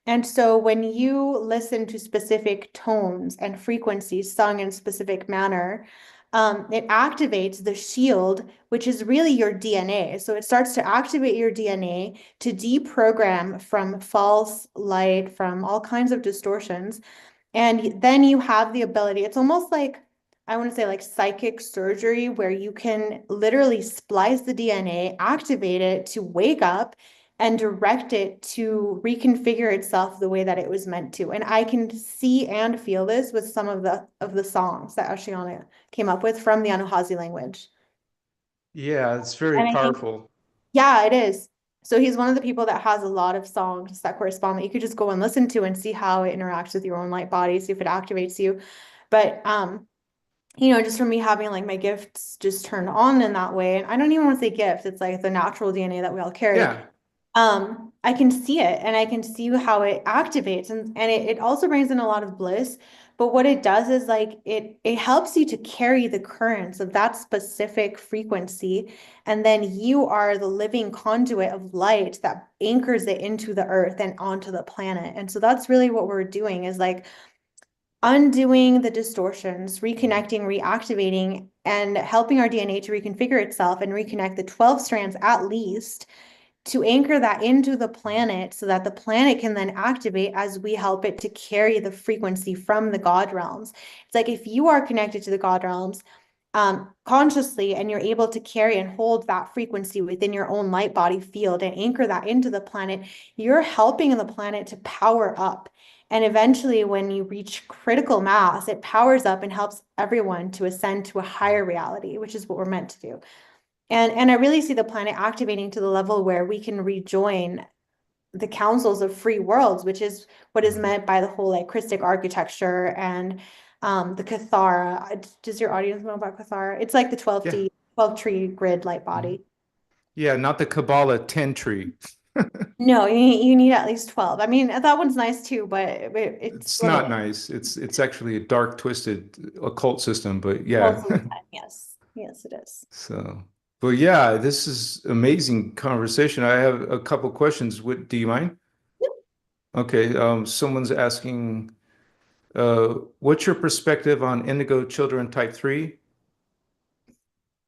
Speaker 2: And so when you listen to specific tones and frequencies sung in a specific manner, it activates the shield, which is really your DNA. So it starts to activate your DNA to deprogram from false light, from all kinds of distortions. And then you have the ability, it's almost like, I want to say like psychic surgery, where you can literally splice the DNA, activate it to wake up and direct it to reconfigure itself the way that it was meant to. And I can see and feel this with some of the songs that Ashayana came up with from the Anuhazi language.
Speaker 1: Yeah, it's very
Speaker 2: And I think,
Speaker 1: powerful.
Speaker 2: yeah, it is. So he's one of the people that has a lot of songs that correspond that you could just go and listen to and see how it interacts with your own light body, see if it activates you. But just from me having like my gifts just turned on in that way, and I don't even want to say gifts, it's like the natural DNA that we all carry.
Speaker 1: Yeah.
Speaker 2: I can see it and I can see how it activates, and it also brings in a lot of bliss. But what it does is like it helps you to carry the currents of that specific frequency, and then you are the living conduit of light that anchors it into the earth and onto the planet. And so that's really what we're doing, is like undoing the distortions, reconnecting, reactivating, and helping our DNA to reconfigure itself and reconnect the 12 strands at least to anchor that into the planet so that the planet can then activate as we help it to carry the frequency from the God realms. It's like if you are connected to the God realms consciously, and you're able to carry and hold that frequency within your own light body field and anchor that into the planet, you're helping the planet to power up. And eventually, when you reach critical mass, it powers up and helps everyone to ascend to a higher reality, which is what we're meant to do. And I really see the planet activating to the level where we can rejoin the councils of free worlds, which is what is
Speaker 1: Mhm.
Speaker 2: meant by the whole like Christic architecture and the Cathara. Does your audience know about Cathara? It's like the
Speaker 1: Yeah.
Speaker 2: 12 tree grid light
Speaker 1: Mhm.
Speaker 2: body.
Speaker 1: Yeah, not the Kabbalah 10 tree.
Speaker 2: No, you need at least 12. I mean, that one's nice too, but it's
Speaker 1: It's not
Speaker 2: limited.
Speaker 1: nice. It's actually a dark, twisted occult system, but yeah.
Speaker 2: Also, yes. Yes, it is.
Speaker 1: So, but yeah, this is amazing conversation. I have a couple questions. Do you mind? Okay, someone's asking, what's your perspective on indigo children type 3?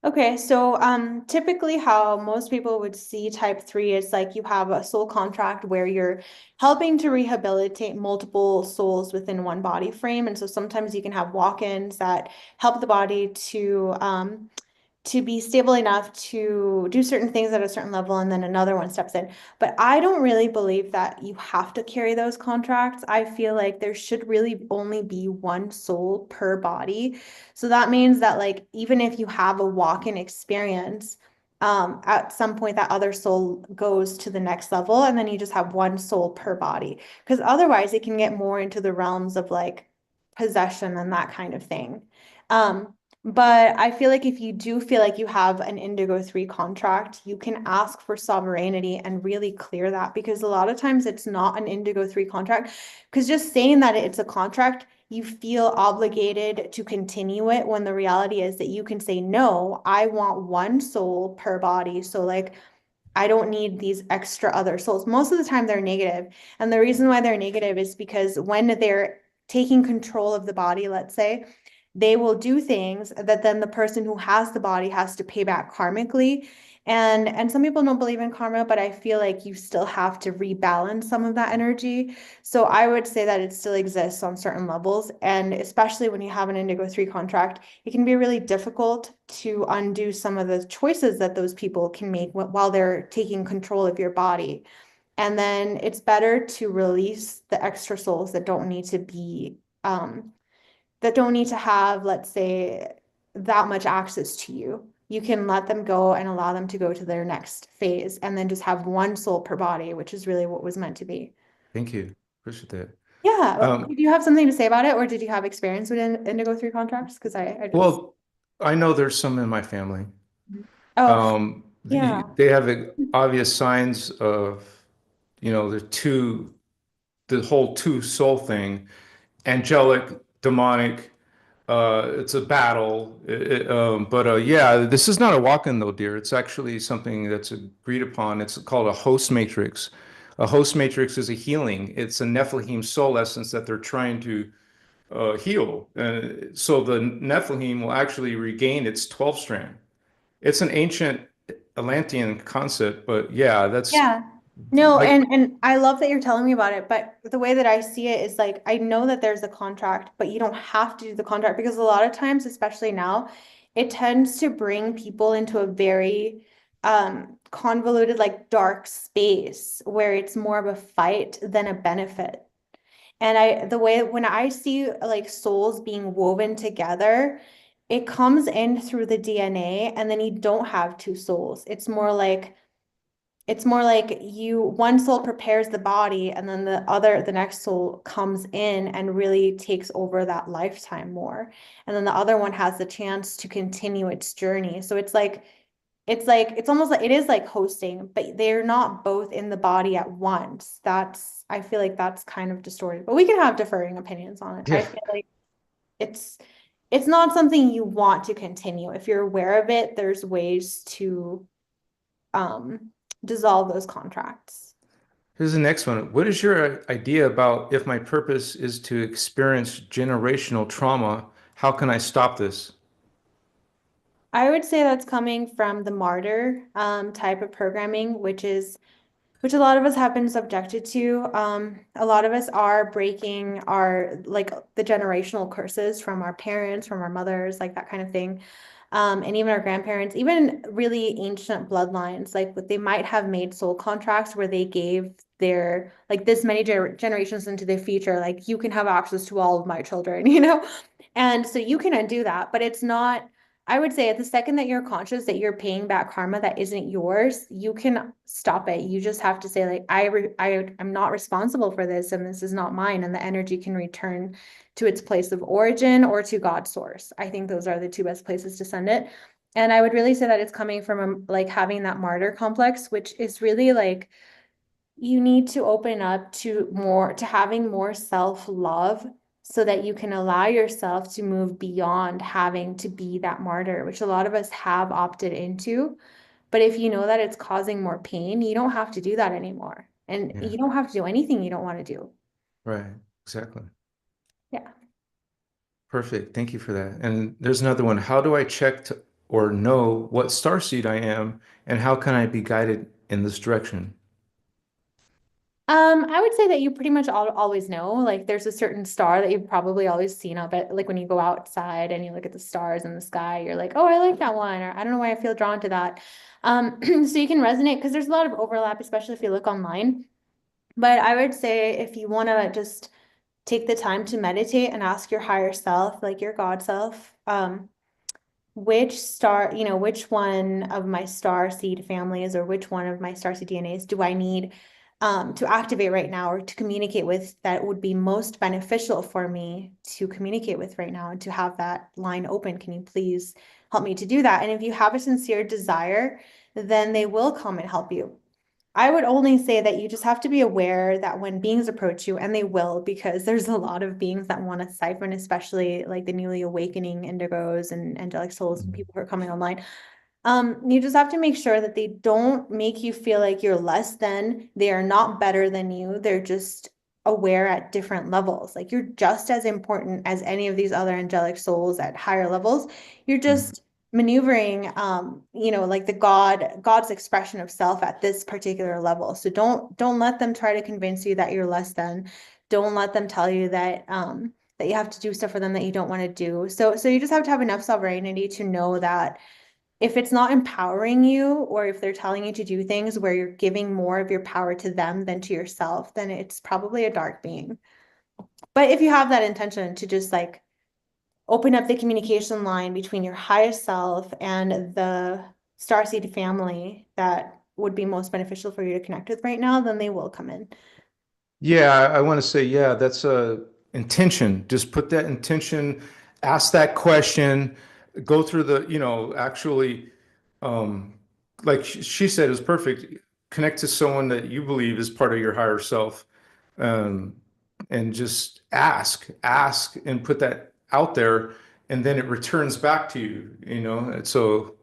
Speaker 2: Okay, so typically how most people would see type 3 is like you have a soul contract where you're helping to rehabilitate multiple souls within one body frame. And so sometimes you can have walk-ins that help the body to be stable enough to do certain things at a certain level, and then another one steps in. But I don't really believe that you have to carry those contracts. I feel like there should really only be one soul per body. So that means that like even if you have a walk-in experience, at some point that other soul goes to the next level, and then you just have one soul per body. Because otherwise it can get more into the realms of like possession and that kind of thing. But I feel like if you do feel like you have an Indigo 3 contract, you can ask for sovereignty and really clear that, because a lot of times it's not an Indigo 3 contract. Because just saying that it's a contract, you feel obligated to continue it, when the reality is that you can say, no, I want one soul per body. So, like, I don't need these extra other souls. Most of the time, they're negative. And the reason why they're negative is because when they're taking control of the body, let's say, they will do things that then the person who has the body has to pay back karmically. And some people don't believe in karma, but I feel like you still have to rebalance some of that energy. So I would say that it still exists on certain levels. And especially when you have an Indigo 3 contract, it can be really difficult to undo some of the choices that those people can make while they're taking control of your body. And then it's better to release the extra souls that don't need to be that don't need to have, let's say, that much access to you. You can let them go and allow them to go to their next phase and then just have one soul per body, which is really what was meant to be.
Speaker 1: Thank you. Appreciate that.
Speaker 2: Yeah.
Speaker 1: Um,
Speaker 2: Did you have something to say about it, or did you have experience with Indigo 3 contracts? Because I just.
Speaker 1: well, I know there's some in my family.
Speaker 2: Oh, yeah.
Speaker 1: They have obvious signs of, the whole two soul thing, angelic, demonic. It's a battle. But yeah, this is not a walk-in though, dear. It's actually something that's agreed upon. It's called a host matrix. A host matrix is a healing. It's a Nephilim soul essence that they're trying to heal. So the Nephilim will actually regain its 12 strand. It's an ancient Atlantean concept, but yeah, that's
Speaker 2: Yeah. No,
Speaker 1: like,
Speaker 2: and I love that you're telling me about it, but the way that I see it is like I know that there's a contract, but you don't have to do the contract because a lot of times, especially now, it tends to bring people into a very convoluted, like dark space where it's more of a fight than a benefit. And the way when I see like souls being woven together, it comes in through the DNA, and then you don't have two souls. It's more like one soul prepares the body, and then the next soul comes in and really takes over that lifetime more. And then the other one has the chance to continue its journey. So it's almost like it is like hosting, but they're not both in the body at once. I feel like that's kind of distorted, but we can have differing opinions on it. I
Speaker 1: yeah.
Speaker 2: feel like it's it's not something you want to continue. If you're aware of it, there's ways to um dissolve those contracts.
Speaker 1: Here's the next one. What is your idea about if my purpose is to experience generational trauma, how can I stop this?
Speaker 2: I would say that's coming from the martyr type of programming, which a lot of us have been subjected to. A lot of us are breaking our like the generational curses from our parents, from our mothers, like that kind of thing. And even our grandparents, even really ancient bloodlines, like they might have made soul contracts where they gave their like this many generations into the future, like you can have access to all of my children, And so you can undo that, but it's not. I would say at the second that you're conscious that you're paying back karma that isn't yours, you can stop it. You just have to say like, I'm not responsible for this, and this is not mine. And the energy can return to its place of origin or to God's source. I think those are the two best places to send it. And I would really say that it's coming from like having that martyr complex, which is really like you need to open up to having more self-love so that you can allow yourself to move beyond having to be that martyr, which a lot of us have opted into. But if you know that it's causing more pain, you don't have to do that anymore. And
Speaker 1: Yeah,
Speaker 2: you don't have to do anything you don't want to do.
Speaker 1: right. Exactly.
Speaker 2: Yeah.
Speaker 1: Perfect. Thank you for that. And there's another one. How do I check to, or know what starseed I am, and how can I be guided in this direction?
Speaker 2: I would say that you pretty much always know. Like, there's a certain star that you've probably always seen up at, like when you go outside and you look at the stars in the sky, you're like, oh, I like that one, or I don't know why I feel drawn to that. So you can resonate because there's a lot of overlap, especially if you look online. But I would say if you want to just take the time to meditate and ask your higher self, like your God self, which one of my star seed families or which one of my star seed DNAs do I need to activate right now or to communicate with that would be most beneficial for me to communicate with right now and to have that line open. Can you please help me to do that? And if you have a sincere desire, then they will come and help you. I would only say that you just have to be aware that when beings approach you, and they will, because there's a lot of beings that want to siphon, especially like the newly awakening indigos and angelic souls and
Speaker 1: Mhm.
Speaker 2: people who are coming online. You just have to make sure that they don't make you feel like you're less than, they are not better than you. They're just aware at different levels. Like you're just as important as any of these other angelic souls at higher levels. You're
Speaker 1: Mhm.
Speaker 2: just maneuvering like God's expression of self at this particular level. So don't let them try to convince you that you're less than. Don't let them tell you that you have to do stuff for them that you don't want to do. So you just have to have enough sovereignty to know that if it's not empowering you, or if they're telling you to do things where you're giving more of your power to them than to yourself, then it's probably a dark being. But if you have that intention to just like open up the communication line between your highest self and the starseed family that would be most beneficial for you to connect with right now, then they will come in.
Speaker 1: Yeah, I want to say, yeah, that's a intention. Just put that intention, ask that question, go through the, actually, um, like she said, is perfect. Connect to someone that you believe is part of your higher self, um, and just ask, and put that out there, and then it returns back to you, And so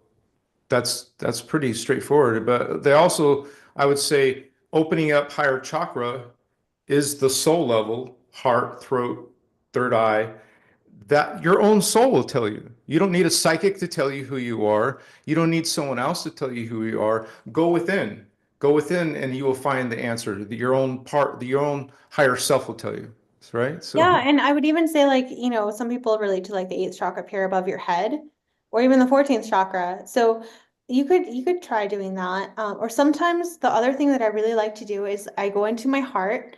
Speaker 1: that's pretty straightforward. But they also, I would say, opening up higher chakra is the soul level, heart, throat, third eye, that your own soul will tell you. You don't need a psychic to tell you who you are. You don't need someone else to tell you who you are. Go within. Go within and you will find the answer. Your own part, your own higher self will tell you. Right? So
Speaker 2: Yeah, and I would even say like, some people relate to like the eighth chakra up here above your head, or even the 14th chakra. So you could try doing that. Or sometimes the other thing that I really like to do is I go into my heart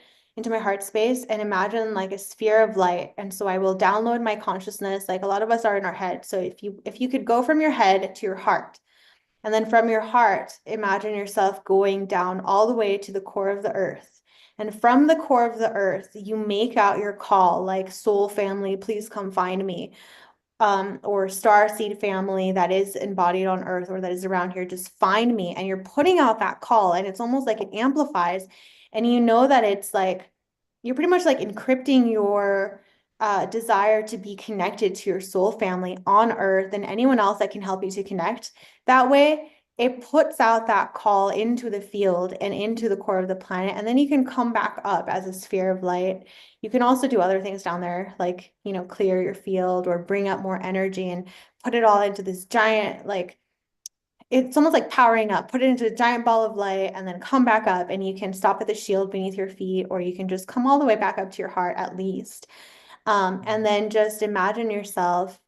Speaker 2: space and imagine like a sphere of light. And so I will download my consciousness, like a lot of us are in our head. So if you could go from your head to your heart, and then from your heart, imagine yourself going down all the way to the core of the earth. And from the core of the earth, you make out your call like soul family, please come find me. Or star seed family that is embodied on earth or that is around here, just find me. And you're putting out that call, and it's almost like it amplifies. And you know that it's like you're pretty much like encrypting your desire to be connected to your soul family on earth and anyone else that can help you to connect. That way, it puts out that call into the field and into the core of the planet. And then you can come back up as a sphere of light. You can also do other things down there, like, clear your field or bring up more energy and put it all into this giant, like, it's almost like powering up, put it into a giant ball of light and then come back up. And you can stop at the shield beneath your feet, or you can just come all the way back up to your heart at least. And then just imagine yourself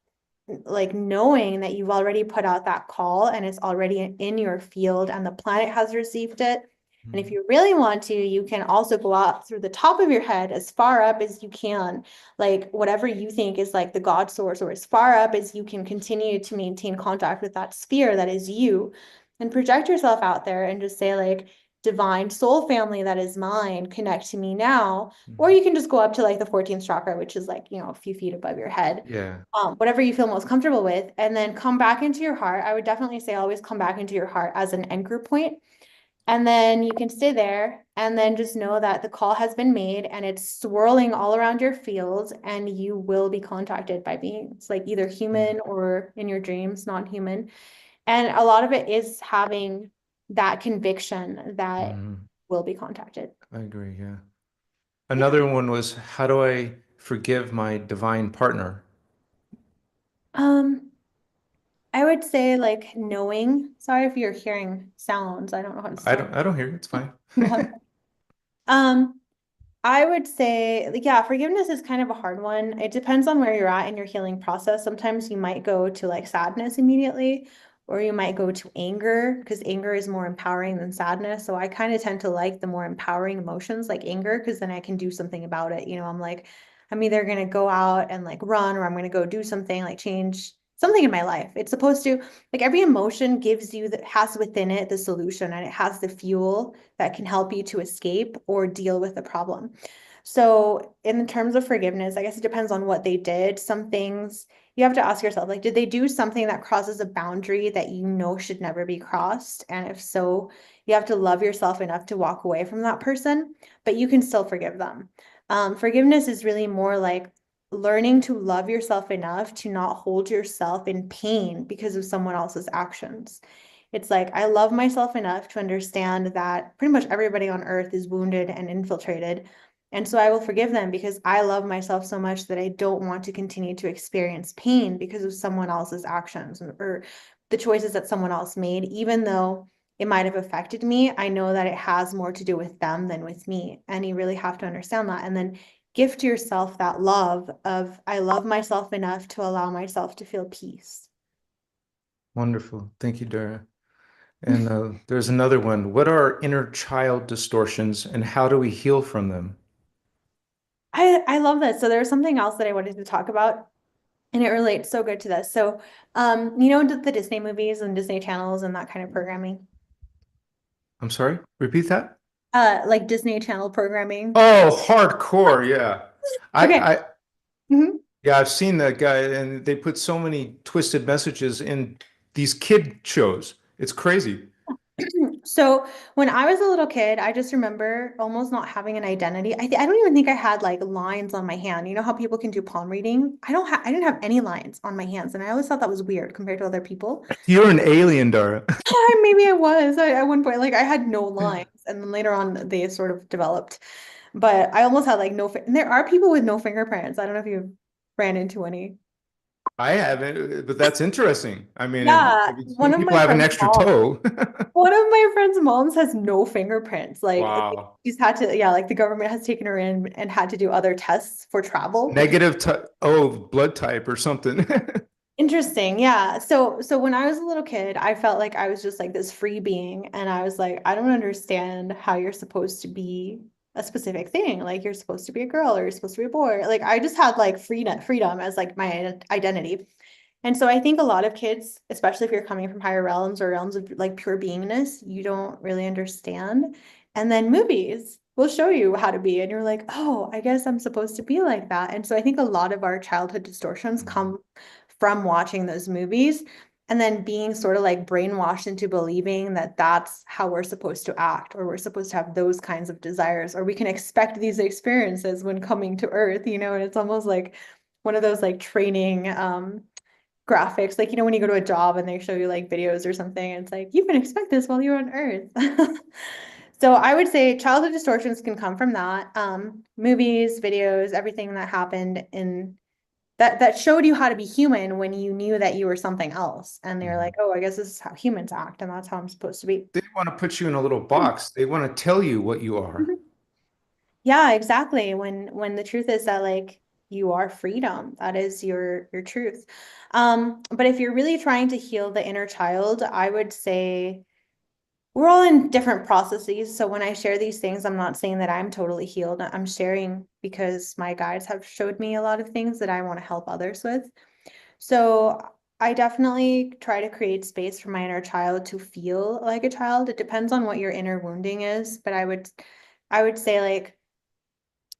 Speaker 2: like knowing that you've already put out that call and it's already in your field and the planet has received it. And if you really want to, you can also go up through the top of your head as far up as you can, like whatever you think is like the God source, or as far up as you can continue to maintain contact with that sphere that is you, and project yourself out there and just say, like, divine soul family that is mine, connect to me now. Or you can just go up to like the 14th chakra, which is like, a few feet above your head,
Speaker 1: yeah.
Speaker 2: whatever you feel most comfortable with, and then come back into your heart. I would definitely say always come back into your heart as an anchor point. And then you can stay there and then just know that the call has been made and it's swirling all around your field, and you will be contacted by beings like either human or in your dreams, non-human. And a lot of it is having that conviction that
Speaker 1: Mhm.
Speaker 2: will be contacted.
Speaker 1: I agree, yeah.
Speaker 2: Yeah.
Speaker 1: Another one was, how do I forgive my divine partner?
Speaker 2: Um, I would say like knowing, sorry if you're hearing sounds, I don't know how to stop.
Speaker 1: I don't hear you. It's fine.
Speaker 2: Yeah. Um, I would say, like, yeah, forgiveness is kind of a hard one. It depends on where you're at in your healing process. Sometimes you might go to like sadness immediately, or you might go to anger because anger is more empowering than sadness. So I kind of tend to like the more empowering emotions like anger because then I can do something about it. I'm like, I'm either going to go out and like run, or I'm going to go do something like change something in my life. It's supposed to, like, every emotion gives you that has within it the solution, and it has the fuel that can help you to escape or deal with the problem. So, in terms of forgiveness, I guess it depends on what they did. Some things you have to ask yourself, like, did they do something that crosses a boundary that you know should never be crossed? And if so, you have to love yourself enough to walk away from that person, but you can still forgive them. Forgiveness is really more like learning to love yourself enough to not hold yourself in pain because of someone else's actions. It's like I love myself enough to understand that pretty much everybody on earth is wounded and infiltrated. And so I will forgive them because I love myself so much that I don't want to continue to experience pain because of someone else's actions or the choices that someone else made, even though it might have affected me. I know that it has more to do with them than with me. And you really have to understand that. And then gift yourself that love of, I love myself enough to allow myself to feel peace.
Speaker 1: Wonderful. Thank you, Dara. And there's another one. What are inner child distortions and how do we heal from them?
Speaker 2: I love this. So there's something else that I wanted to talk about, and it relates so good to this. So, you know, the Disney movies and Disney channels and that kind of programming,
Speaker 1: I'm sorry, repeat that.
Speaker 2: like Disney Channel programming.
Speaker 1: Oh, hardcore, yeah.
Speaker 2: Okay.
Speaker 1: I
Speaker 2: Mhm.
Speaker 1: yeah, I've seen that guy, and they put so many twisted messages in these kid shows. It's crazy.
Speaker 2: So when I was a little kid, I just remember almost not having an identity. I don't even think I had like lines on my hand. You know how people can do palm reading? I didn't have any lines on my hands, and I always thought that was weird compared to other people.
Speaker 1: You're an alien, Dara.
Speaker 2: Maybe I was. At one point, like I had no lines, and then later on they sort of developed. But I almost had like no, and there are people with no fingerprints. I don't know if you ran into any.
Speaker 1: I haven't, but that's interesting. I mean,
Speaker 2: Yeah,
Speaker 1: maybe some
Speaker 2: one of
Speaker 1: people
Speaker 2: my
Speaker 1: have an
Speaker 2: friends'
Speaker 1: extra
Speaker 2: moms.
Speaker 1: toe.
Speaker 2: One of my friend's moms has no fingerprints. Like
Speaker 1: Wow.
Speaker 2: she's had to, yeah, like the government has taken her in and had to do other tests for travel because
Speaker 1: Negative t oh, blood type or something.
Speaker 2: interesting. Yeah. So when I was a little kid, I felt like I was just like this free being and I was like, I don't understand how you're supposed to be a specific thing. Like you're supposed to be a girl or you're supposed to be a boy. Like I just had like freedom as like my identity. And so I think a lot of kids, especially if you're coming from higher realms or realms of like pure beingness, you don't really understand. And then movies will show you how to be, and you're like, oh, I guess I'm supposed to be like that. And so I think a lot of our childhood distortions come from watching those movies and then being sort of like brainwashed into believing that that's how we're supposed to act, or we're supposed to have those kinds of desires, or we can expect these experiences when coming to Earth, you know, and it's almost like one of those like training graphics, like you know when you go to a job and they show you like videos or something, it's like you can expect this while you're on Earth. So I would say childhood distortions can come from that. Movies, videos, everything that happened in that showed you how to be human when you knew that you were something else. And they're like,
Speaker 1: Mhm.
Speaker 2: oh, I guess this is how humans act, and that's how I'm supposed to be.
Speaker 1: They want to put you in a little box. They want to tell you what you are.
Speaker 2: Yeah, exactly. When the truth is that like you are freedom. That is your truth. But if you're really trying to heal the inner child, I would say we're all in different processes. So when I share these things, I'm not saying that I'm totally healed. I'm sharing because my guides have showed me a lot of things that I want to help others with. So I definitely try to create space for my inner child to feel like a child. It depends on what your inner wounding is, but I would say like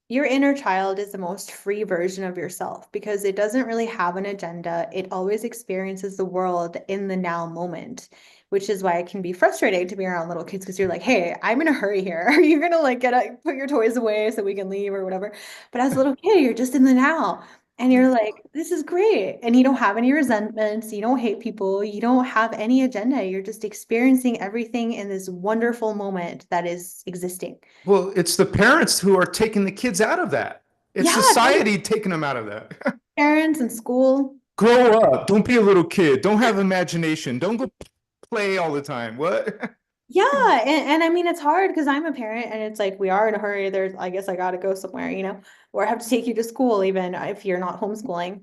Speaker 2: your inner child is the most free version of yourself because it doesn't really have an agenda. It always experiences the world in the now moment, which is why it can be frustrating to be around little kids because you're like, hey, I'm in a hurry here. Are you gonna like put your toys away so we can leave or whatever? But as a little kid, you're just in the now. And you're like, this is great. And you don't have any resentments. You don't hate people. You don't have any agenda. You're just experiencing everything in this wonderful moment that is existing.
Speaker 1: Well, it's the parents who are taking the kids out of that. It's
Speaker 2: Yeah,
Speaker 1: society taking them out of that.
Speaker 2: parents and school.
Speaker 1: Grow up. Don't be a little kid. Don't have imagination. Don't go play all the time. What?
Speaker 2: Yeah, and I mean it's hard because I'm a parent and it's like we are in a hurry. There's I guess I gotta go somewhere, you know, or I have to take you to school even if you're not homeschooling,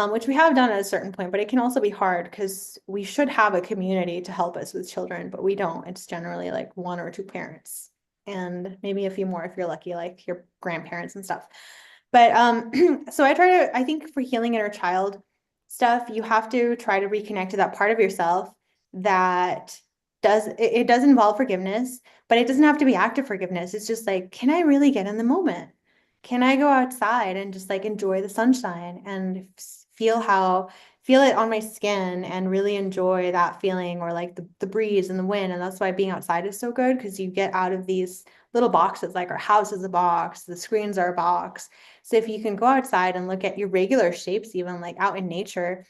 Speaker 2: which we have done at a certain point, but it can also be hard because we should have a community to help us with children, but we don't. It's generally like one or two parents and maybe a few more if you're lucky, like your grandparents and stuff. But so I think for healing inner child stuff, you have to try to reconnect to that part of yourself that it does involve forgiveness, but it doesn't have to be active forgiveness. It's just like, can I really get in the moment? Can I go outside and just like enjoy the sunshine and feel it on my skin and really enjoy that feeling or like the breeze and the wind. And that's why being outside is so good because you get out of these little boxes, like our house is a box, the screens are a box. So if you can go outside and look at your regular shapes, even like out in nature,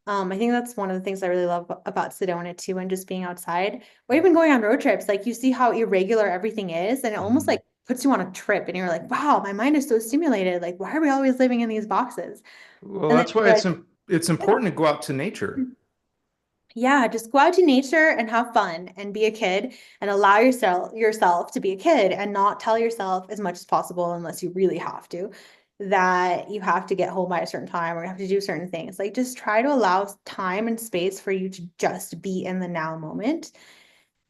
Speaker 2: I think that's one of the things I really love about Sedona too, and just being outside or even going on road trips. Like you see how irregular everything is, and it almost
Speaker 1: Mhm.
Speaker 2: like puts you on a trip, and you're like, wow, my mind is so stimulated. Like, why are we always living in these boxes?
Speaker 1: Well,
Speaker 2: And then
Speaker 1: that's why
Speaker 2: you're like,
Speaker 1: it's important to go out to nature.
Speaker 2: yeah, just go out to nature and have fun and be a kid and allow yourself to be a kid and not tell yourself as much as possible unless you really have to that you have to get home by a certain time or you have to do certain things. Like just try to allow time and space for you to just be in the now moment.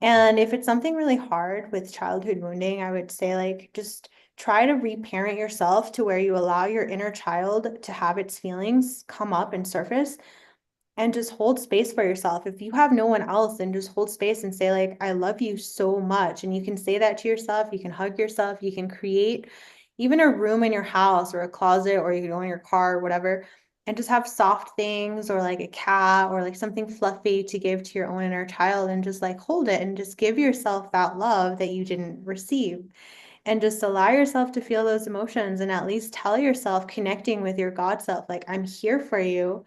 Speaker 2: And if it's something really hard with childhood wounding, I would say like just try to reparent yourself to where you allow your inner child to have its feelings come up and surface, and just hold space for yourself. If you have no one else, then just hold space and say, like, I love you so much. And you can say that to yourself. You can hug yourself. You can create even a room in your house or a closet, or you can go in your car or whatever, and just have soft things or like a cat or like something fluffy to give to your own inner child, and just like hold it and just give yourself that love that you didn't receive. And just allow yourself to feel those emotions, and at least tell yourself, connecting with your God self, like, I'm here for you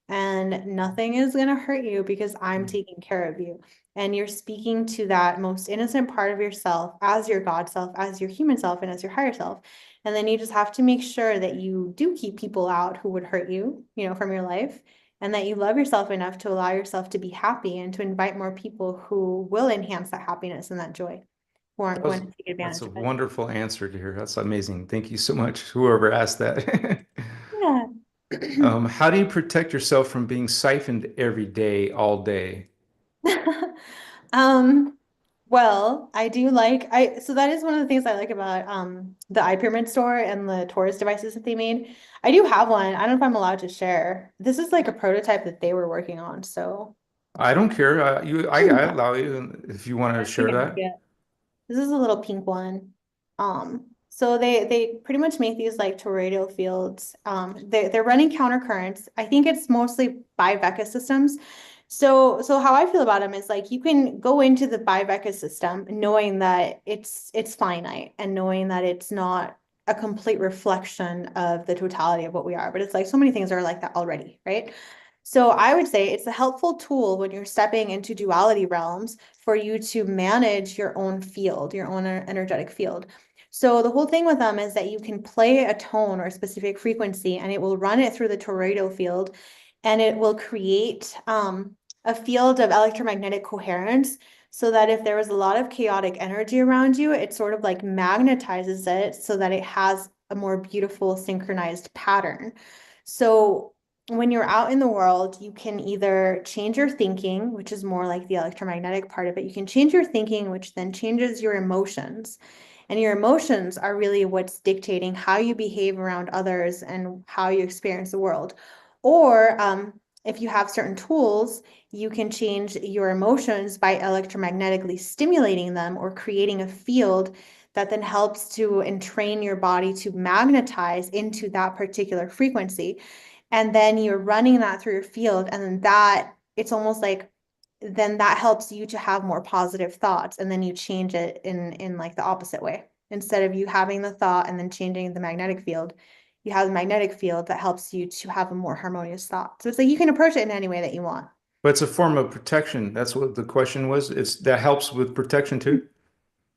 Speaker 2: and nothing is going to hurt you because I'm taking care of you. And you're speaking to that most innocent part of yourself as your God self, as your human self, and as your higher self. And then you just have to make sure that you do keep people out who would hurt you, from your life, and that you love yourself enough to allow yourself to be happy and to invite more people who will enhance that happiness and that joy, who aren't going to take
Speaker 1: That's
Speaker 2: advantage
Speaker 1: a
Speaker 2: of it.
Speaker 1: wonderful answer to hear. That's amazing. Thank you so much, whoever asked that.
Speaker 2: Yeah.
Speaker 1: How do you protect yourself from being siphoned every day, all day?
Speaker 2: Um, well, I do like so that is one of the things I like about the iPyramid store and the Taurus devices that they made. I do have one. I don't know if I'm allowed to share. This is like a prototype that they were working on, so
Speaker 1: I don't care. I
Speaker 2: I
Speaker 1: allow you if you want to
Speaker 2: think
Speaker 1: share
Speaker 2: I can
Speaker 1: that.
Speaker 2: see it. This is a little pink one. So they pretty much make these like toroidal fields. They're running counter currents. I think it's mostly bi-Vecca systems. So how I feel about them is like you can go into the bi-Vecca system knowing that it's finite and knowing that it's not a complete reflection of the totality of what we are. But it's like so many things are like that already, right? So I would say it's a helpful tool when you're stepping into duality realms for you to manage your own field, your own energetic field. So the whole thing with them is that you can play a tone or a specific frequency, and it will run it through the toroidal field, and it will create a field of electromagnetic coherence, so that if there was a lot of chaotic energy around you, it sort of like magnetizes it so that it has a more beautiful synchronized pattern. So when you're out in the world, you can either change your thinking, which is more like the electromagnetic part of it. You can change your thinking, which then changes your emotions. And your emotions are really what's dictating how you behave around others and how you experience the world. Or if you have certain tools, you can change your emotions by electromagnetically stimulating them or creating a field that then helps to entrain your body to magnetize into that particular frequency. And then you're running that through your field, and then that it's almost like then that helps you to have more positive thoughts, and then you change it in like the opposite way. Instead of you having the thought and then changing the magnetic field, you have the magnetic field that helps you to have a more harmonious thought. So it's like you can approach it in any way that you want.
Speaker 1: But it's a form of protection. That's what the question was. It's that helps with protection too.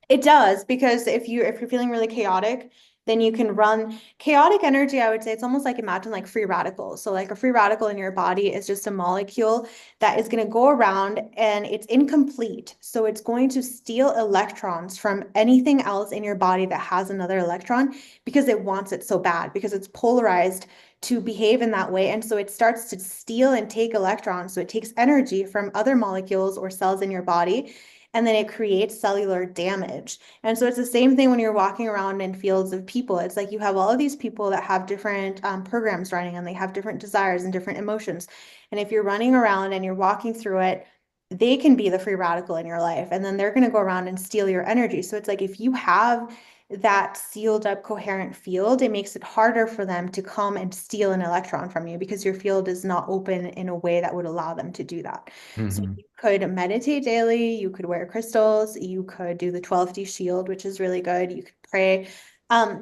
Speaker 2: It does, because if you're feeling really chaotic, then you can run chaotic energy. I would say it's almost like, imagine like free radicals. So like a free radical in your body is just a molecule that is going to go around and it's incomplete. So it's going to steal electrons from anything else in your body that has another electron, because it wants it so bad, because it's polarized to behave in that way. And so it starts to steal and take electrons. So it takes energy from other molecules or cells in your body, and then it creates cellular damage. And so it's the same thing when you're walking around in fields of people. It's like you have all of these people that have different programs running, and they have different desires and different emotions. And if you're running around and you're walking through it, they can be the free radical in your life, and then they're going to go around and steal your energy. So it's like if you have that sealed up coherent field, it makes it harder for them to come and steal an electron from you, because your field is not open in a way that would allow them to do that. So
Speaker 1: Hmm.
Speaker 2: you could meditate daily, you could wear crystals, you could do the 12D shield, which is really good. You could pray.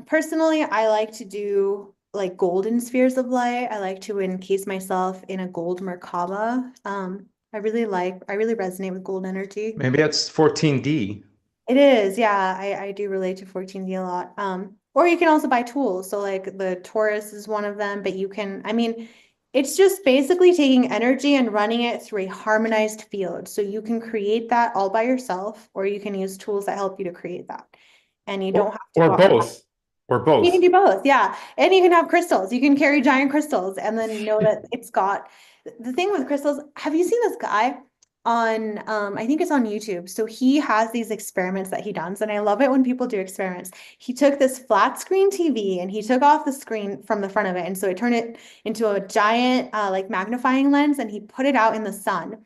Speaker 2: Personally, I like to do like golden spheres of light. I like to encase myself in a gold Merkaba. I really resonate with gold energy.
Speaker 1: Maybe that's 14D.
Speaker 2: It is, yeah. I do relate to 14D a lot. Or you can also buy tools. So like the Taurus is one of them, but you can, I mean, it's just basically taking energy and running it through a harmonized field. So you can create that all by yourself, or you can use tools that help you to create that. And you don't have to
Speaker 1: Or
Speaker 2: walk around.
Speaker 1: both. Or
Speaker 2: You can
Speaker 1: both.
Speaker 2: do both, yeah. And you can have crystals. You can carry giant crystals and then know that it's got the thing with crystals. Have you seen this guy? on I think it's on YouTube. So he has these experiments that he does, and I love it when people do experiments. He took this flat screen TV and he took off the screen from the front of it, and so it turned it into a giant like magnifying lens, and he put it out in the sun.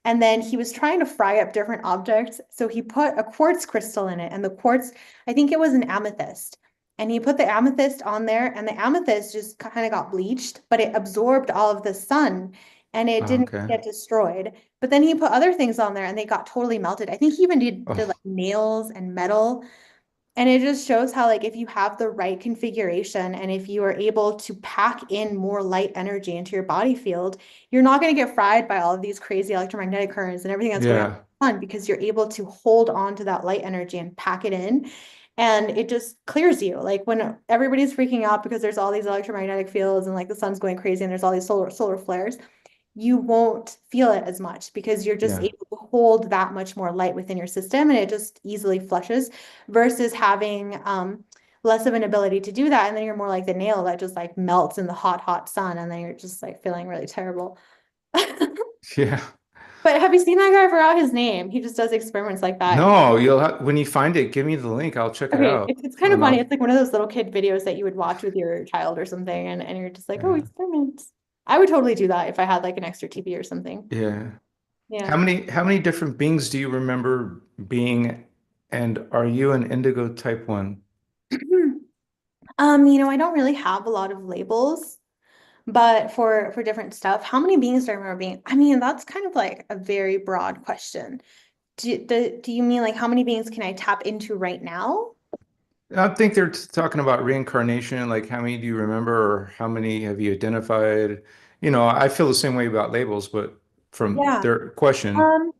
Speaker 2: And then he was trying to fry up different objects. So he put a quartz crystal in it, and the quartz, I think it was an amethyst. And he put the amethyst on there, and the amethyst just kind of got bleached, but it absorbed all of the sun and it didn't
Speaker 1: Okay.
Speaker 2: get destroyed. But then he put other things on there and they got totally melted. I think he even did like
Speaker 1: Oh,
Speaker 2: nails and metal. And it just shows how, like, if you have the right configuration and if you are able to pack in more light energy into your body field, you're not going to get fried by all of these crazy electromagnetic currents and everything that's going on in
Speaker 1: yeah.
Speaker 2: the sun, because you're able to hold on to that light energy and pack it in. And it just clears you. Like when everybody's freaking out because there's all these electromagnetic fields and like the sun's going crazy and there's all these solar flares, you won't feel it as much because you're just
Speaker 1: Yeah.
Speaker 2: able to hold that much more light within your system, and it just easily flushes versus having less of an ability to do that. And then you're more like the nail that just like melts in the hot sun, and then you're just like feeling really terrible.
Speaker 1: Yeah.
Speaker 2: But have you seen that guy? I forgot his name. He just does experiments like that. And
Speaker 1: No, you'll have, when you find it, give me the link. I'll check it
Speaker 2: okay,
Speaker 1: out.
Speaker 2: it's kind of
Speaker 1: And
Speaker 2: funny.
Speaker 1: I'll,
Speaker 2: It's like one of those little kid videos that you would watch with your child or something, and you're just like, oh,
Speaker 1: yeah.
Speaker 2: experiments. I would totally do that if I had like an extra TV or something.
Speaker 1: Yeah.
Speaker 2: Yeah.
Speaker 1: How many different beings do you remember being, and are you an indigo type one?
Speaker 2: I don't really have a lot of labels, but for different stuff, how many beings do I remember being? I mean, that's kind of like a very broad question. Do you mean like how many beings can I tap into right now?
Speaker 1: I think they're talking about reincarnation, like how many do you remember, or how many have you identified? You know, I feel the same way about labels, but from
Speaker 2: Yeah.
Speaker 1: their question,
Speaker 2: Um,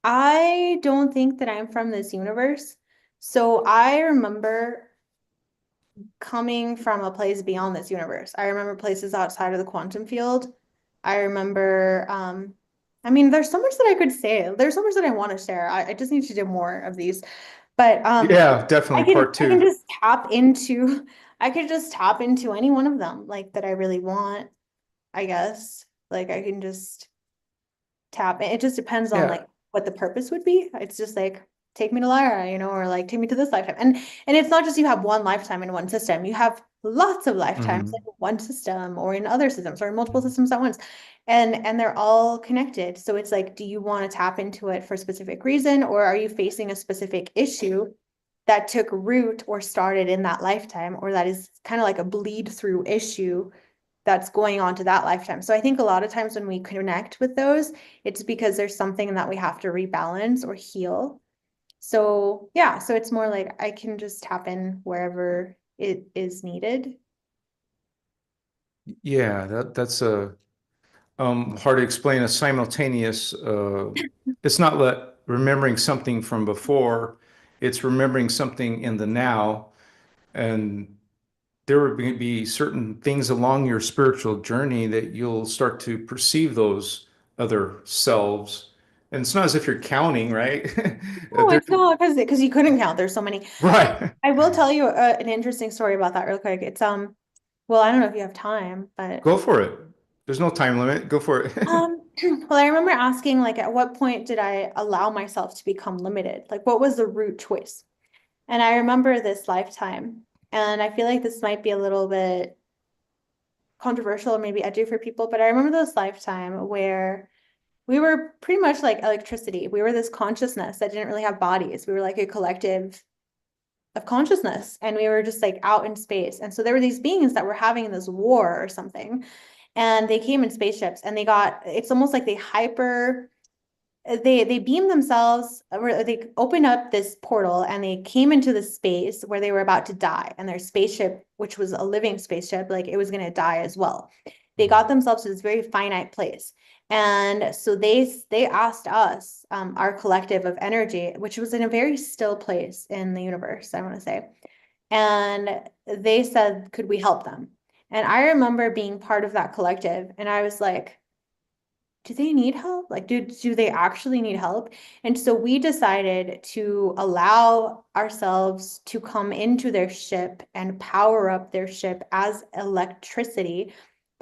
Speaker 2: I don't think that I'm from this universe. So I remember coming from a place beyond this universe. I remember places outside of the quantum field. I remember, I mean, there's so much that I could say. There's so much that I want to share. I just need to do more of these. But
Speaker 1: yeah, definitely part
Speaker 2: I can
Speaker 1: two.
Speaker 2: just tap into I could just tap into any one of them like that I really want, I guess. Like I can just tap in. It just depends on
Speaker 1: Yeah.
Speaker 2: like what the purpose would be. It's just like take me to Lyra, or like take me to this lifetime. And it's not just you have one lifetime in one system. You have lots of lifetimes
Speaker 1: Hmm.
Speaker 2: in one system or in other systems or in multiple systems at once. And they're all connected. So it's like, do you want to tap into it for a specific reason, or are you facing a specific issue that took root or started in that lifetime, or that is kind of like a bleed through issue that's going on to that lifetime. So I think a lot of times when we connect with those, it's because there's something that we have to rebalance or heal. So yeah, so it's more like I can just tap in wherever it is needed.
Speaker 1: Yeah, that's a hard to explain. A simultaneous, it's not remembering something from before, it's remembering something in the now. And there would be certain things along your spiritual journey that you'll start to perceive those other selves. And it's not as if you're counting, right?
Speaker 2: No,
Speaker 1: There,
Speaker 2: it's not because you couldn't count. There's so many.
Speaker 1: right.
Speaker 2: I will tell you an interesting story about that real quick. It's well, I don't know if you have time, but
Speaker 1: Go for it. There's no time limit. Go for it.
Speaker 2: well, I remember asking like at what point did I allow myself to become limited? Like what was the root choice? And I remember this lifetime, and I feel like this might be a little bit controversial or maybe edgy for people, but I remember this lifetime where we were pretty much like electricity. We were this consciousness that didn't really have bodies. We were like a collective of consciousness, and we were just like out in space. And so there were these beings that were having this war or something, and they came in spaceships, and it's almost like they beamed themselves, or they opened up this portal and they came into the space where they were about to die, and their spaceship, which was a living spaceship, like it was going to die as well. They got themselves to this very finite place, and so they asked us, our collective of energy, which was in a very still place in the universe, I want to say, and they said, could we help them? And I remember being part of that collective, and I was like, do they need help? Like, do they actually need help? And so we decided to allow ourselves to come into their ship and power up their ship as electricity,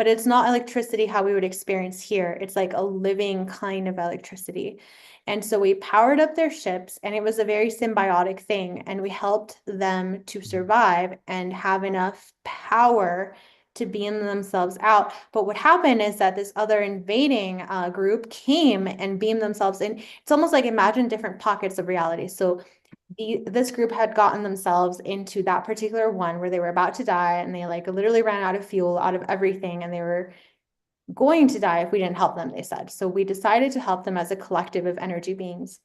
Speaker 2: but it's not electricity how we would experience here. It's like a living kind of electricity. And so we powered up their ships, and it was a very symbiotic thing. And we helped them to survive and have enough power to beam themselves out. But what happened is that this other invading group came and beamed themselves in. It's almost like imagine different pockets of reality. So this group had gotten themselves into that particular one where they were about to die, and they like literally ran out of fuel, out of everything, and they were going to die if we didn't help them, they said. So we decided to help them as a collective of energy beings.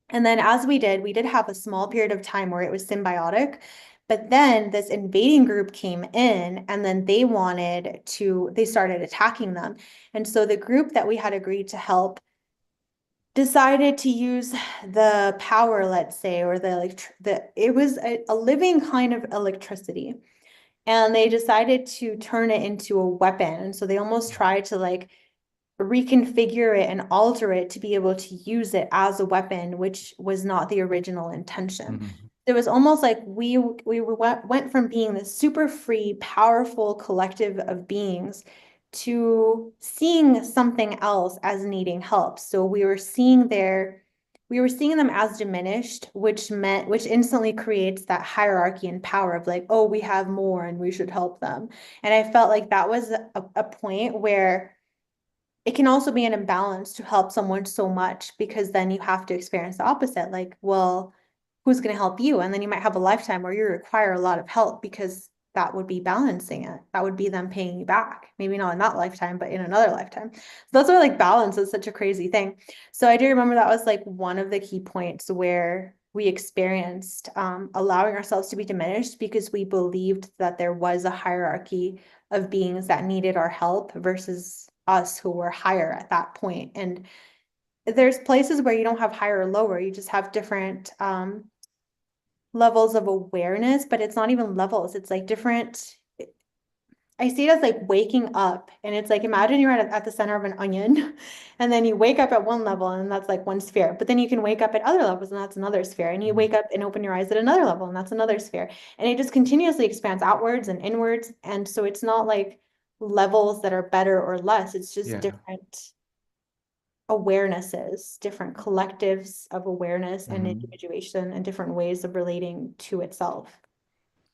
Speaker 2: And then as we did have a small period of time where it was symbiotic, but then this invading group came in, and then they started attacking them. And so the group that we had agreed to help decided to use the power, let's say, or it was a living kind of electricity. And they decided to turn it into a weapon. And so they almost tried to like reconfigure it and alter it to be able to use it as a weapon, which was not the original intention.
Speaker 1: Mhm.
Speaker 2: It was almost like we went from being this super free, powerful collective of beings to seeing something else as needing help. So we were seeing them as diminished, which instantly creates that hierarchy and power of like, oh, we have more and we should help them. And I felt like that was a point where it can also be an imbalance to help someone so much, because then you have to experience the opposite. Like, well, who's going to help you? And then you might have a lifetime where you require a lot of help, because that would be balancing it. That would be them paying you back. Maybe not in that lifetime, but in another lifetime. So that's why like balance is such a crazy thing. So I do remember that was like one of the key points where we experienced allowing ourselves to be diminished, because we believed that there was a hierarchy of beings that needed our help versus us who were higher at that point. And there's places where you don't have higher or lower, you just have different levels of awareness, but it's not even levels. It's like different. I see it as like waking up, and it's like imagine you're at the center of an onion, and then you wake up at one level, and that's like one sphere. But then you can wake up at other levels, and that's another sphere. And you wake up and open your eyes at another level, and that's another sphere. And it just continuously expands outwards and inwards. And so it's not like levels that are better or less. It's just
Speaker 1: Yeah.
Speaker 2: different awarenesses, different collectives of awareness and individuation, and different ways of relating to itself.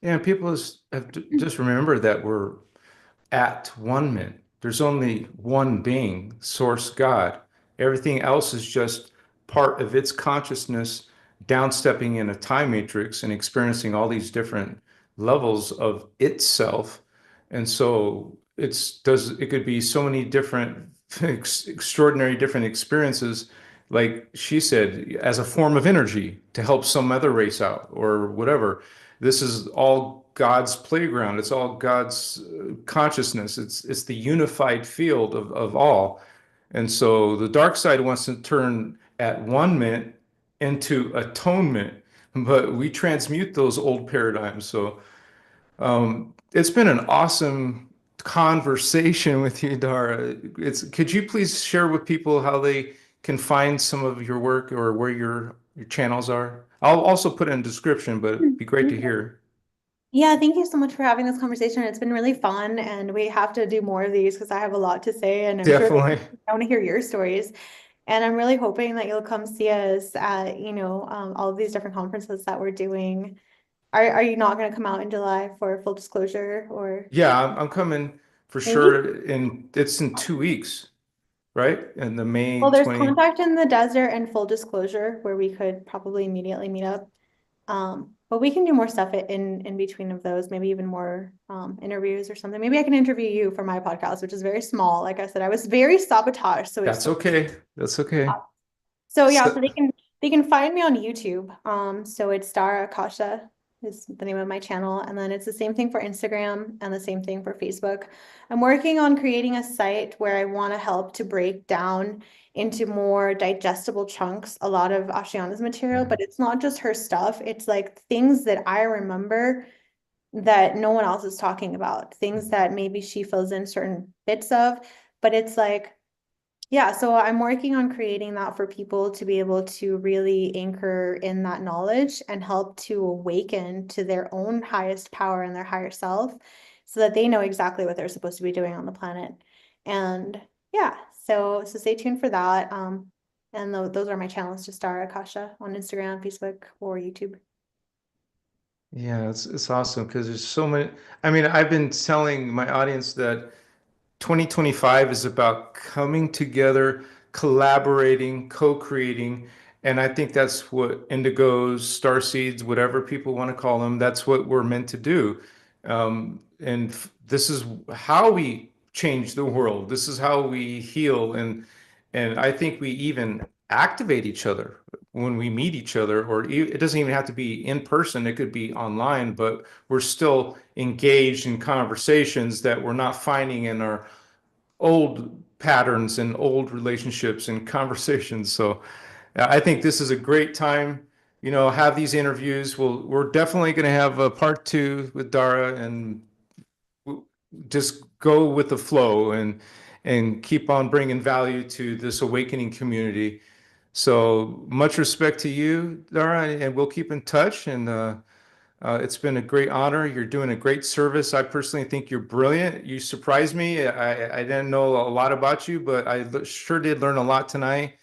Speaker 1: Yeah, people have to just remember that we're at one minute. There's only one being, Source God. Everything else is just part of its consciousness downstepping in a time matrix and experiencing all these different levels of itself. And so it could be so many different extraordinary different experiences, like she said, as a form of energy to help some other race out or whatever. This is all God's playground. It's all God's consciousness. It's the unified field of all. And so the dark side wants to turn at one minute into atonement, but we transmute those old paradigms. So it's been an awesome conversation with you, Dara. Could you please share with people how they can find some of your work or where your channels are? I'll also put it in the description, but it'd be great to hear.
Speaker 2: Yeah, thank you so much for having this conversation. It's been really fun, and we have to do more of these because I have a lot to say, and I'm sure
Speaker 1: Definitely.
Speaker 2: I want to hear your stories. And I'm really hoping that you'll come see us at, all of these different conferences that we're doing. Are you not going to come out in July for full disclosure, or
Speaker 1: Yeah, I'm coming for
Speaker 2: maybe?
Speaker 1: sure. It's in 2 weeks, right? In the
Speaker 2: Well,
Speaker 1: May
Speaker 2: there's
Speaker 1: 20.
Speaker 2: Contact in the Desert and Full Disclosure, where we could probably immediately meet up. But we can do more stuff in between of those, maybe even more interviews or something. Maybe I can interview you for my podcast, which is very small. Like I said, I was very sabotaged, so it's
Speaker 1: That's
Speaker 2: so
Speaker 1: okay. That's okay.
Speaker 2: so yeah, so
Speaker 1: So,
Speaker 2: they can find me on YouTube. So it's Dhara Akasha is the name of my channel, and then it's the same thing for Instagram and the same thing for Facebook. I'm working on creating a site where I want to help to break down into more digestible chunks a lot of Ashayana's material, but it's not just her stuff. It's like things that I remember that no one else is talking about, things that maybe she fills in certain bits of, but it's like yeah, so I'm working on creating that for people to be able to really anchor in that knowledge and help to awaken to their own highest power and their higher self. so that they know exactly what they're supposed to be doing on the planet. And yeah, so stay tuned for that. And those are my channels, just Dhara Akasha on Instagram, Facebook, or YouTube.
Speaker 1: Yeah, it's awesome because there's so many. I mean, I've been telling my audience that 2025 is about coming together, collaborating, co-creating, and I think that's what indigos, starseeds, whatever people want to call them, that's what we're meant to do. This is how we change the world. This is how we heal, and I think we even activate each other when we meet each other, or it doesn't even have to be in person, it could be online, but we're still engaged in conversations that we're not finding in our old patterns and old relationships and conversations. So I think this is a great time, have these interviews. We're definitely going to have a part two with Dhara, and just go with the flow and keep on bringing value to this awakening community. So much respect to you, Dhara, and we'll keep in touch. And it's been a great honor. You're doing a great service. I personally think you're brilliant. You surprised me. I didn't know a lot about you, but sure did learn a lot tonight.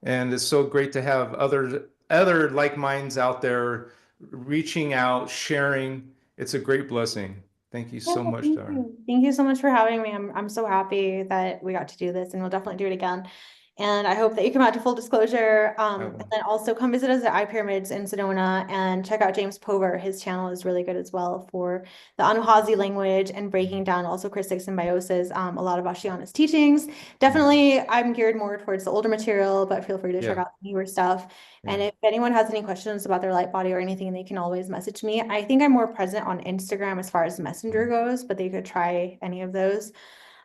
Speaker 1: And it's so great to have other like minds out there reaching out, sharing. It's a great blessing. Thank you
Speaker 2: Yeah,
Speaker 1: so much,
Speaker 2: thank
Speaker 1: Dhara.
Speaker 2: you. Thank you so much for having me. I'm so happy that we got to do this, and we'll definitely do it again. And I hope that you come out to full disclosure.
Speaker 1: I
Speaker 2: And
Speaker 1: will.
Speaker 2: then also come visit us at iPyramids in Sedona and check out James Pover. His channel is really good as well for the Anuhazi language and breaking down also Christic symbiosis, a lot of Ashayana's teachings. Definitely, I'm geared more towards the older material, but feel free to check
Speaker 1: Yeah,
Speaker 2: out the newer stuff.
Speaker 1: yeah.
Speaker 2: And if anyone has any questions about their light body or anything, they can always message me. I think I'm more present on Instagram as far as Messenger goes, but they could try any of those.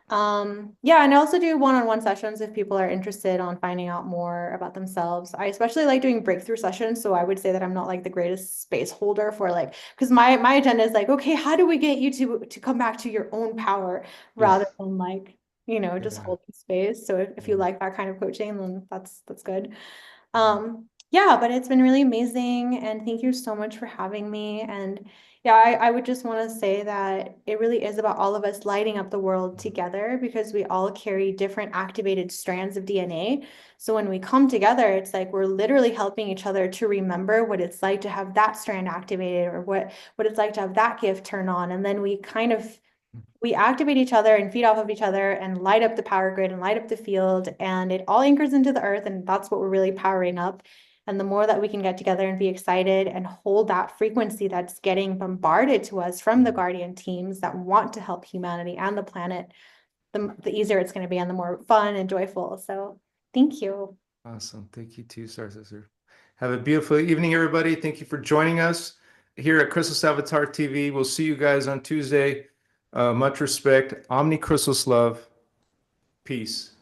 Speaker 2: Yeah, and I also do one-on-one sessions if people are interested on finding out more about themselves. I especially like doing breakthrough sessions, so I would say that I'm not like the greatest space holder for like, because my agenda is like, okay, how do we get you to come back to your own power
Speaker 1: Yeah,
Speaker 2: rather than like, just
Speaker 1: yeah.
Speaker 2: holding space. So if you
Speaker 1: Yeah.
Speaker 2: like that kind of coaching, then that's good. Yeah, but it's been really amazing, and thank you so much for having me. And yeah, I would just want to say that it really is about all of us lighting up the world together because we all carry different activated strands of DNA. So when we come together, it's like we're literally helping each other to remember what it's like to have that strand activated, or what it's like to have that gift turn on. And then we activate each other and feed off of each other and light up the power grid and light up the field, and it all anchors into the earth, and that's what we're really powering up. And the more that we can get together and be excited and hold that frequency that's getting bombarded to us from the guardian teams that want to help humanity and the planet, the easier it's going to be and the more fun and joyful. So thank you.
Speaker 1: Awesome. Thank you too, Star Sister. Have a beautiful evening, everybody. Thank you for joining us here at Christos Avatar TV. We'll see you guys on Tuesday. Much respect. Omni Christos love. Peace.